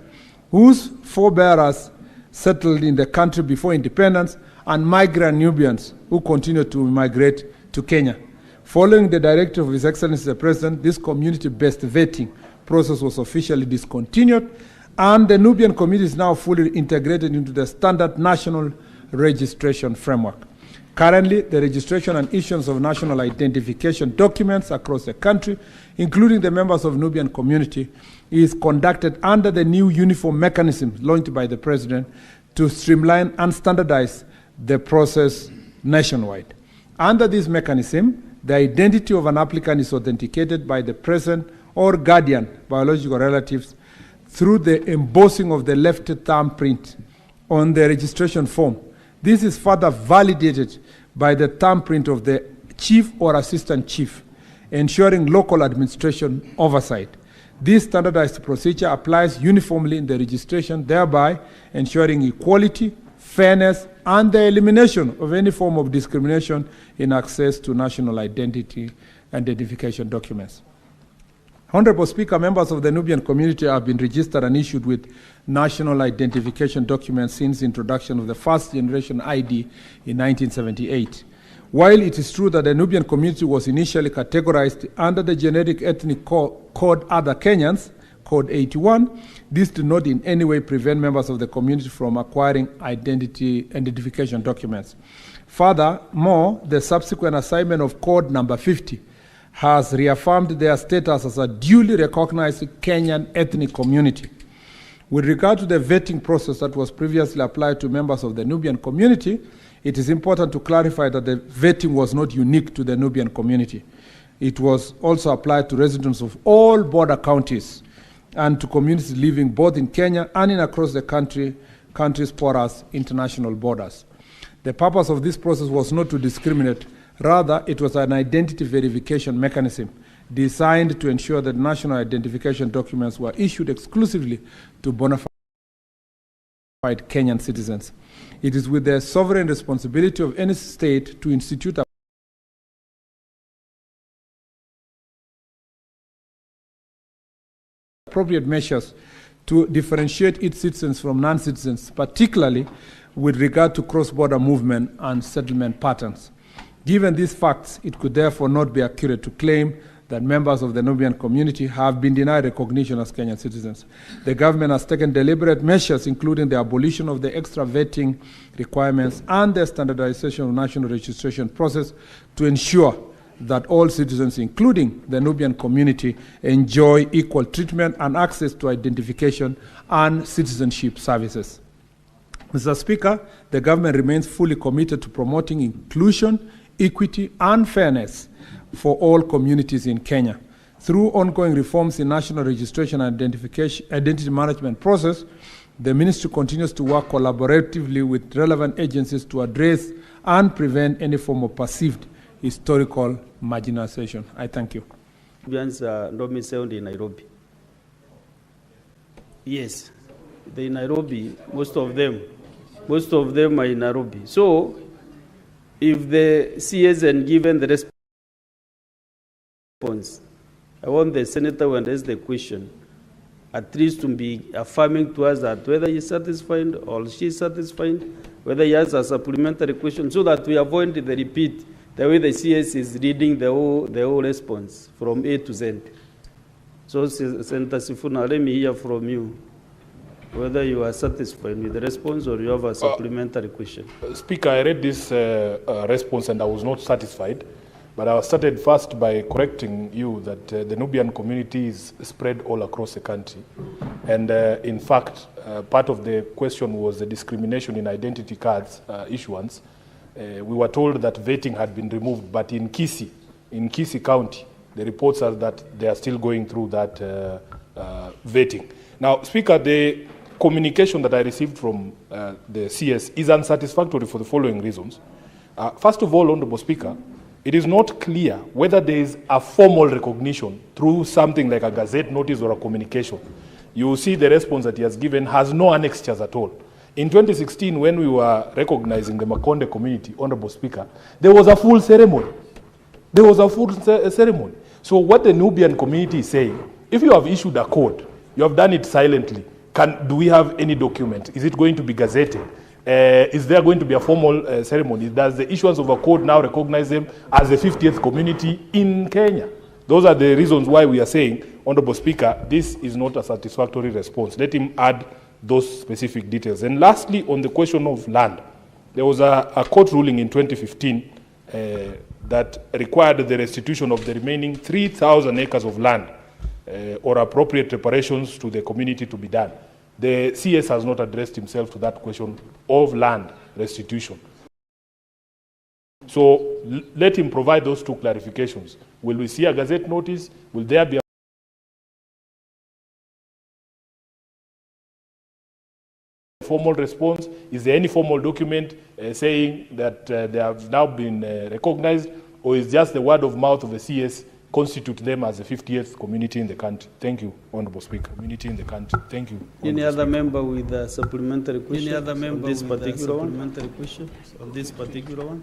whose forebearers settled in the country before independence and migrant Nubians who continue to migrate to Kenya. Following the directive of His Excellency the President, this community-based vetting process was officially discontinued, and the Nubian community is now fully integrated into the standard national registration framework. Currently, the registration and issuance of national identification documents across the country, including the members of Nubian community, is conducted under the new uniform mechanism launched by the President to streamline and standardize the process nationwide. Under this mechanism, the identity of an applicant is authenticated by the present or guardian biological relatives through the embossing of the left thumbprint on the registration form. This is further validated by the thumbprint of the chief or assistant chief, ensuring local administration oversight. This standardized procedure applies uniformly in the registration, thereby ensuring equality, fairness, and the elimination of any form of discrimination in access to national identification documents. Honorable Speaker, members of the Nubian community have been registered and issued with national identification documents since the introduction of the first generation ID in 1978. While it is true that the Nubian community was initially categorized under the generic ethnic code Other Kenyans, Code 81. This did not in any way prevent members of the community from acquiring identification documents. Furthermore, the subsequent assignment of Code number 50 has reaffirmed their status as a duly recognized Kenyan ethnic community. With regard to the vetting process that was previously applied to members of the Nubian community, it is important to clarify that the vetting was not unique to the Nubian community. It was also applied to residents of all border counties and to communities living both in Kenya and in across the country's porous international borders. The purpose of this process was not to discriminate. Rather, it was an identity verification mechanism designed to ensure that national identification documents were issued exclusively to bona fide Kenyan citizens. It is with the sovereign responsibility of any state to institute appropriate measures to differentiate its citizens from non-citizens, particularly with regard to cross-border movement and settlement patterns. Given these facts, it could therefore not be accurate to claim that members of the Nubian community have been denied recognition as Kenyan citizens. The government has taken deliberate measures, including the abolition of the extra vetting requirements and the standardization of national registration process, to ensure that all citizens, including the Nubian community, enjoy equal treatment and access to identification and citizenship services. Mr. Speaker, the government remains fully committed to promoting inclusion, equity, and fairness for all communities in Kenya. Through ongoing reforms in national registration and identity management process, the ministry continues to work collaboratively with relevant agencies to address and prevent any form of perceived historical marginalization. I thank you. In Nairobi. Yes, they're in Nairobi, most of them are in Nairobi. So, if the CS and given the response, I want the senator to address the question, at least to be affirming to us that whether he is satisfied or she is satisfied, whether he has a supplementary question, so that we avoid the repeat, the way the CS is reading the whole response from A to Z. So, Senator Sifuna, let me hear from you whether you are satisfied with the response or you have a supplementary question. Speaker, I read this response and I was not satisfied, but I started first by correcting you that the Nubian community is spread all across the country. And in fact, part of the question was the discrimination in identity cards issuance. We were told that vetting had been removed, but in Kisii County, the reports are that they are still going through that vetting. Now, Speaker, the communication that I received from the CS is unsatisfactory for the following reasons. First of all, Honorable Speaker, it is not clear whether there is a formal recognition through something like a gazette notice or a communication. You see the response that he has given has no annexures at all. In 2016, when we were recognizing the Makonde community, Honorable Speaker, there was a full ceremony. So what the Nubian community is saying, if you have issued a code, you have done it silently, do we have any document? Is it going to be gazetted? Is there going to be a formal ceremony? Does the issuance of a code now recognize them as the 50th community in Kenya? Those are the reasons why we are saying, Honorable Speaker, this is not a satisfactory response. Let him add those specific details. And lastly, on the question of land, there was a court ruling in 2015 that required the restitution of the remaining 3,000 acres of land or appropriate reparations to the community to be done. The CS has not addressed himself to that question of land restitution. So let him provide those two clarifications. Will we see a gazette notice? Will there be a formal response? Is there any formal document saying that they have now been recognized, or is just the word of mouth of the CS constitute them as the 50th community in the country? Thank you, Honorable Speaker. Community in the country. Thank you. Any other member with a supplementary question? Any other member with a supplementary question on this particular one?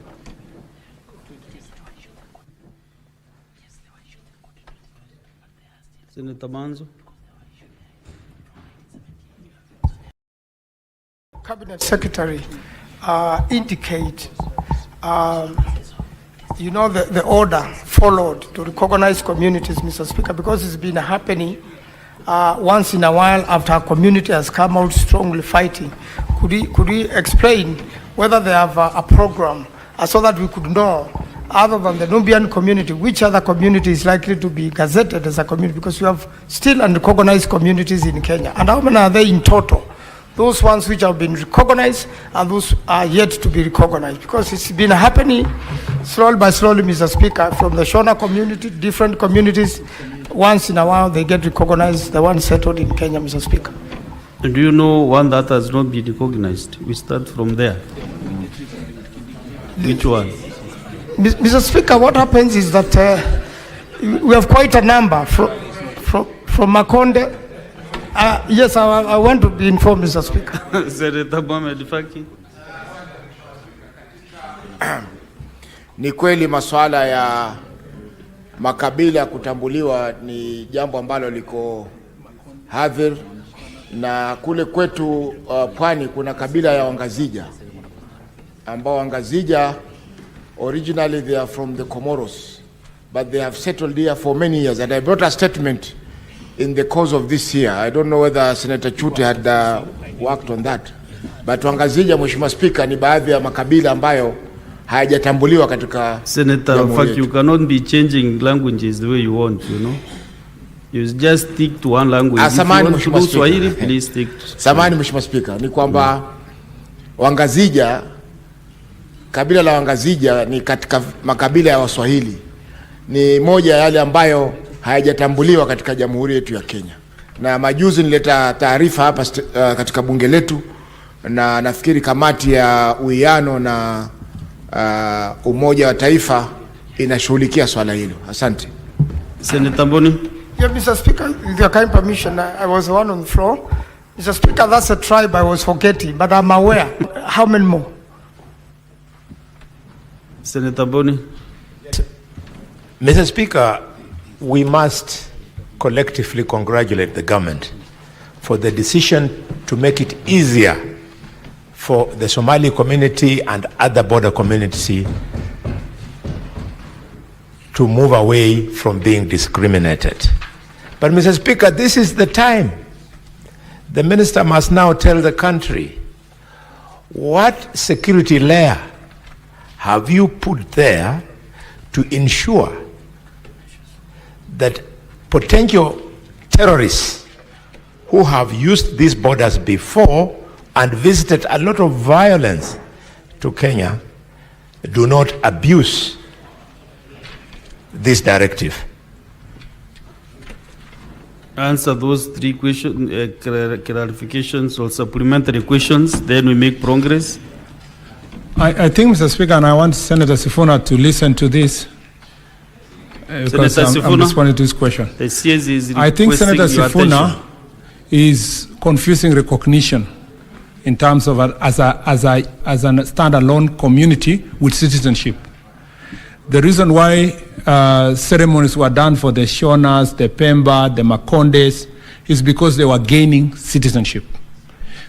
Senator Manzo. Cabinet Secretary indicate, the order followed to recognize communities, Mr. Speaker, because it's been happening once in a while after a community has come out strongly fighting. Could he explain whether they have a program so that we could know, other than the Nubian community, which other community is likely to be gazetted as a community? Because we have still unrecognized communities in Kenya. And how many are there in total? Those ones which have been recognized and those are yet to be recognized. Because it's been happening slowly by slowly, Mr. Speaker, from the Shona community, different communities. Once in a while they get recognized, the ones settled in Kenya, Mr. Speaker. Do you know one that has not been recognized? We start from there. Which one? Mr. Speaker, what happens is that we have quite a number from Makonde. Yes, I want to be informed, Mr. Speaker. Senator Mohamed Faki. Ni kweli masuala ya makabila kutambuliwa ni jambo ambalo liko hadhir, na kule kwetu pwani kuna kabila ya Wangazija ambao Wangazija originally they are from the Comoros, but they have settled here for many years, and I brought a statement in the course of this year. I don't know whether Senator Chute had worked on that, but Wangazija, Mheshimiwa Speaker, ni baadhi ya makabila ambayo hayajatambuliwa katika Senator Faki, you cannot be changing languages the way you want, you know. You just stick to one language. Samahani Mheshimiwa Swahili, please stick. Samahani Mheshimiwa Speaker, ni kwamba Wangazija, kabila la Wangazija ni katika makabila ya Waswahili, ni moja ya yale ambayo hayajatambuliwa katika jamhuri yetu ya Kenya. Na majuzi nileta taarifa hapa katika bunge letu, na nafikiri kamati ya uwiano na Umoja wa Taifa inashughulikia swala hilo. Asante. Senator Mboni. Yeah, Mr. Speaker, with your kind permission, I was the one on the floor. Mr. Speaker, that's a tribe I was forgetting, but I'm aware. How many more? Senator Boni. Mr. Speaker, we must collectively congratulate the government for the decision to make it easier for the Somali community and other border communities to move away from being discriminated. But Mr. Speaker, this is the time. The minister must now tell the country, what security layer have you put there to ensure that potential terrorists who have used these borders before and visited a lot of violence to Kenya do not abuse this directive? Answer those three questions, clarifications or supplementary questions, then we make progress. I think, Mr. Speaker, and I want Senator Sifuna to listen to this because I'm responding to this question. The CS is I think Senator Sifuna is confusing recognition in terms of as a standalone community with citizenship. The reason why ceremonies were done for the Shonas, the Pemba, the Makondes is because they were gaining citizenship.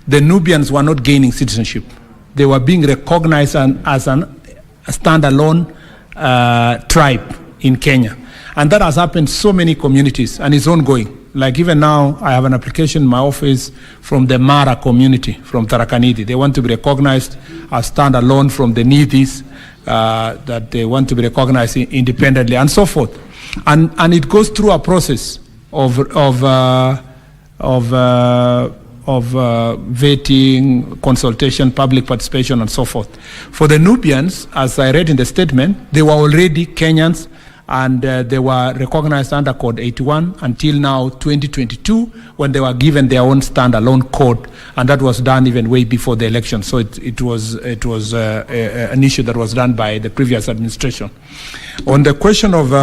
The Nubians were not gaining citizenship. They were being recognized as a standalone tribe in Kenya. And that has happened so many communities, and it's ongoing. Like even now, I have an application in my office from the Mara community, from Tharaka Nithi. They want to be recognized as standalone from the Nithis, that they want to be recognized independently, and so forth. And it goes through a process of vetting, consultation, public participation, and so forth. For the Nubians, as I read in the statement, they were already Kenyans, and they were recognized under Code 81 until now 2022, when they were given their own standalone code, and that was done even way before the election. So it was an issue that was done by the previous administration. On the question of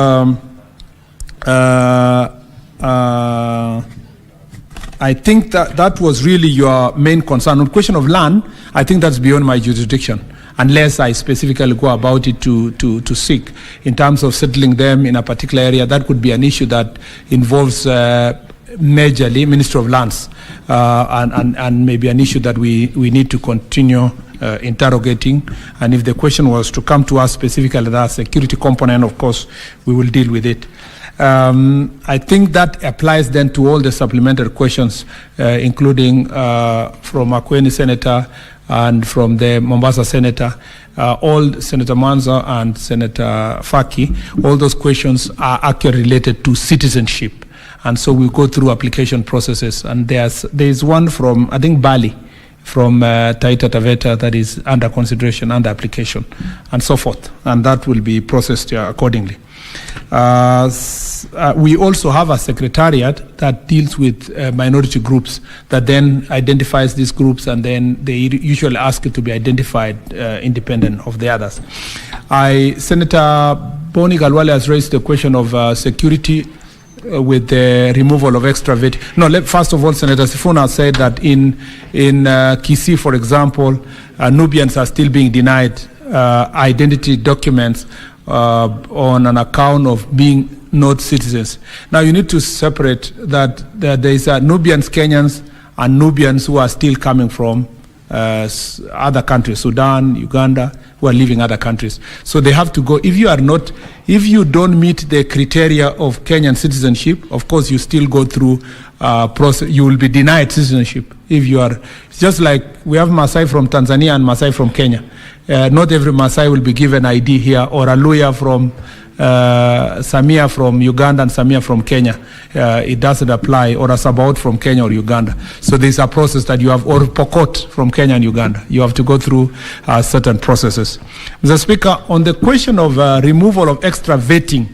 I think that was really your main concern. On the question of land, I think that's beyond my jurisdiction, unless I specifically go about it to seek. In terms of settling them in a particular area, that could be an issue that involves majorly Ministry of Lands, and maybe an issue that we need to continue interrogating. And if the question was to come to us specifically, that security component, of course, we will deal with it. I think that applies then to all the supplementary questions, including from Makueni Senator and from the Mombasa Senator, all Senator Manza and Senator Faki, all those questions are actually related to citizenship. And so we go through application processes. And there's one from, I think, Bali, from Taita Taveta that is under consideration, under application, and so forth. And that will be processed accordingly. We also have a secretariat that deals with minority groups that then identifies these groups, and then they usually ask it to be identified independent of the others. Senator Boni Galwale has raised the question of security with the removal of extra vetting. No, first of all, Senator Sifuna said that in Kisii, for example, Nubians are still being denied identity documents on an account of being not citizens. Now, you need to separate that there is Nubians, Kenyans, and Nubians who are still coming from other countries, Sudan, Uganda, who are living other countries. So they have to go. If you don't meet the criteria of Kenyan citizenship, of course you still go through process. You will be denied citizenship. If you are, just like we have Maasai from Tanzania and Maasai from Kenya. Not every Maasai will be given ID here, or a Luya from Samia from Uganda and Samia from Kenya. It doesn't apply, or a Sabaot from Kenya or Uganda. So there's a process that you have, or Pokot from Kenya and Uganda. You have to go through certain processes. Mr. Speaker, on the question of removal of extra vetting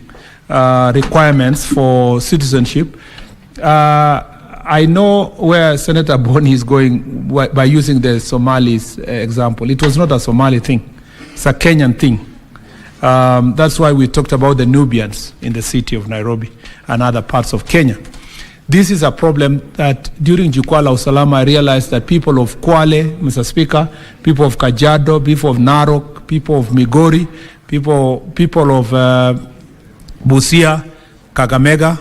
requirements for citizenship, I know where Senator Boni is going by using the Somalis example. It was not a Somali thing. It's a Kenyan thing. That's why we talked about the Nubians in the city of Nairobi and other parts of Kenya. This is a problem that during Jukwaa la Usalama, I realized that people of Kwale, Mr. Speaker, people of Kajiado, people of Narok, people of Migori, people of Busia, Kakamega,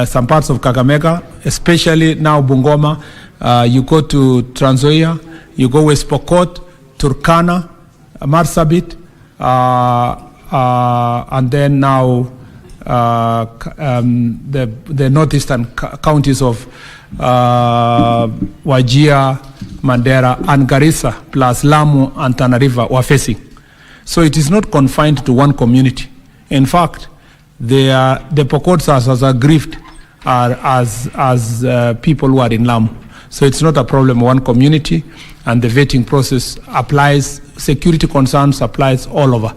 some parts of Kakamega, especially now Bungoma, you go to Trans Nzoia, you go West Pokot, Turkana, Marsabit, and then now the northeastern counties of Wajir, Mandera, and Garissa, plus Lamu and Tana River were facing. So it is not confined to one community. In fact, the Pokots as aggrieved are as people who are in Lamu. So it's not a problem one community, and the vetting process applies, security concerns applies all over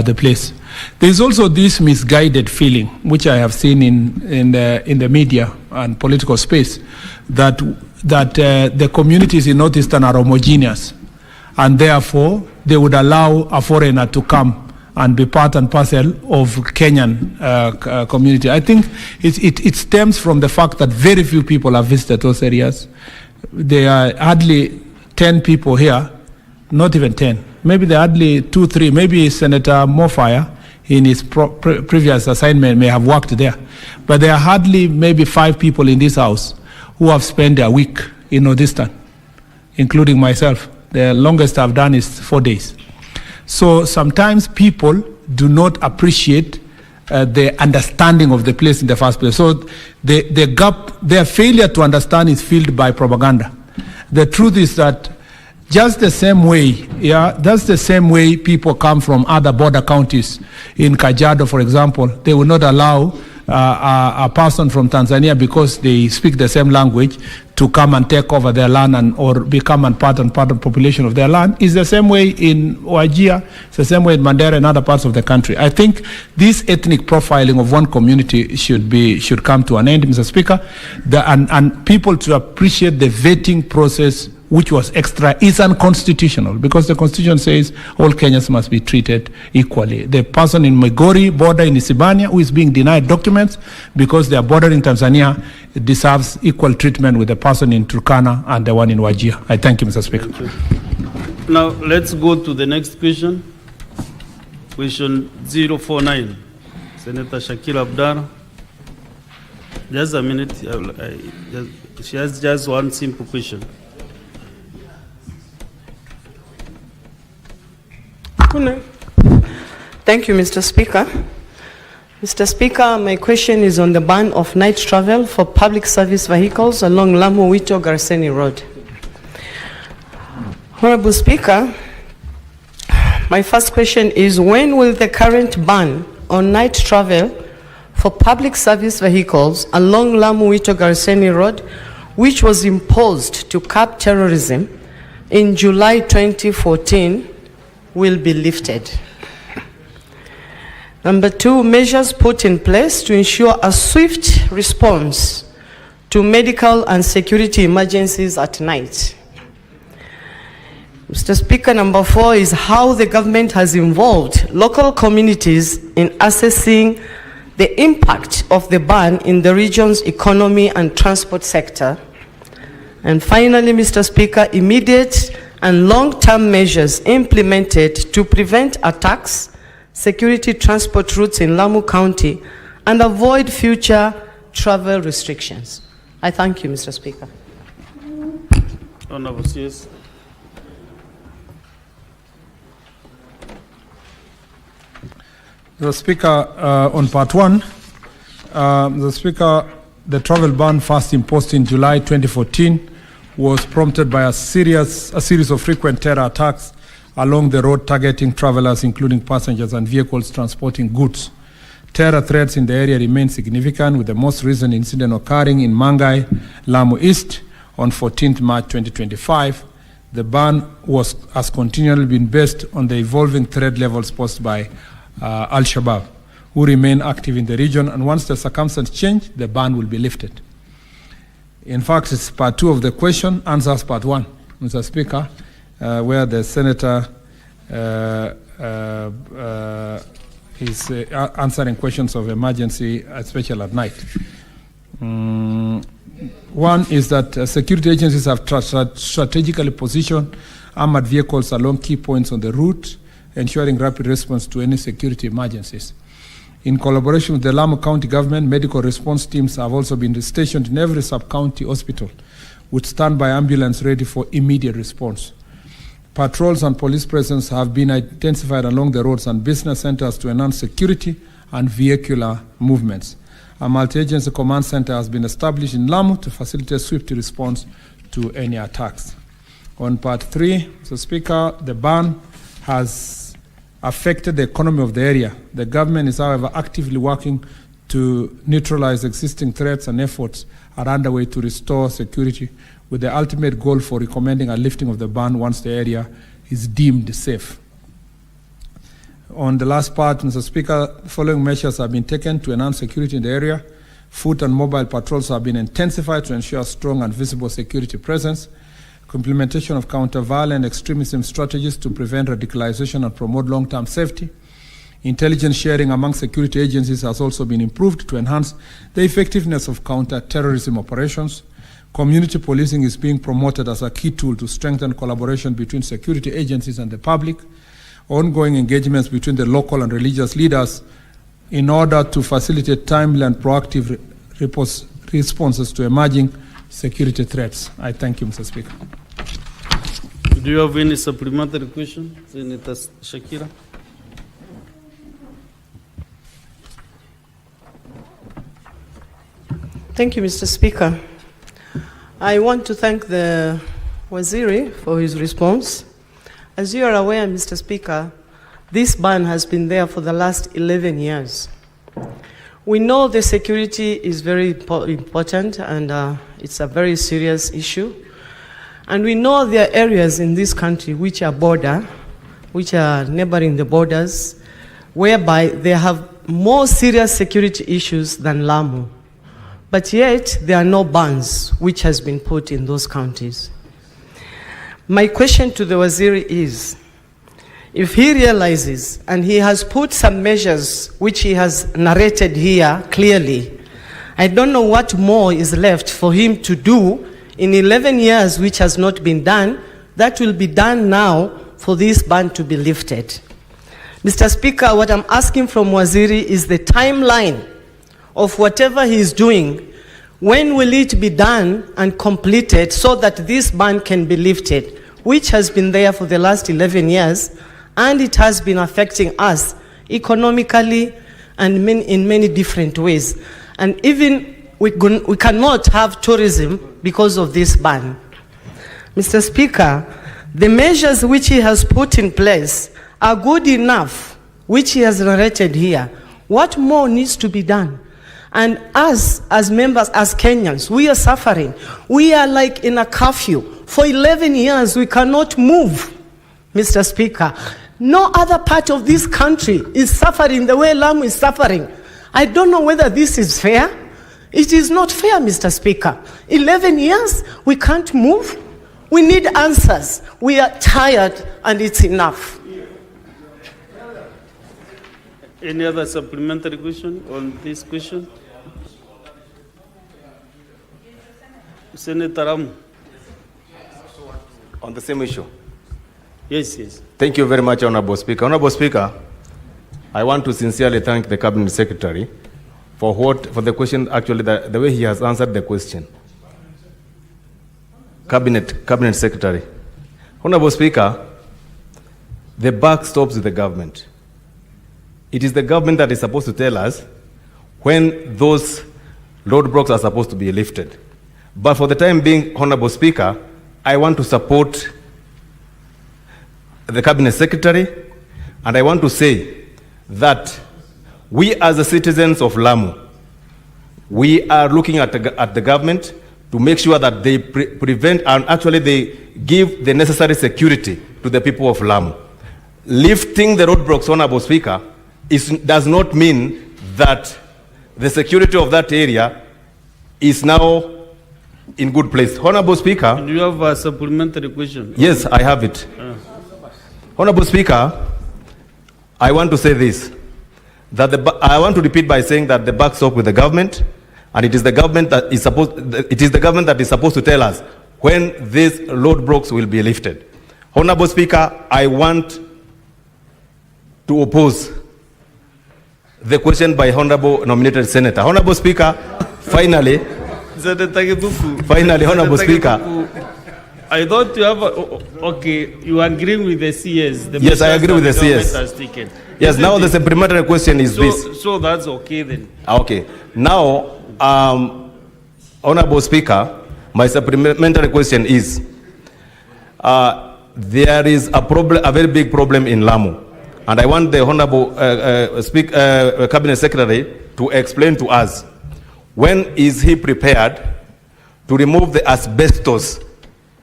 the place. There's also this misguided feeling, which I have seen in the media and political space, that the communities in Northeastern are homogeneous, and therefore they would allow a foreigner to come and be part and parcel of Kenyan community. I think it stems from the fact that very few people have visited those areas. There are hardly 10 people here, not even 10. Maybe there are hardly 2, 3. Maybe Senator Mofire in his previous assignment may have worked there. But there are hardly maybe 5 people in this house who have spent a week in Northeastern, including myself. The longest I've done is 4 days. So sometimes people do not appreciate the understanding of the place in the first place. So the gap, their failure to understand is filled by propaganda. The truth is that just the same way, that's the same way people come from other border counties. In Kajiado, for example, they will not allow a person from Tanzania, because they speak the same language, to come and take over their land or become part of the population of their land. It's the same way in Wajir, it's the same way in Mandera and other parts of the country. I think this ethnic profiling of one community should come to an end, Mr. Speaker, and people to appreciate the vetting process, which was extra, is unconstitutional, because the Constitution says all Kenyans must be treated equally. The person in Migori border in Isibania who is being denied documents because they are bordering Tanzania deserves equal treatment with the person in Turkana and the one in Wajir. I thank you, Mr. Speaker. Now let's go to the next question. Question 049, Senator Shakil Abdar. Just a minute. She has just one simple question. Thank you, Mr. Speaker. Mr. Speaker, my question is on the ban of night travel for public service vehicles along Lamu-Wito-Garseni Road. Honorable Speaker, my first question is, when will the current ban on night travel for public service vehicles along Lamu-Wito-Garseni Road, which was imposed to curb terrorism in July 2014, will be lifted? Number two, measures put in place to ensure a swift response to medical and security emergencies at night. Mr. Speaker, number four is how the government has involved local communities in assessing the impact of the ban in the region's economy and transport sector. And finally, Mr. Speaker, immediate and long-term measures implemented to prevent attacks, security transport routes in Lamu County, and avoid future travel restrictions. I thank you, Mr. Speaker. Honorable CS. The Speaker, on part one, the Speaker, the travel ban first imposed in July 2014 was prompted by a series of frequent terror attacks along the road targeting travelers, including passengers and vehicles transporting goods. Terror threats in the area remain significant, with the most recent incident occurring in MATIANG'I, Lamu East, on 14th March 2025. The ban has continually been based on the evolving threat levels posed by Al-Shabaab, who remain active in the region, and once the circumstances change, the ban will be lifted. In fact, it's part two of the question answers part one, Mr. Speaker, where the Senator is answering questions of emergency, especially at night. One is that security agencies have strategically positioned armored vehicles along key points on the route, ensuring rapid response to any security emergencies. In collaboration with the Lamu County government, medical response teams have also been stationed in every sub-county hospital with standby ambulance ready for immediate response. Patrols and police presence have been intensified along the roads and business centers to enhance security and vehicular movements. A multi-agency command center has been established in Lamu to facilitate swift response to any attacks. On part three, Mr. Speaker, the ban has affected the economy of the area. The government is, however, actively working to neutralize existing threats, and efforts are underway to restore security, with the ultimate goal for recommending a lifting of the ban once the area is deemed safe. On the last part, Mr. Speaker, the following measures have been taken to enhance security in the area. Foot and mobile patrols have been intensified to ensure strong and visible security presence. Implementation of counter-violent extremism strategies to prevent radicalization and promote long-term safety. Intelligence sharing among security agencies has also been improved to enhance the effectiveness of counter-terrorism operations. Community policing is being promoted as a key tool to strengthen collaboration between security agencies and the public. Ongoing engagements between the local and religious leaders in order to facilitate timely and proactive responses to emerging security threats. I thank you, Mr. Speaker. Do you have any supplementary question, Senator Shakira? Thank you, Mr. Speaker. I want to thank the Waziri for his response. As you are aware, Mr. Speaker, this ban has been there for the last 11 years. We know the security is very important, and it's a very serious issue. And we know there are areas in this country which are neighboring the borders, whereby they have more serious security issues than Lamu. But yet, there are no bans which has been put in those counties. My question to the Waziri is, if he realizes, and he has put some measures which he has narrated here clearly, I don't know what more is left for him to do in 11 years which has not been done, that will be done now for this ban to be lifted. Mr. Speaker, what I'm asking from Waziri is the timeline of whatever he is doing. When will it be done and completed so that this ban can be lifted, which has been there for the last 11 years, and it has been affecting us economically and in many different ways. And even we cannot have tourism because of this ban. Mr. Speaker, the measures which he has put in place are good enough, which he has narrated here. What more needs to be done? And us, as members, as Kenyans, we are suffering. We are like in a curfew. For 11 years, we cannot move, Mr. Speaker. No other part of this country is suffering the way Lamu is suffering. I don't know whether this is fair. It is not fair, Mr. Speaker. 11 years, we can't move. We need answers. We are tired, and it's enough. Any other supplementary question on this question? Senator Ramu. On the same issue? Yes, yes. Thank you very much, Honorable Speaker. Honorable Speaker, I want to sincerely thank the Cabinet Secretary for the question, actually, the way he has answered the question. Cabinet Secretary. Honorable Speaker, the buck stops with the government. It is the government that is supposed to tell us when those roadblocks are supposed to be lifted. But for the time being, Honorable Speaker, I want to support the Cabinet Secretary, and I want to say that we as the citizens of Lamu, we are looking at the government to make sure that they prevent and actually they give the necessary security to the people of Lamu. Lifting the roadblocks, Honorable Speaker, does not mean that the security of that area is now in good place. Honorable Speaker. Do you have a supplementary question? Yes, I have it. Honorable Speaker, I want to say this, that I want to repeat by saying that the buck stops with the government, and it is the government that is supposed to tell us when these roadblocks will be lifted. Honorable Speaker, I want to oppose the question by Honorable nominated Senator. Honorable Speaker, finally, Honorable Speaker. I thought you have, okay, you agree with the CS. Yes, I agree with the CS. Yes, now the supplementary question is this. So that's okay then. Okay. Now, Honorable Speaker, my supplementary question is, there is a very big problem in Lamu. And I want the Honorable Cabinet Secretary to explain to us, when is he prepared to remove the asbestos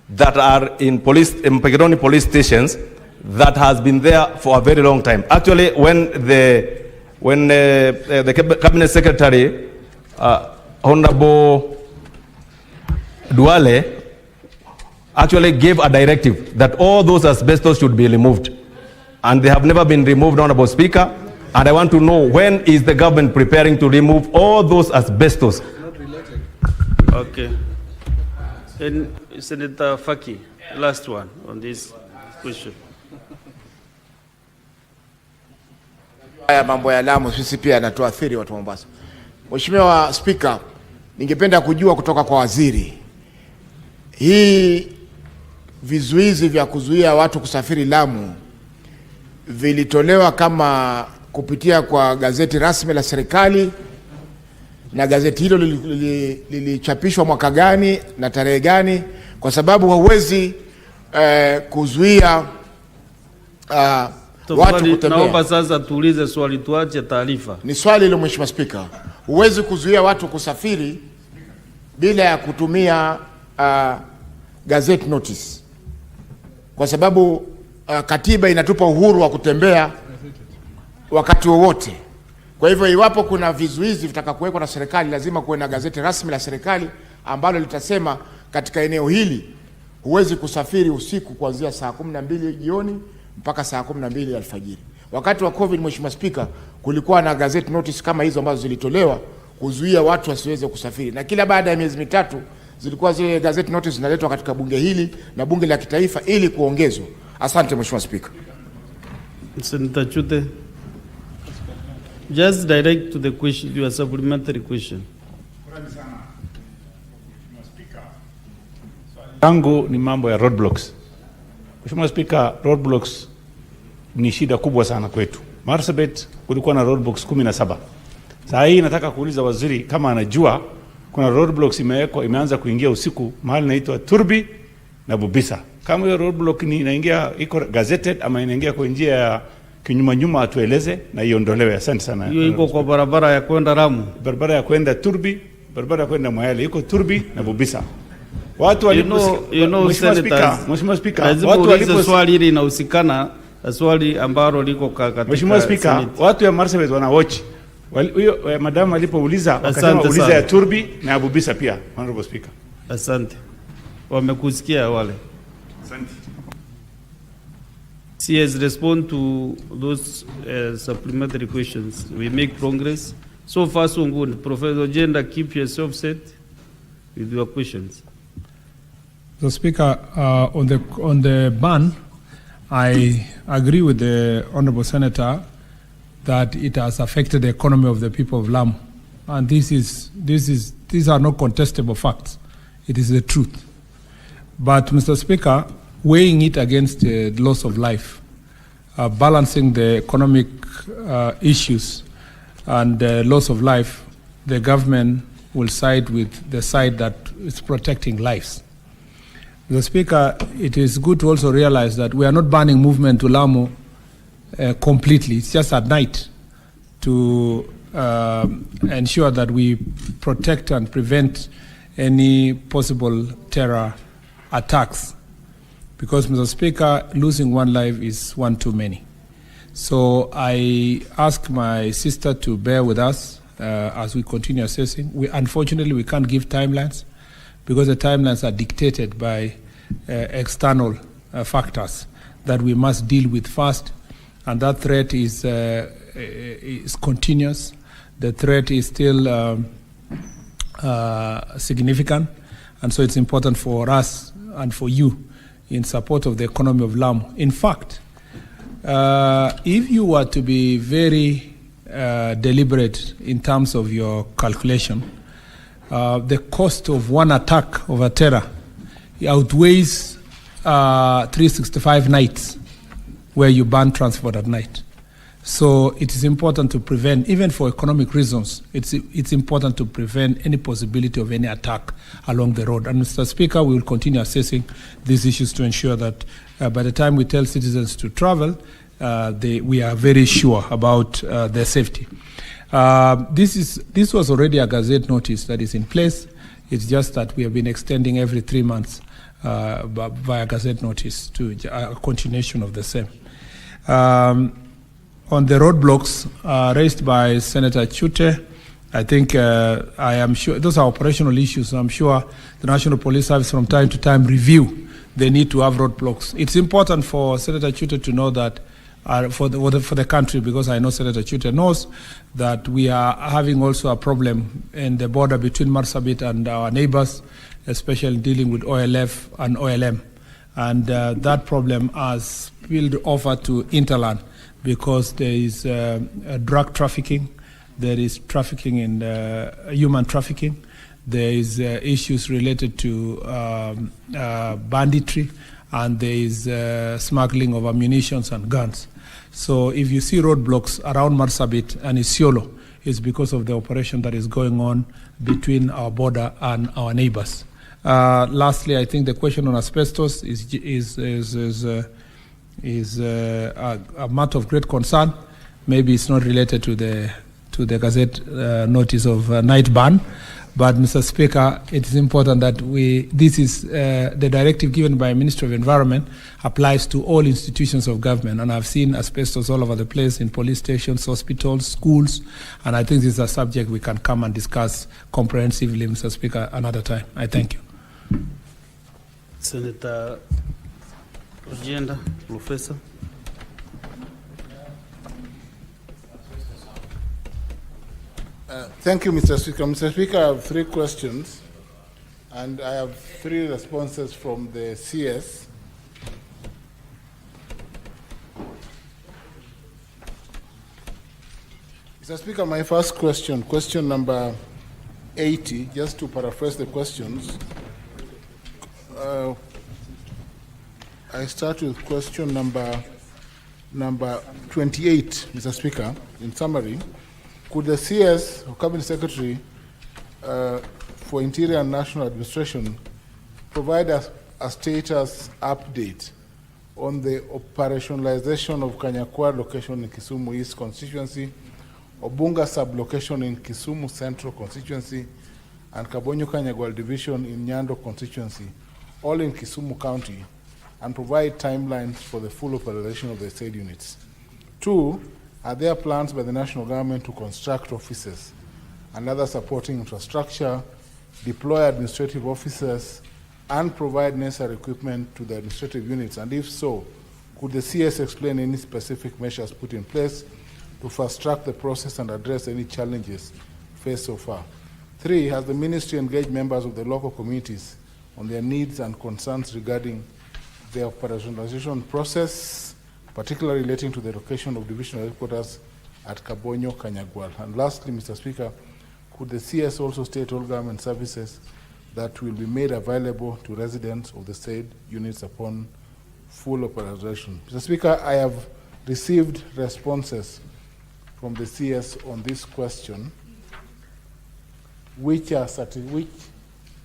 that are in Mpeketoni police stations that has been there for a very long time? Actually, when the Cabinet Secretary, Honorable Duale, actually gave a directive that all those asbestos should be removed, and they have never been removed, Honorable Speaker. And I want to know, when is the government preparing to remove all those asbestos? Not related. Okay. And Senator Faki, last one on this question. Haya mambo ya Lamu sisi pia yanatuathiri watu wa Mombasa. Mheshimiwa Spika, ningependa kujua kutoka kwa waziri, hii vizuizi vya kuzuia watu kusafiri Lamu vilitolewa kama kupitia kwa gazeti rasmi la serikali, na gazeti hilo lilichapishwa mwaka gani na tarehe gani? Kwa sababu hauwezi kuzuia watu kutembea. Naomba sasa tuulize swali, tuache taarifa. Ni swali hilo Mheshimiwa Spika. Huwezi kuzuia watu kusafiri bila ya kutumia gazette notice, kwa sababu katiba inatupa uhuru wa kutembea wakati wowote. Kwa hivyo iwapo kuna vizuizi vitaka kuwekwa na serikali, lazima kuwe na gazeti rasmi la serikali ambalo litasema katika eneo hili huwezi kusafiri usiku kuanzia saa 12 jioni mpaka saa 12 alfajiri. Wakati wa COVID, Mheshimiwa Spika, kulikuwa na gazette notice kama hizo ambazo zilitolewa kuzuia watu wasiweze kusafiri, na kila baada ya miezi mitatu zilikuwa zile gazette notice zinaletwa katika bunge hili na bunge la kitaifa ili kuongezwa. Asante Mheshimiwa Spika. Senator Chute, just direct to the question, your supplementary question. Yangu ni mambo ya roadblocks. Mheshimiwa Spika, roadblocks ni shida kubwa sana kwetu. Marsabit kulikuwa na roadblocks 17. Saa hii nataka kuuliza waziri kama anajua kuna roadblocks imeanza kuingia usiku mahali inaitwa Turbi na Bubisa. Kama hiyo roadblock ni inaingia iko gazetted ama inaingia kwa njia ya kinyuma atueleze na iondolewe. Asante sana. Hiyo iko kwa barabara ya kwenda Ramu. Barabara ya kwenda Turbi, barabara ya kwenda Moyale iko Turbi na Bubisa. Watu walipo Mheshimiwa Speaker, watu walipo swali hili inahusikana na swali ambalo liko katika Mheshimiwa Speaker, watu ya Marsabit wana watch. Huyo madam alipouliza wakasema uliza ya Turbi na Bubisa pia. Honorable Speaker. Asante. Wamekusikia wale. Asante. CS, respond to those supplementary questions. We make progress. So far, so good. Professor Jenda, keep yourself set with your questions. So, Speaker, on the ban, I agree with the Honourable Senator that it has affected the economy of the people of Lamu, and these are not contestable facts. It is the truth. But, Mr. Speaker, weighing it against the loss of life, balancing the economic issues and the loss of life, the government will side with the side that is protecting lives. Mr. Speaker, it is good to also realize that we are not banning movement to Lamu completely. It's just at night to ensure that we protect and prevent any possible terror attacks. Because, Mr. Speaker, losing one life is one too many. So I ask my sister to bear with us as we continue assessing. Unfortunately, we can't give timelines because the timelines are dictated by external factors that we must deal with first. And that threat is continuous. The threat is still significant. And so it's important for us and for you in support of the economy of Lamu. In fact, if you were to be very deliberate in terms of your calculation, the cost of one attack of a terror outweighs 365 nights where you ban transport at night. So it is important to prevent, even for economic reasons, it's important to prevent any possibility of any attack along the road. And Mr. Speaker, we will continue assessing these issues to ensure that by the time we tell citizens to travel, we are very sure about their safety. This was already a Gazette notice that is in place. It's just that we have been extending every 3 months via Gazette notice to a continuation of the same. On the roadblocks raised by Senator Chute, I think I am sure those are operational issues. I'm sure the National Police Service from time to time review the need to have roadblocks. It's important for Senator Chute to know that for the country, because I know Senator Chute knows that we are having also a problem in the border between Marsabit and our neighbors, especially dealing with OLF and OLM. And that problem has spilled over to Interland because there is drug trafficking, there is trafficking in human trafficking, there is issues related to banditry, and there is smuggling of ammunition and guns. So if you see roadblocks around Marsabit and Isiolo, it's because of the operation that is going on between our border and our neighbors. Lastly, I think the question on asbestos is a matter of great concern. Maybe it's not related to the Gazette notice of night ban, but Mr. Speaker, it is important that this is the directive given by Ministry of Environment applies to all institutions of government, and I've seen asbestos all over the place in police stations, hospitals, schools, and I think this is a subject we can come and discuss comprehensively, Mr. Speaker, another time. I thank you. Senator Agenda, Professor. Thank you, Mr. Speaker. Mr. Speaker, I have 3 questions, and I have 3 responses from the CS. Mr. Speaker, my first question, question number 80, just to paraphrase the questions. I start with question number number 28, Mr. Speaker, in summary, could the CS or Cabinet Secretary for Interior and National Administration provide us a status update on the operationalization of Kanyakwar location in Kisumu East constituency, Obunga sub-location in Kisumu Central constituency, and Kabonyo Kanyagwal division in Nyando constituency, all in Kisumu County, and provide timelines for the full operation of the said units. 2, are there plans by the national government to construct offices and other supporting infrastructure, deploy administrative officers, and provide necessary equipment to the administrative units? And if so, could the CS explain any specific measures put in place to fast-track the process and address any challenges faced so far? 3, has the ministry engaged members of the local communities on their needs and concerns regarding the operationalization process, particularly relating to the location of divisional headquarters at Kabonyo, Kanyagwal? And lastly, Mr. Speaker, could the CS also state all government services that will be made available to residents of the said units upon full operationalization? Mr. Speaker, I have received responses from the CS on this question, which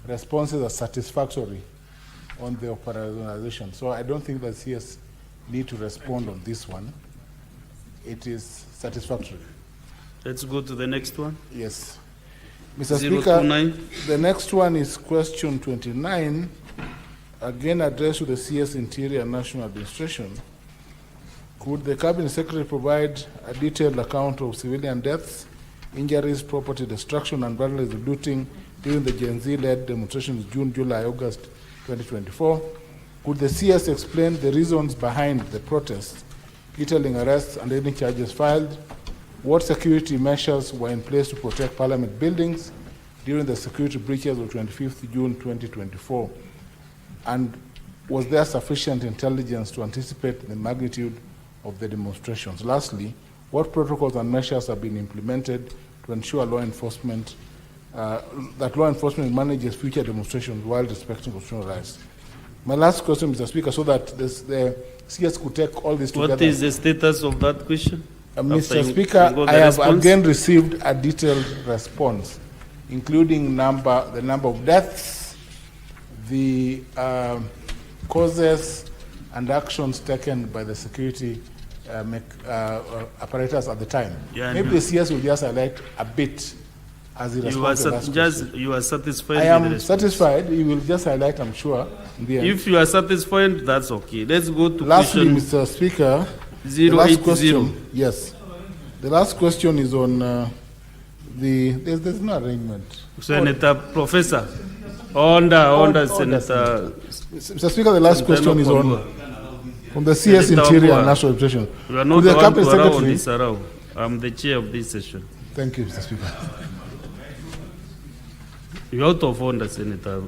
responses are satisfactory on the operationalization. So I don't think that CS need to respond on this one. It is satisfactory. Let's go to the next one. Yes. Mr. Speaker, 029. the next one is question 29, again addressed to the CS Interior and National Administration. Could the Cabinet Secretary provide a detailed account of civilian deaths, injuries, property destruction, and vandalism looting during the Gen Z-led demonstrations June, July, August 2024? Could the CS explain the reasons behind the protests, detailing arrests and any charges filed? What security measures were in place to protect Parliament buildings during the security breaches of 25th June 2024? And was there sufficient intelligence to anticipate the magnitude of the demonstrations? Lastly, what protocols and measures have been implemented to ensure that law enforcement manages future demonstrations while respecting constitutional rights? My last question, Mr. Speaker, so that the CS could take all this together. What is the status of that question? Mr. Speaker, I have again received a detailed response, including the number of deaths, the causes and actions taken by the security apparatus at the time. Yeah, maybe the CS will just highlight a bit as he responds to that question. You are satisfied? I am satisfied. You will just highlight, I'm sure, in the end. If you are satisfied, that's okay. Let's go to lastly, question. Mr. Speaker, 080. the last question. Yes, the last question is on there's no arrangement. Senator Professor, order, Senator. Mr. Speaker, the last question is on the CS Interior and National Administration. You are not the one to allow this around. I'm the chair of this session. Thank you, Mr. Speaker. You're out of order, Senator.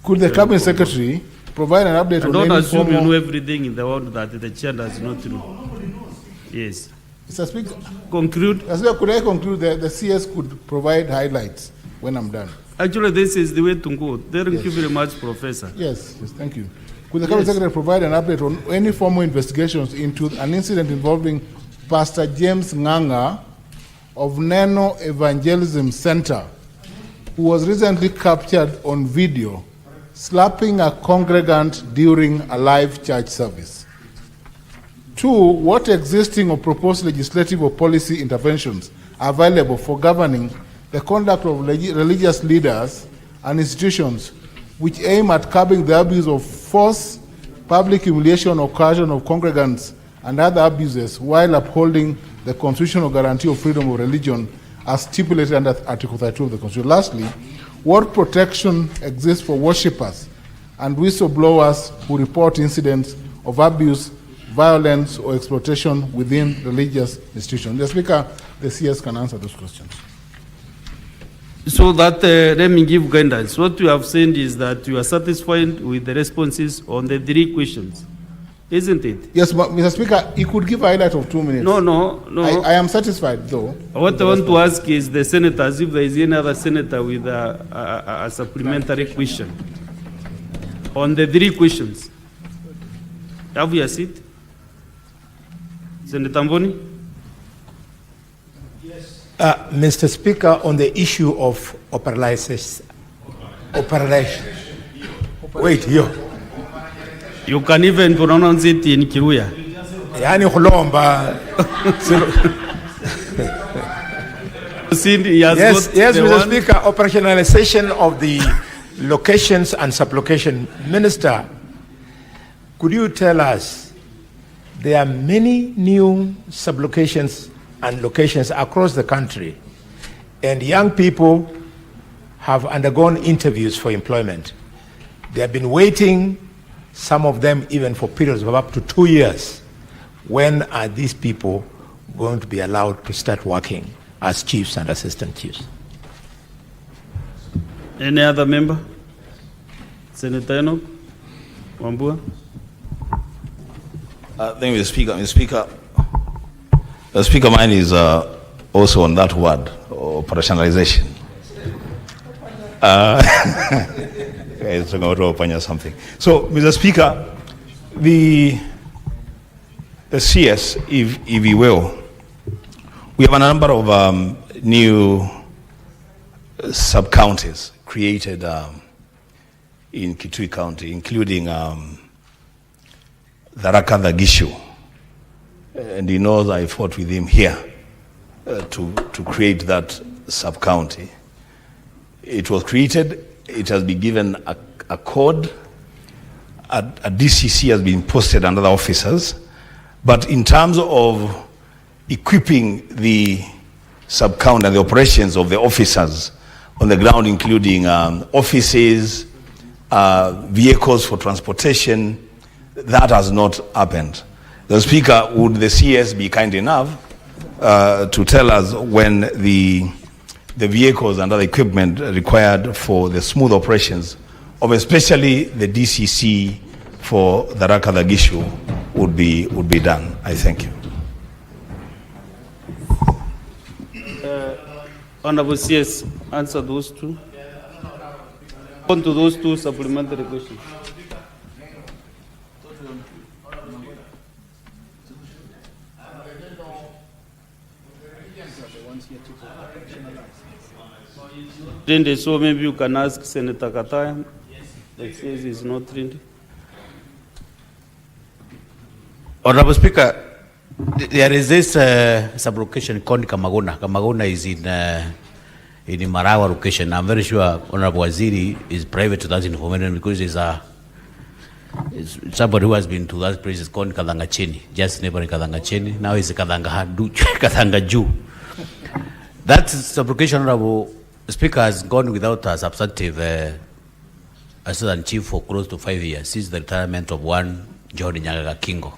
Could the Cabinet Secretary provide an update on don't any assume formal... you know everything in the world that the chair does not know. Yes. Mr. Speaker, conclude. Mr. Speaker, could I conclude that the CS could provide highlights when I'm done? Actually, this is the way to go. Thank you very much, Professor. Yes, thank you. Could the Cabinet Secretary provide an update on any formal investigations into an incident involving Pastor James Nganga of Neno Evangelism Center, who was recently captured on video slapping a congregant during a live church service? 2, what existing or proposed legislative or policy interventions are available for governing the conduct of religious leaders and institutions which aim at curbing the abuse of force, public humiliation or coercion of congregants and other abuses while upholding the constitutional guarantee of freedom of religion as stipulated under Article 32 of the Constitution? Lastly, what protection exists for worshippers and whistleblowers who report incidents of abuse, violence, or exploitation within religious institutions? The Speaker, the CS can answer those questions. So that, let me give guidance. What you have said is that you are satisfied with the responses on the 3 questions, isn't it? Yes, but Mr. Speaker, you could give a highlight of 2 minutes. No. I am satisfied, though. What I want to ask is the senators, if there is any other senator with a supplementary question on the 3 questions. Have you a seat? Senator Mboni? Mr. Speaker, on the issue of operation. Wait, here. You can even pronounce it in Kiruya. Yani Hulomba. Yes, Mr. Speaker, operationalization of the locations and sublocation. Minister, could you tell us, there are many new sublocations and locations across the country, and young people have undergone interviews for employment. They have been waiting, some of them even for periods of up to 2 years. When are these people going to be allowed to start working as chiefs and assistant chiefs? Any other member? Senator Enoch Wambua? Thank you, Mr. Speaker. Mr. Speaker, Speaker, mine is also on that word, operationalization. It's going to open something. So, Mr. Speaker, the CS, if you will, we have a number of new sub-counties created in Kitui County, including Tharaka Gishu. And he knows I fought with him here to create that sub-county. It was created, it has been given a code, a DCC has been posted under the officers, but in terms of equipping the sub-county and the operations of the officers on the ground, including offices, vehicles for transportation, that has not happened. The Speaker, would the CS be kind enough to tell us when the vehicles and other equipment required for the smooth operations of especially the DCC for the Tharaka Gishu would be done? I thank you. Honorable CS, answer those two. On to those two supplementary questions. Trinde, so maybe you can ask Senator Kataya. That says he's not Trinde. Honorable Speaker, there is this sublocation called Kamagona. Kamagona is in Marawa location. I'm very sure Honorable Waziri is private to that information because it's somebody who has been to that place. It's called Kadangacheni, just neighboring Kadangacheni. Now it's Kadangaju. That sublocation, Honorable Speaker, has gone without a substantive assistant chief for close to 5 years since the retirement of one John Nyaga Kingo.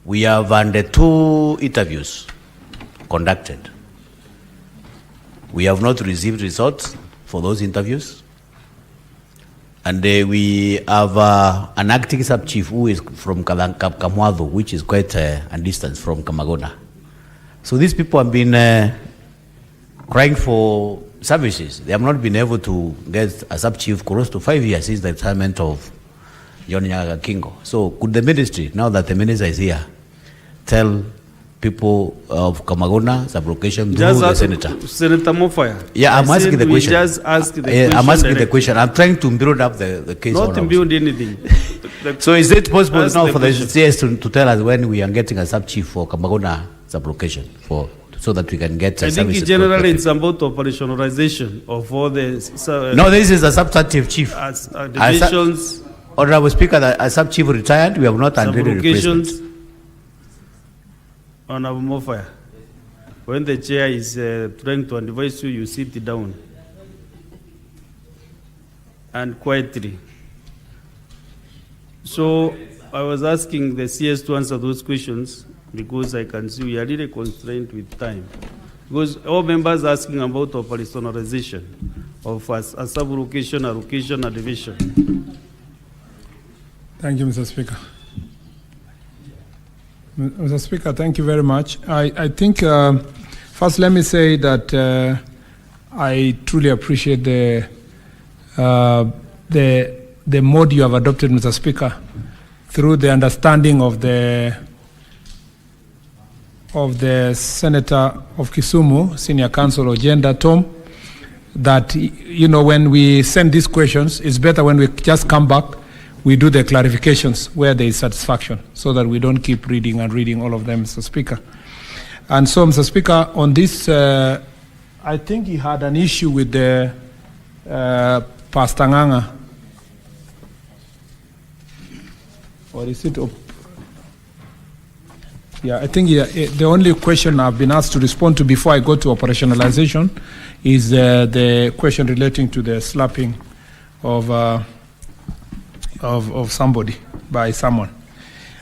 We have under 2 interviews conducted. We have not received results for those interviews. And we have an acting sub-chief who is from Kamwadho, which is quite a distance from Kamagona. So these people have been crying for services. They have not been able to get a sub-chief close to 5 years since the retirement of John Nyaga Kingo. So could the ministry, now that the minister is here, tell people of Kamagona sublocation through the senator? Senator Mofaya. Yeah, I'm asking the question. Just ask the question. I'm asking the question. I'm trying to build up the case. Not to build anything. So is it possible now for the CS to tell us when we are getting a sub-chief for Kamagona sublocation so that we can get I think in general it's about operationalization of all the... no, this is a substantive chief. Divisions... Honorable Speaker, a sub-chief retired, we have not unveiled replacement. Honorable Mofaya, when the chair is trying to advise you, you sit down and quietly. So I was asking the CS to answer those questions because I can see we are really constrained with time. Because all members are asking about operationalization of a sub-location, allocation, and division. Thank you, Mr. Speaker. Mr. Speaker, thank you very much. I think, first let me say that I truly appreciate the mode you have adopted, Mr. Speaker, through the understanding of the of the Senator of Kisumu, Senior Counsel Ojenda Tom, that, you know, when we send these questions, it's better when we just come back, we do the clarifications where there is satisfaction, so that we don't keep reading and reading all of them, Mr. Speaker. And so, Mr. Speaker, on this, I think he had an issue with the Pastor Nganga. Or is it? Yeah, I think the only question I've been asked to respond to before I go to operationalization is the question relating to the slapping of somebody by someone.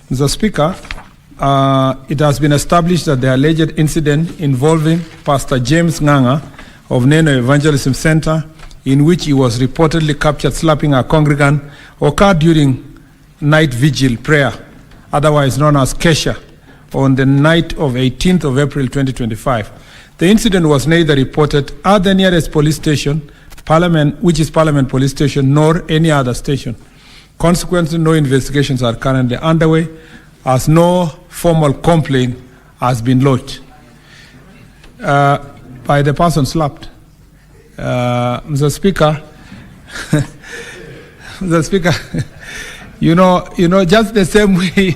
Mr. Speaker, it has been established that the alleged incident involving Pastor James Nganga of Neno Evangelism Center, in which he was reportedly captured slapping a congregant, occurred during night vigil prayer, otherwise known as Kesha, on the night of 18th of April 2025. The incident was neither reported at the nearest police station, Parliament, which is Parliament Police Station, nor any other station. Consequently, no investigations are currently underway, as no formal complaint has been lodged by the person slapped. Mr. Speaker, Mr. Speaker, you know, just the same way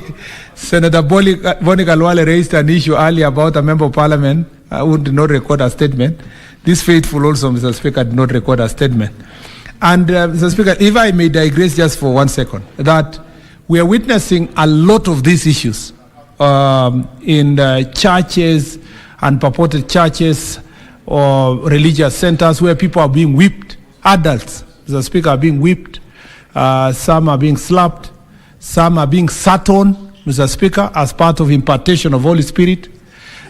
Senator Monica Lwale raised an issue earlier about a member of parliament who did not record a statement. This faithful also, Mr. Speaker, did not record a statement. And Mr. Speaker, if I may digress just for 1 second, that we are witnessing a lot of these issues in churches and purported churches or religious centers where people are being whipped. Adults, Mr. Speaker, are being whipped. Some are being slapped. Some are being sat on, Mr. Speaker, as part of impartation of Holy Spirit.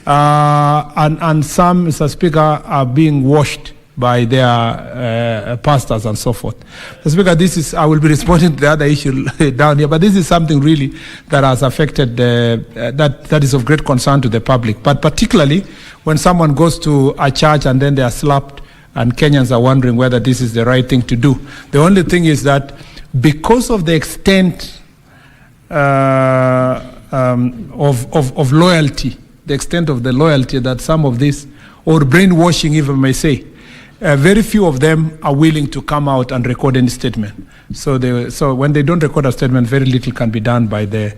And some, Mr. Speaker, are being washed by their pastors and so forth. Mr. Speaker, this is, I will be responding to the other issue down here, but this is something really that has affected, that is of great concern to the public. But particularly when someone goes to a church and then they are slapped, and Kenyans are wondering whether this is the right thing to do. The only thing is that because of the extent of loyalty, the extent of the loyalty that some of this, or brainwashing even may say, very few of them are willing to come out and record any statement. So when they don't record a statement, very little can be done by the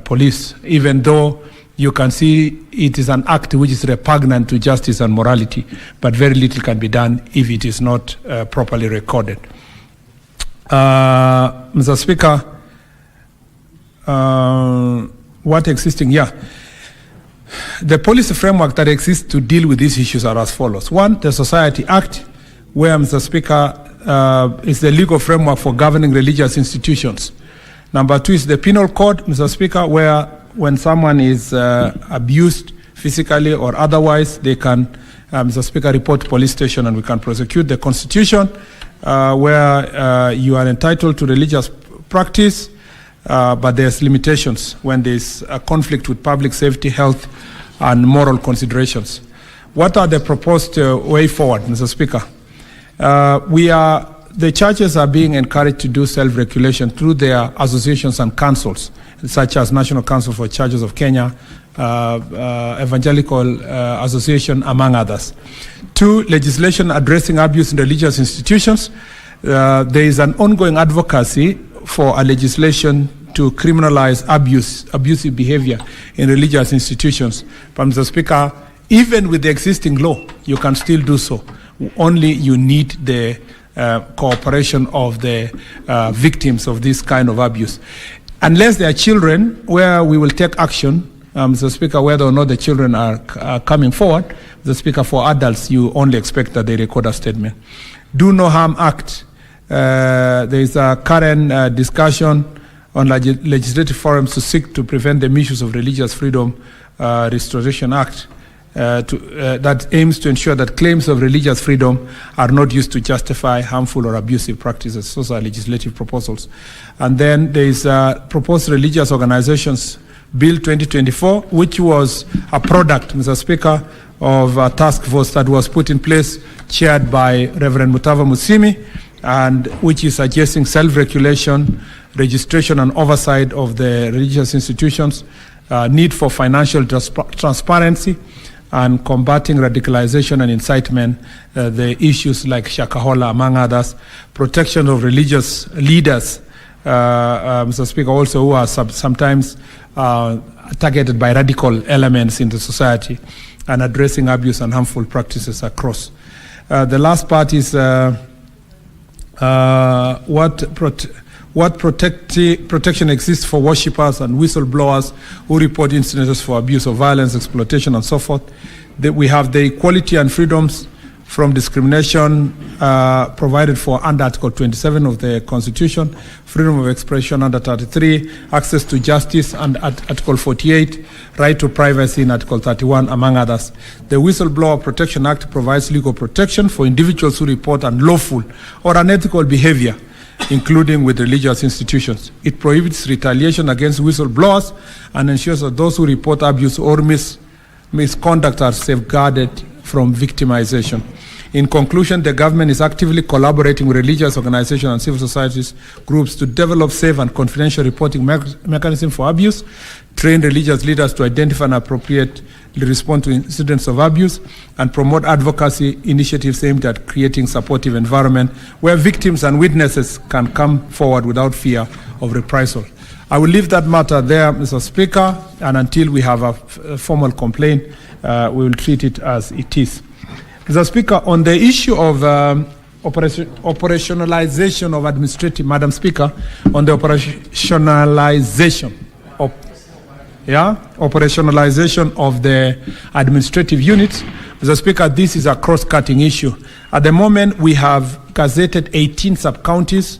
police, even though you can see it is an act which is repugnant to justice and morality, but very little can be done if it is not properly recorded. Mr. Speaker, what existing? Yeah. The policy framework that exists to deal with these issues are as follows. One, the Society Act, where, Mr. Speaker, is the legal framework for governing religious institutions. Number two is the Penal Code, Mr. Speaker, where when someone is abused physically or otherwise, they can, Mr. Speaker, report to police station and we can prosecute. The Constitution, where you are entitled to religious practice, but there's limitations when there's a conflict with public safety, health, and moral considerations. What are the proposed way forward, Mr. Speaker? The churches are being encouraged to do self-regulation through their associations and councils, such as National Council for Churches of Kenya, Evangelical Association, among others. Two, legislation addressing abuse in religious institutions. There is an ongoing advocacy for a legislation to criminalize abusive behavior in religious institutions. But Mr. Speaker, even with the existing law, you can still do so. Only you need the cooperation of the victims of this kind of abuse. Unless they are children, where we will take action, Mr. Speaker, whether or not the children are coming forward, Mr. Speaker, for adults, you only expect that they record a statement. Do No Harm Act. There is a current discussion on legislative forums to seek to prevent the misuse of Religious Freedom Restoration Act that aims to ensure that claims of religious freedom are not used to justify harmful or abusive practices. Those are legislative proposals. And then there is proposed Religious Organizations Bill 2024, which was a product, Mr. Speaker, of a task force that was put in place, chaired by Reverend Mutava Musimi, and which is suggesting self-regulation, registration and oversight of the religious institutions, need for financial transparency, and combating radicalization and incitement, the issues like Shakahola, among others, protection of religious leaders, Mr. Speaker, also who are sometimes targeted by radical elements in the society, and addressing abuse and harmful practices across. The last part is what protection exists for worshippers and whistleblowers who report incidents for abuse of violence, exploitation, and so forth. We have the equality and freedoms from discrimination provided for under Article 27 of the Constitution, freedom of expression under 33, access to justice under Article 48, right to privacy in Article 31, among others. The Whistleblower Protection Act provides legal protection for individuals who report unlawful or unethical behavior, including with religious institutions. It prohibits retaliation against whistleblowers and ensures that those who report abuse or misconduct are safeguarded from victimization. In conclusion, the government is actively collaborating with religious organizations and civil society groups to develop safe and confidential reporting mechanisms for abuse, train religious leaders to identify and appropriately respond to incidents of abuse, and promote advocacy initiatives aimed at creating supportive environment where victims and witnesses can come forward without fear of reprisal. I will leave that matter there, Mr. Speaker, and until we have a formal complaint, we will treat it as it is. Mr. Speaker, on the issue of operationalization of administrative, Madam Speaker, on the operationalization of the administrative units, Mr. Speaker, this is a cross-cutting issue. At the moment, we have gazetted 18 sub-counties,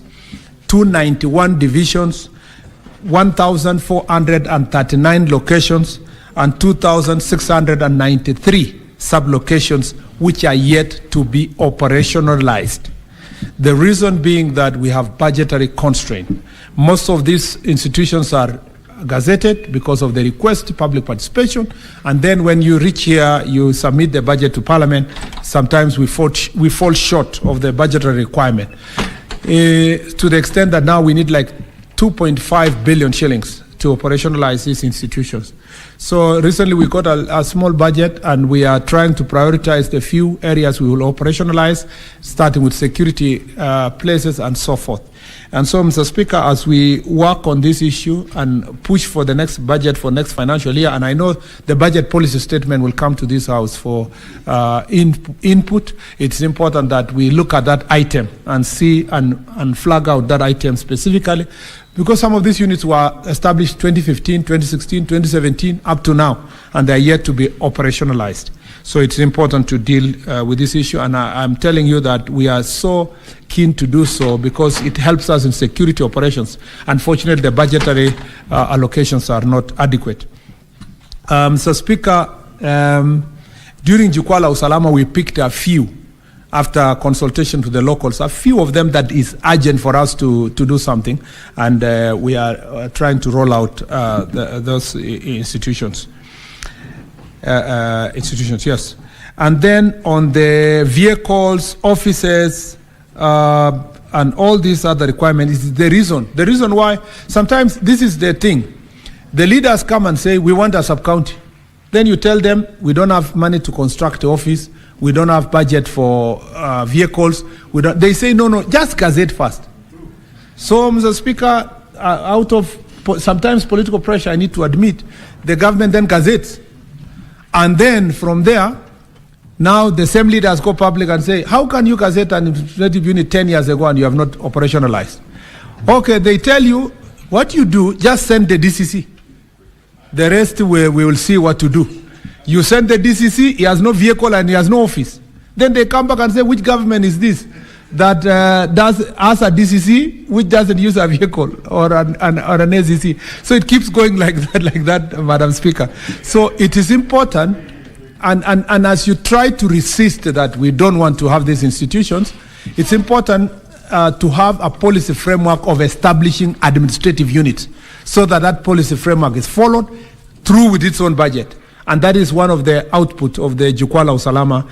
291 divisions, 1,439 locations, and 2,693 sub-locations which are yet to be operationalized. The reason being that we have budgetary constraint. Most of these institutions are gazetted because of the request, public participation, and then when you reach here, you submit the budget to Parliament. Sometimes we fall short of the budgetary requirement, to the extent that now we need like 2.5 billion shillings to operationalize these institutions. So recently we got a small budget, and we are trying to prioritize the few areas we will operationalize, starting with security places and so forth. And so, Mr. Speaker, as we work on this issue and push for the next budget for next financial year, and I know the budget policy statement will come to this House for input, it's important that we look at that item and see and flag out that item specifically, because some of these units were established 2015, 2016, 2017, up to now, and they are yet to be operationalized. So it's important to deal with this issue, and I'm telling you that we are so keen to do so because it helps us in security operations. Unfortunately, the budgetary allocations are not adequate. Mr. Speaker, during Jukwaa la Usalama, we picked a few after consultation to the locals, a few of them that is urgent for us to do something, and we are trying to roll out those institutions. Yes. And then on the vehicles, offices, and all these other requirements is the reason why sometimes this is the thing. The leaders come and say, we want a sub-county. Then you tell them, we don't have money to construct the office, we don't have budget for vehicles. They say, no, just gazette first. So, Mr. Speaker, out of sometimes political pressure, I need to admit, the government then gazettes. And then from there, now the same leaders go public and say, how can you gazette an administrative unit 10 years ago and you have not operationalized? Okay, they tell you, what you do, just send the DCC. The rest we will see what to do. You send the DCC, he has no vehicle and he has no office. Then they come back and say, which government is this that has a DCC which doesn't use a vehicle or an SCC? So it keeps going like that, Madam Speaker. So it is important, and as you try to resist that we don't want to have these institutions, it's important to have a policy framework of establishing administrative units so that policy framework is followed through with its own budget. And that is one of the output of the Jukwaa la Usalama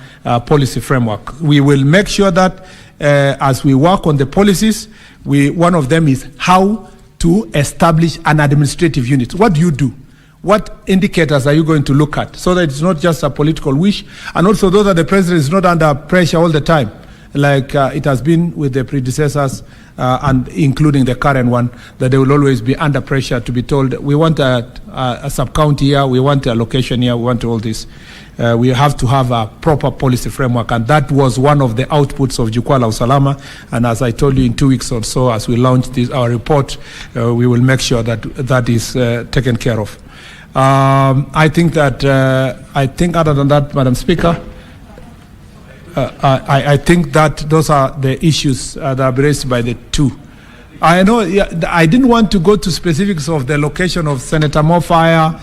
policy framework. We will make sure that as we work on the policies, one of them is how to establish an administrative unit. What do you do? What indicators are you going to look at so that it's not just a political wish, and also so that the president is not under pressure all the time, like it has been with the predecessors and including the current one, that they will always be under pressure to be told, we want a sub-county here, we want a location here, we want all this. We have to have a proper policy framework, and that was one of the outputs of Jukwaa la Usalama. And as I told you, in 2 weeks or so, as we launch our report, we will make sure that that is taken care of. I think other than that, Madam Speaker, I think that those are the issues that are raised by the two. I know I didn't want to go to specifics of the location of Senator Mofaya,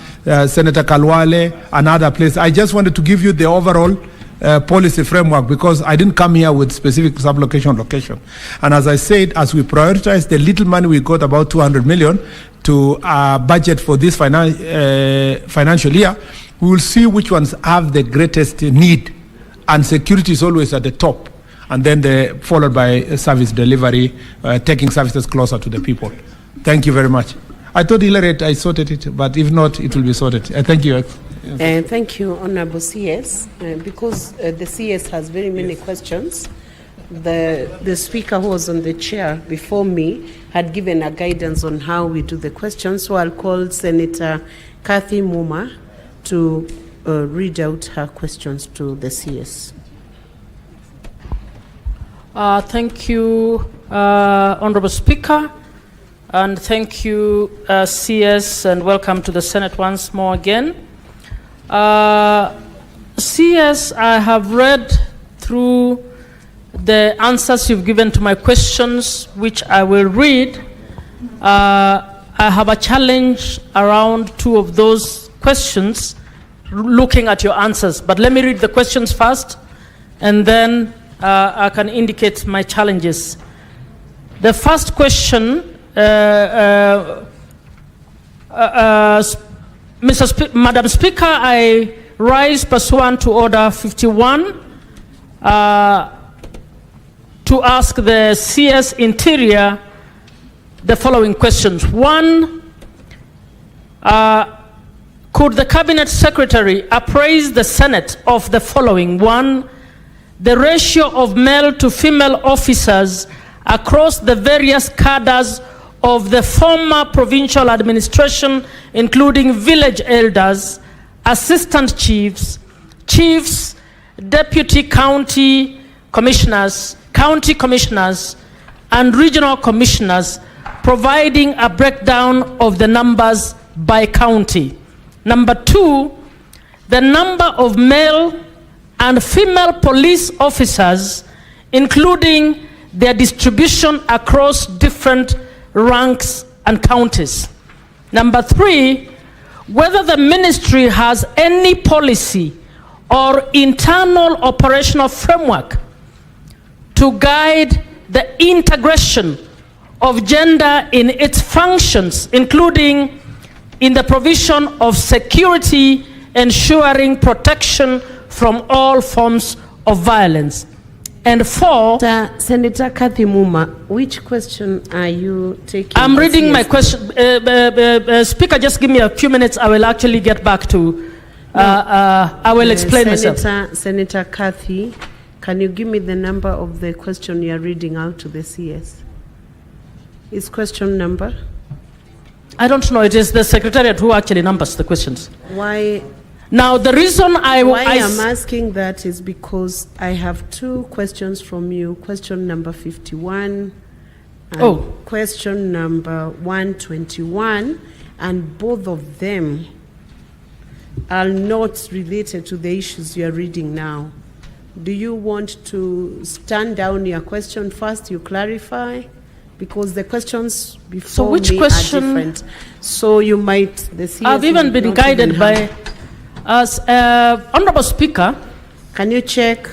Senator Kalwale, and other places. I just wanted to give you the overall policy framework, because I didn't come here with specific sub-location location. And as I said, as we prioritize the little money we got, about 200 million, to budget for this financial year, we will see which ones have the greatest need. And security is always at the top, and then followed by service delivery, taking services closer to the people. Thank you very much. I thought I sorted it, but if not, it will be sorted. Thank you. Thank you, Honorable CS. Because the CS has very many questions, the speaker who was on the chair before me had given a guidance on how we do the questions, so I'll call Senator Kathy Muma to read out her questions to the CS. Thank you, Honorable Speaker, and thank you, CS, and welcome to the Senate once more again. CS, I have read through the answers you've given to my questions, which I will read. I have a challenge around 2 of those questions, looking at your answers. But let me read the questions first, and then I can indicate my challenges. The first question, Madam Speaker, I rise pursuant to Order 51 to ask the CS Interior the following questions. 1, could the Cabinet Secretary appraise the Senate of the following? 1, the ratio of male to female officers across the various cadres of the former provincial administration, including village elders, assistant chiefs, chiefs, deputy county commissioners, and regional commissioners, providing a breakdown of the numbers by county. Number 2, the number of male and female police officers, including their distribution across different ranks and counties. Number 3, whether the ministry has any policy or internal operational framework to guide the integration of gender in its functions, including in the provision of security, ensuring protection from all forms of violence. And 4, Senator Kathy Muma, which question are you taking? I'm reading my question. Speaker, just give me a few minutes. I will actually get back to. I will explain myself. Senator Kathy, can you give me the number of the question you are reading out to the CS? Is question number? I don't know. It is the Secretariat who actually numbers the questions. Why? Now, the reason Why I'm asking that is because I have 2 questions from you. Question number 51 and question number 121, and both of them are not related to the issues you are reading now. Do you want to stand down your question first, you clarify? Because the questions before which me question? are different. So you might, the CS I've even been guided by, as Honorable Speaker. Can you check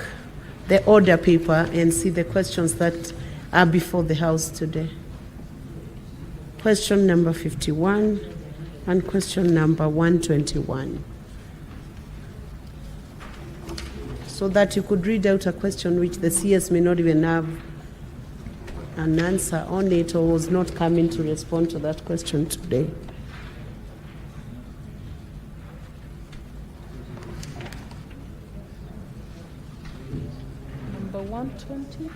the order paper and see the questions that are before the House today? Question number 51 and question number 121. So that you could read out a question which the CS may not even have an answer on it, or was not coming to respond to that question today. 120?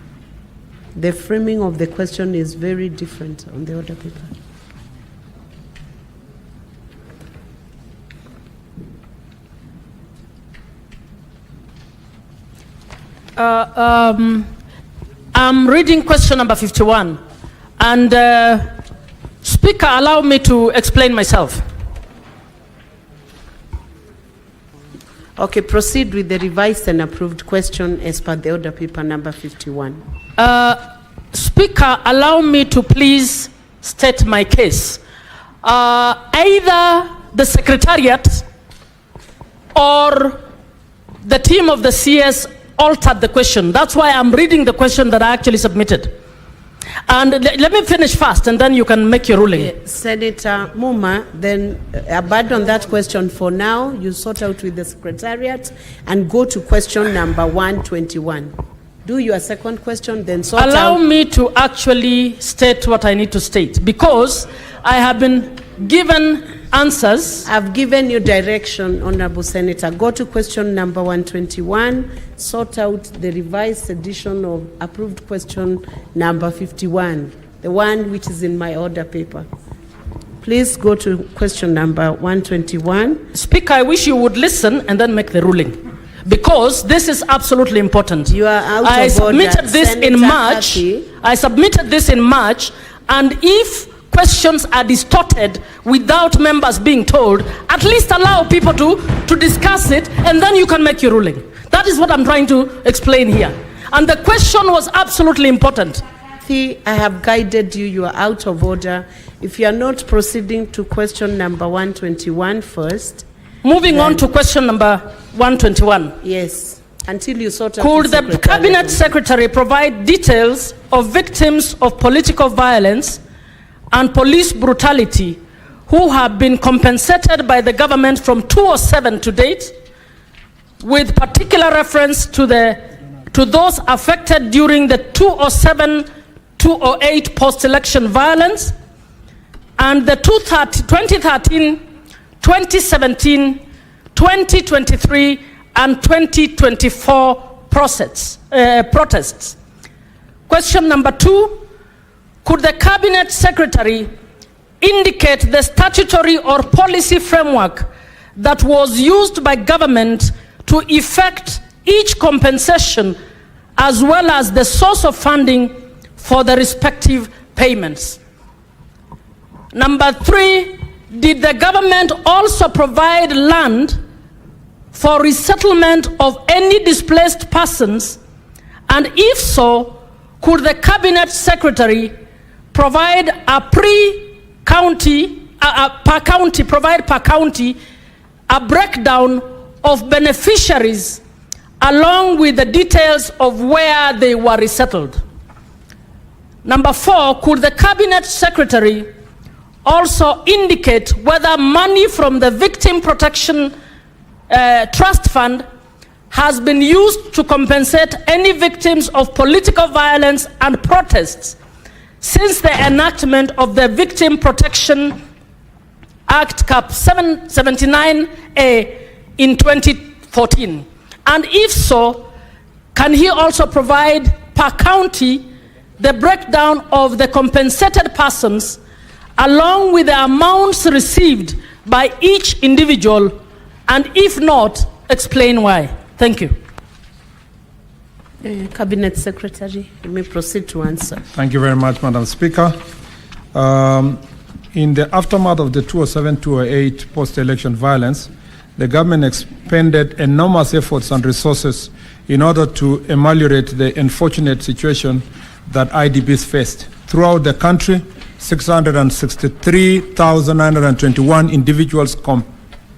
The framing of the question is very different on the order paper. I'm reading question number 51. And Speaker, allow me to explain myself. Okay, proceed with the revised and approved question as per the order paper number 51. Speaker, allow me to please state my case. Either the Secretariat or the team of the CS altered the question. That's why I'm reading the question that I actually submitted. And let me finish first, and then you can make your ruling. Senator Muma, then abandon that question for now. You sort out with the Secretariat and go to question number 121. Do your second question, then sort out. Allow me to actually state what I need to state, because I have been given answers. I've given you direction, Honorable Senator. Go to question number 121, sort out the revised edition of approved question number 51, the one which is in my order paper. Please go to question number 121. Speaker, I wish you would listen and then make the ruling, because this is absolutely important. You are out I of order. submitted this Senator in March. Happy. I submitted this in March, and if questions are distorted without members being told, at least allow people to discuss it, and then you can make your ruling. That is what I'm trying to explain here. And the question was absolutely important. I have guided you. You are out of order. If you are not proceeding to question number 121 first. Moving on to question number 121. Yes, until you sort out. Could the Cabinet Secretary provide details of victims of political violence and police brutality who have been compensated by the government from 2007 to date, with particular reference to those affected during the 2007-2008 post-election violence and the 2013, 2017, 2023 and 2024 protests? Question number 2. Could the Cabinet Secretary indicate the statutory or policy framework that was used by government to effect each compensation, as well as the source of funding for the respective payments? Number 3, did the government also provide land for resettlement of any displaced persons? And if so, could the Cabinet Secretary provide per county a breakdown of beneficiaries along with the details of where they were resettled? Number 4, could the Cabinet Secretary also indicate whether money from the Victim Protection Trust Fund has been used to compensate any victims of political violence and protests since the enactment of the Victim Protection Act Cap 779A in 2014? And if so, can he also provide per county the breakdown of the compensated persons along with the amounts received by each individual? And if not, explain why. Thank you. Cabinet Secretary, you may proceed to answer. Thank you very much, Madam Speaker. In the aftermath of the 2007-2008 post-election violence, the government expended enormous efforts and resources in order to ameliorate the unfortunate situation that IDPs faced. Throughout the country, 663,921 individuals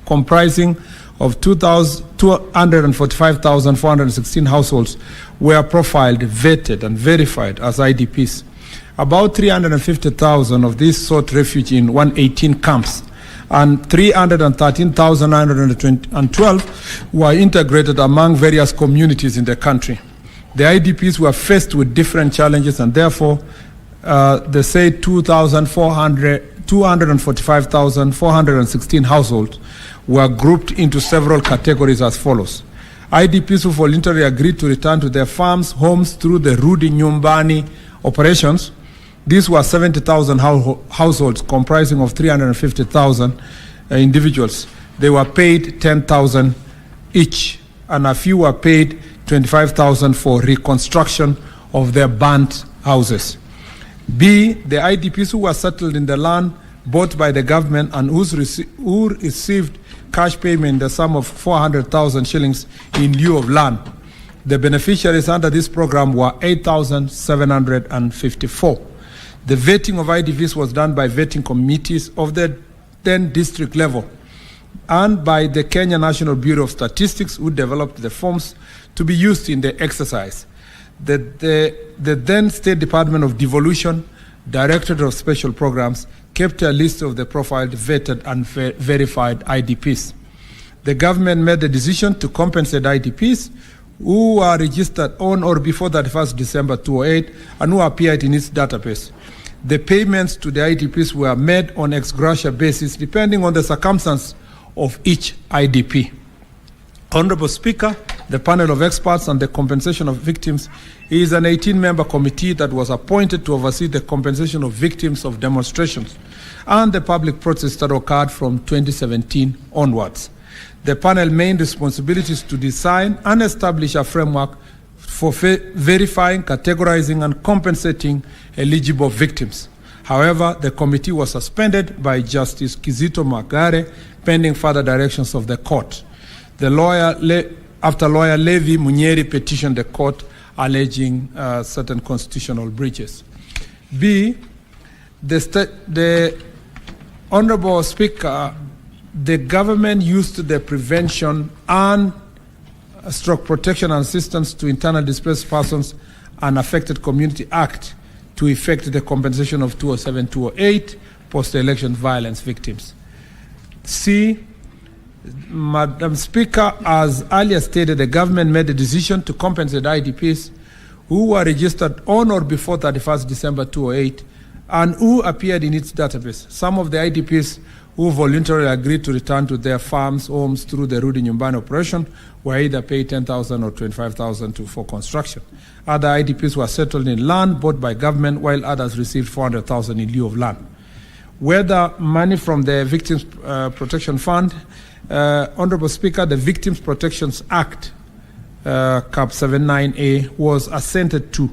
comprising of 245,416 households were profiled, vetted, and verified as IDPs. About 350,000 of these sought refuge in 118 camps, and 313,912 were integrated among various communities in the country. The IDPs were faced with different challenges, and therefore, they say 245,416 households were grouped into several categories as follows. IDPs who voluntarily agreed to return to their farms, homes through the Rudi Nyumbani operations. These were 70,000 households comprising of 350,000 individuals. They were paid 10,000 each, and a few were paid 25,000 for reconstruction of their burnt houses. B, the IDPs who were settled in the land bought by the government and who received cash payment in the sum of 400,000 shillings in lieu of land. The beneficiaries under this program were 8,754. The vetting of IDPs was done by vetting committees of the then district level and by the Kenya National Bureau of Statistics, who developed the forms to be used in the exercise. The then State Department of Devolution, Directorate of Special Programs, kept a list of the profiled, vetted, and verified IDPs. The government made the decision to compensate IDPs who are registered on or before 31st December 2008 and who appeared in its database. The payments to the IDPs were made on ex gratia basis depending on the circumstance of each IDP. Honorable Speaker, the panel of experts on the compensation of victims is an 18-member committee that was appointed to oversee the compensation of victims of demonstrations and the public protests that occurred from 2017 onwards. The panel's main responsibility is to design and establish a framework for verifying, categorizing, and compensating eligible victims. However, the committee was suspended by Justice Kizito Magare pending further directions of the court. After lawyer Levi Munyeri petitioned the court alleging certain constitutional breaches. B, the Honorable Speaker, the government used the Prevention and Stroke Protection and Assistance to Internally Displaced Persons and Affected Community Act to effect the compensation of 2007-2008 post-election violence victims. C, Madam Speaker, as earlier stated, the government made a decision to compensate IDPs who were registered on or before 31st December 2008 and who appeared in its database. Some of the IDPs who voluntarily agreed to return to their farms, homes through the Rudi Nyumbani operation were either paid 10,000 or 25,000 for construction. Other IDPs were settled in land bought by government, while others received 400,000 in lieu of land. Whether money from the Victims Protection Fund, Honorable Speaker, the Victims Protection Act, Cap 79A, was assented to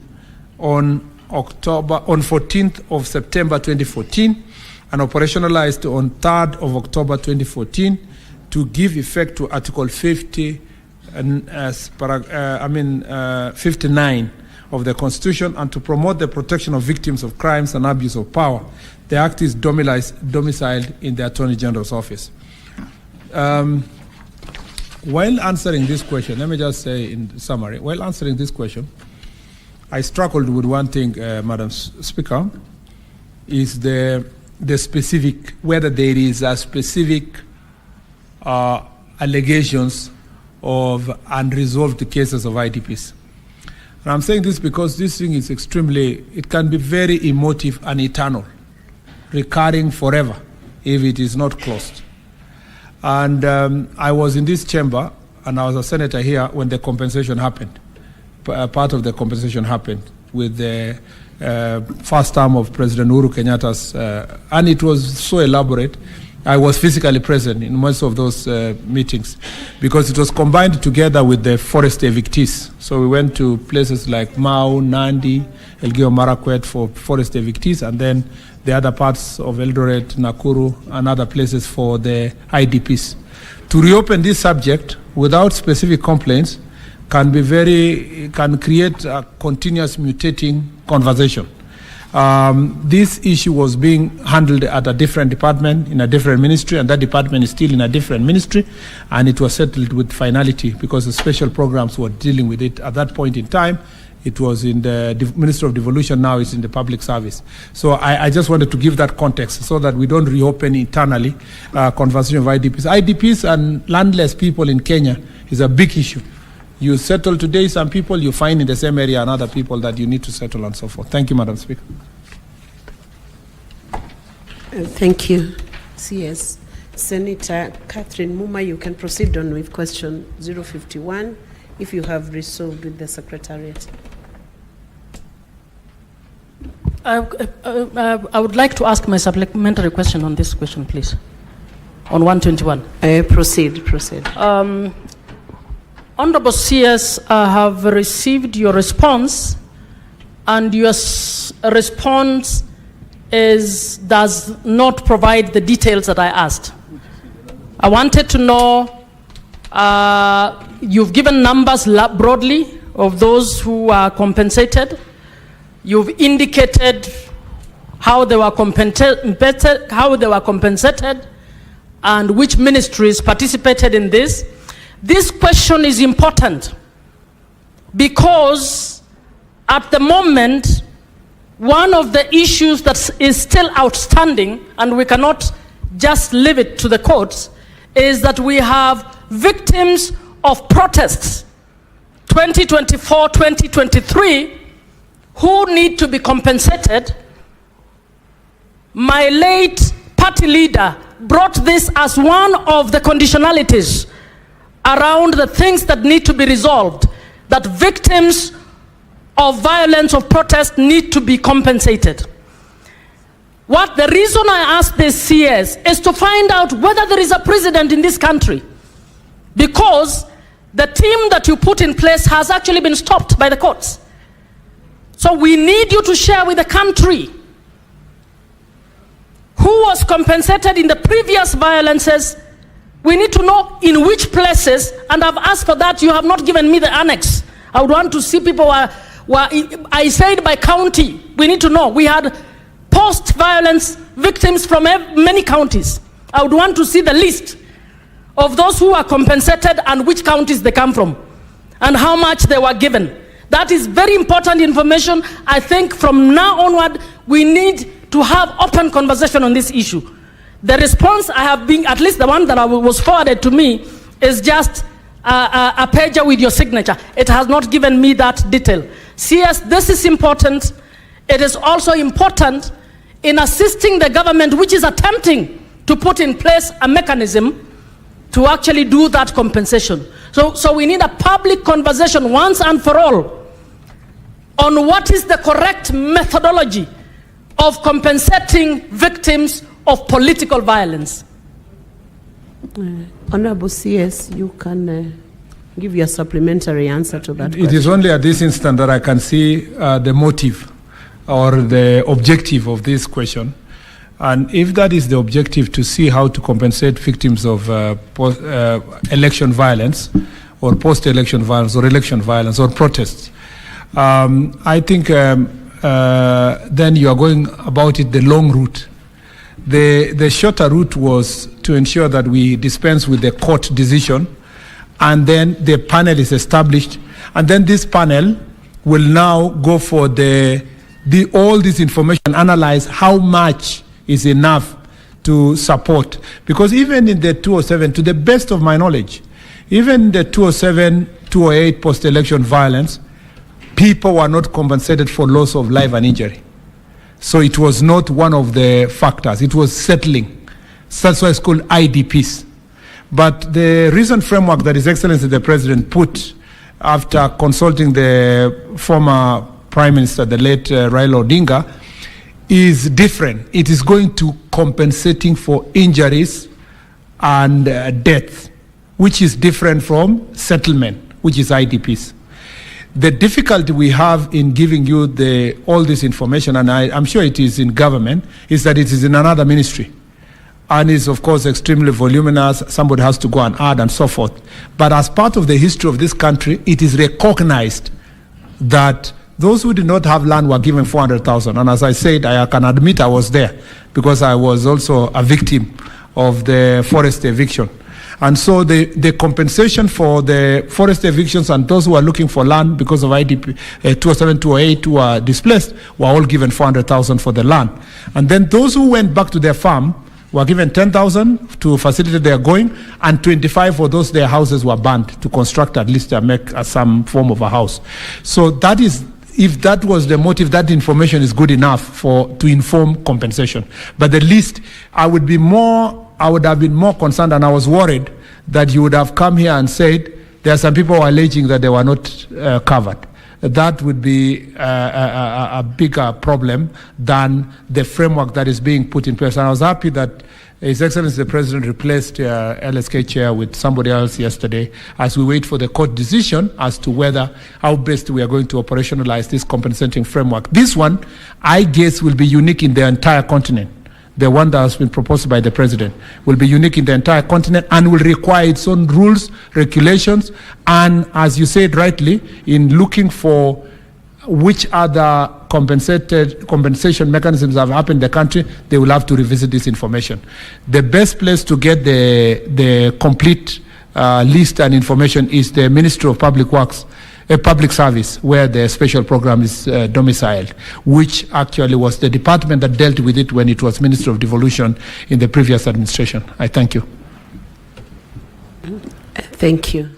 on 14th of September 2014 and operationalized on 3rd of October 2014 to give effect to Article 59 of the Constitution and to promote the protection of victims of crimes and abuse of power. The Act is domiciled in the Attorney General's office. While answering this question, let me just say in summary, while answering this question, I struggled with one thing, Madam Speaker, is the specific, whether there is a specific allegations of unresolved cases of IDPs. And I'm saying this because this thing is it can be very emotive and eternal, recurring forever if it is not closed. And I was in this chamber, and I was a senator here when the compensation happened. Part of the compensation happened with the first term of President Uhuru Kenyatta's, and it was so elaborate. I was physically present in most of those meetings because it was combined together with the forest evictees. So we went to places like Mau, Nandi, Elgeyo Marakwet for forest evictees, and then the other parts of Eldoret, Nakuru, and other places for the IDPs. To reopen this subject without specific complaints can create a continuous mutating conversation. This issue was being handled at a different department in a different ministry, and that department is still in a different ministry, and it was settled with finality because the special programs were dealing with it at that point in time. It was in the Ministry of Devolution, now it's in the public service. So I just wanted to give that context so that we don't reopen internally conversation of IDPs. IDPs and landless people in Kenya is a big issue. You settle today some people, you find in the same area and other people that you need to settle and so forth. Thank you, Madam Speaker. Thank you, CS. Senator Catherine Muma, you can proceed on with question 051 if you have resolved with the Secretariat. I would like to ask my supplementary question on this question, please. On 121. Proceed. Honorable CS, I have received your response, and your response does not provide the details that I asked. I wanted to know, you've given numbers broadly of those who are compensated. You've indicated how they were compensated, and which ministries participated in this. This question is important because at the moment, one of the issues that is still outstanding, and we cannot just leave it to the courts, is that we have victims of protests 2024, 2023 who need to be compensated. My late party leader brought this as one of the conditionalities around the things that need to be resolved, that victims of violence, of protest, need to be compensated. The reason I asked this CS is to find out whether there is a precedent in this country, because the team that you put in place has actually been stopped by the courts. So we need you to share with the country who was compensated in the previous violences. We need to know in which places, and I've asked for that. You have not given me the annex. I would want to see people I said by county. We need to know. We had post-violence victims from many counties. I would want to see the list of those who are compensated and which counties they come from and how much they were given. That is very important information. I think from now onward, we need to have open conversation on this issue. The response I have been, at least the one that was forwarded to me, is just a pager with your signature. It has not given me that detail. CS, this is important. It is also important in assisting the government, which is attempting to put in place a mechanism to actually do that compensation. So we need a public conversation once and for all on what is the correct methodology of compensating victims of political violence. Honorable CS, you can give your supplementary answer to that question. It is only at this instant that I can see the motive or the objective of this question. And if that is the objective, to see how to compensate victims of election violence or post-election violence or election violence or protests, I think then you are going about it the long route. The shorter route was to ensure that we dispense with the court decision, and then the panel is established, and then this panel will now go for all this information, analyze how much is enough to support. Because even in the 207, to the best of my knowledge, even the 207, 208 post-election violence, people were not compensated for loss of life and injury. So it was not one of the factors. It was settling. That's why it's called IDPs. But the recent framework that His Excellency the President put after consulting the former Prime Minister, the late Raila Odinga, is different. It is going to compensating for injuries and death, which is different from settlement, which is IDPs. The difficulty we have in giving you all this information, and I'm sure it is in government, is that it is in another ministry. And is, of course, extremely voluminous. Somebody has to go and add and so forth. But as part of the history of this country, it is recognized that those who did not have land were given 400,000. And as I said, I can admit I was there because I was also a victim of the forest eviction. And so the compensation for the forest evictions and those who are looking for land because of IDP 207, 208 who are displaced were all given 400,000 for the land. And then those who went back to their farm were given 10,000 to facilitate their going, and 25 for those their houses were burned to construct at least make some form of a house. So that is, if that was the motive, that information is good enough to inform compensation. But at least I would be more I would have been more concerned, and I was worried that you would have come here and said there are some people who are alleging that they were not covered. That would be a bigger problem than the framework that is being put in place. And I was happy that His Excellency the President replaced LSK chair with somebody else yesterday as we wait for the court decision as to whether how best we are going to operationalize this compensating framework. This one, I guess, will be unique in the entire continent. The one that has been proposed by the President will be unique in the entire continent and will require its own rules, regulations, and, as you said rightly, in looking for which other compensation mechanisms have happened in the country, they will have to revisit this information. The best place to get the complete list and information is the Ministry of Public Works, a public service, where the special program is domiciled, which actually was the department that dealt with it when it was Ministry of Devolution in the previous administration. I thank you. Thank you.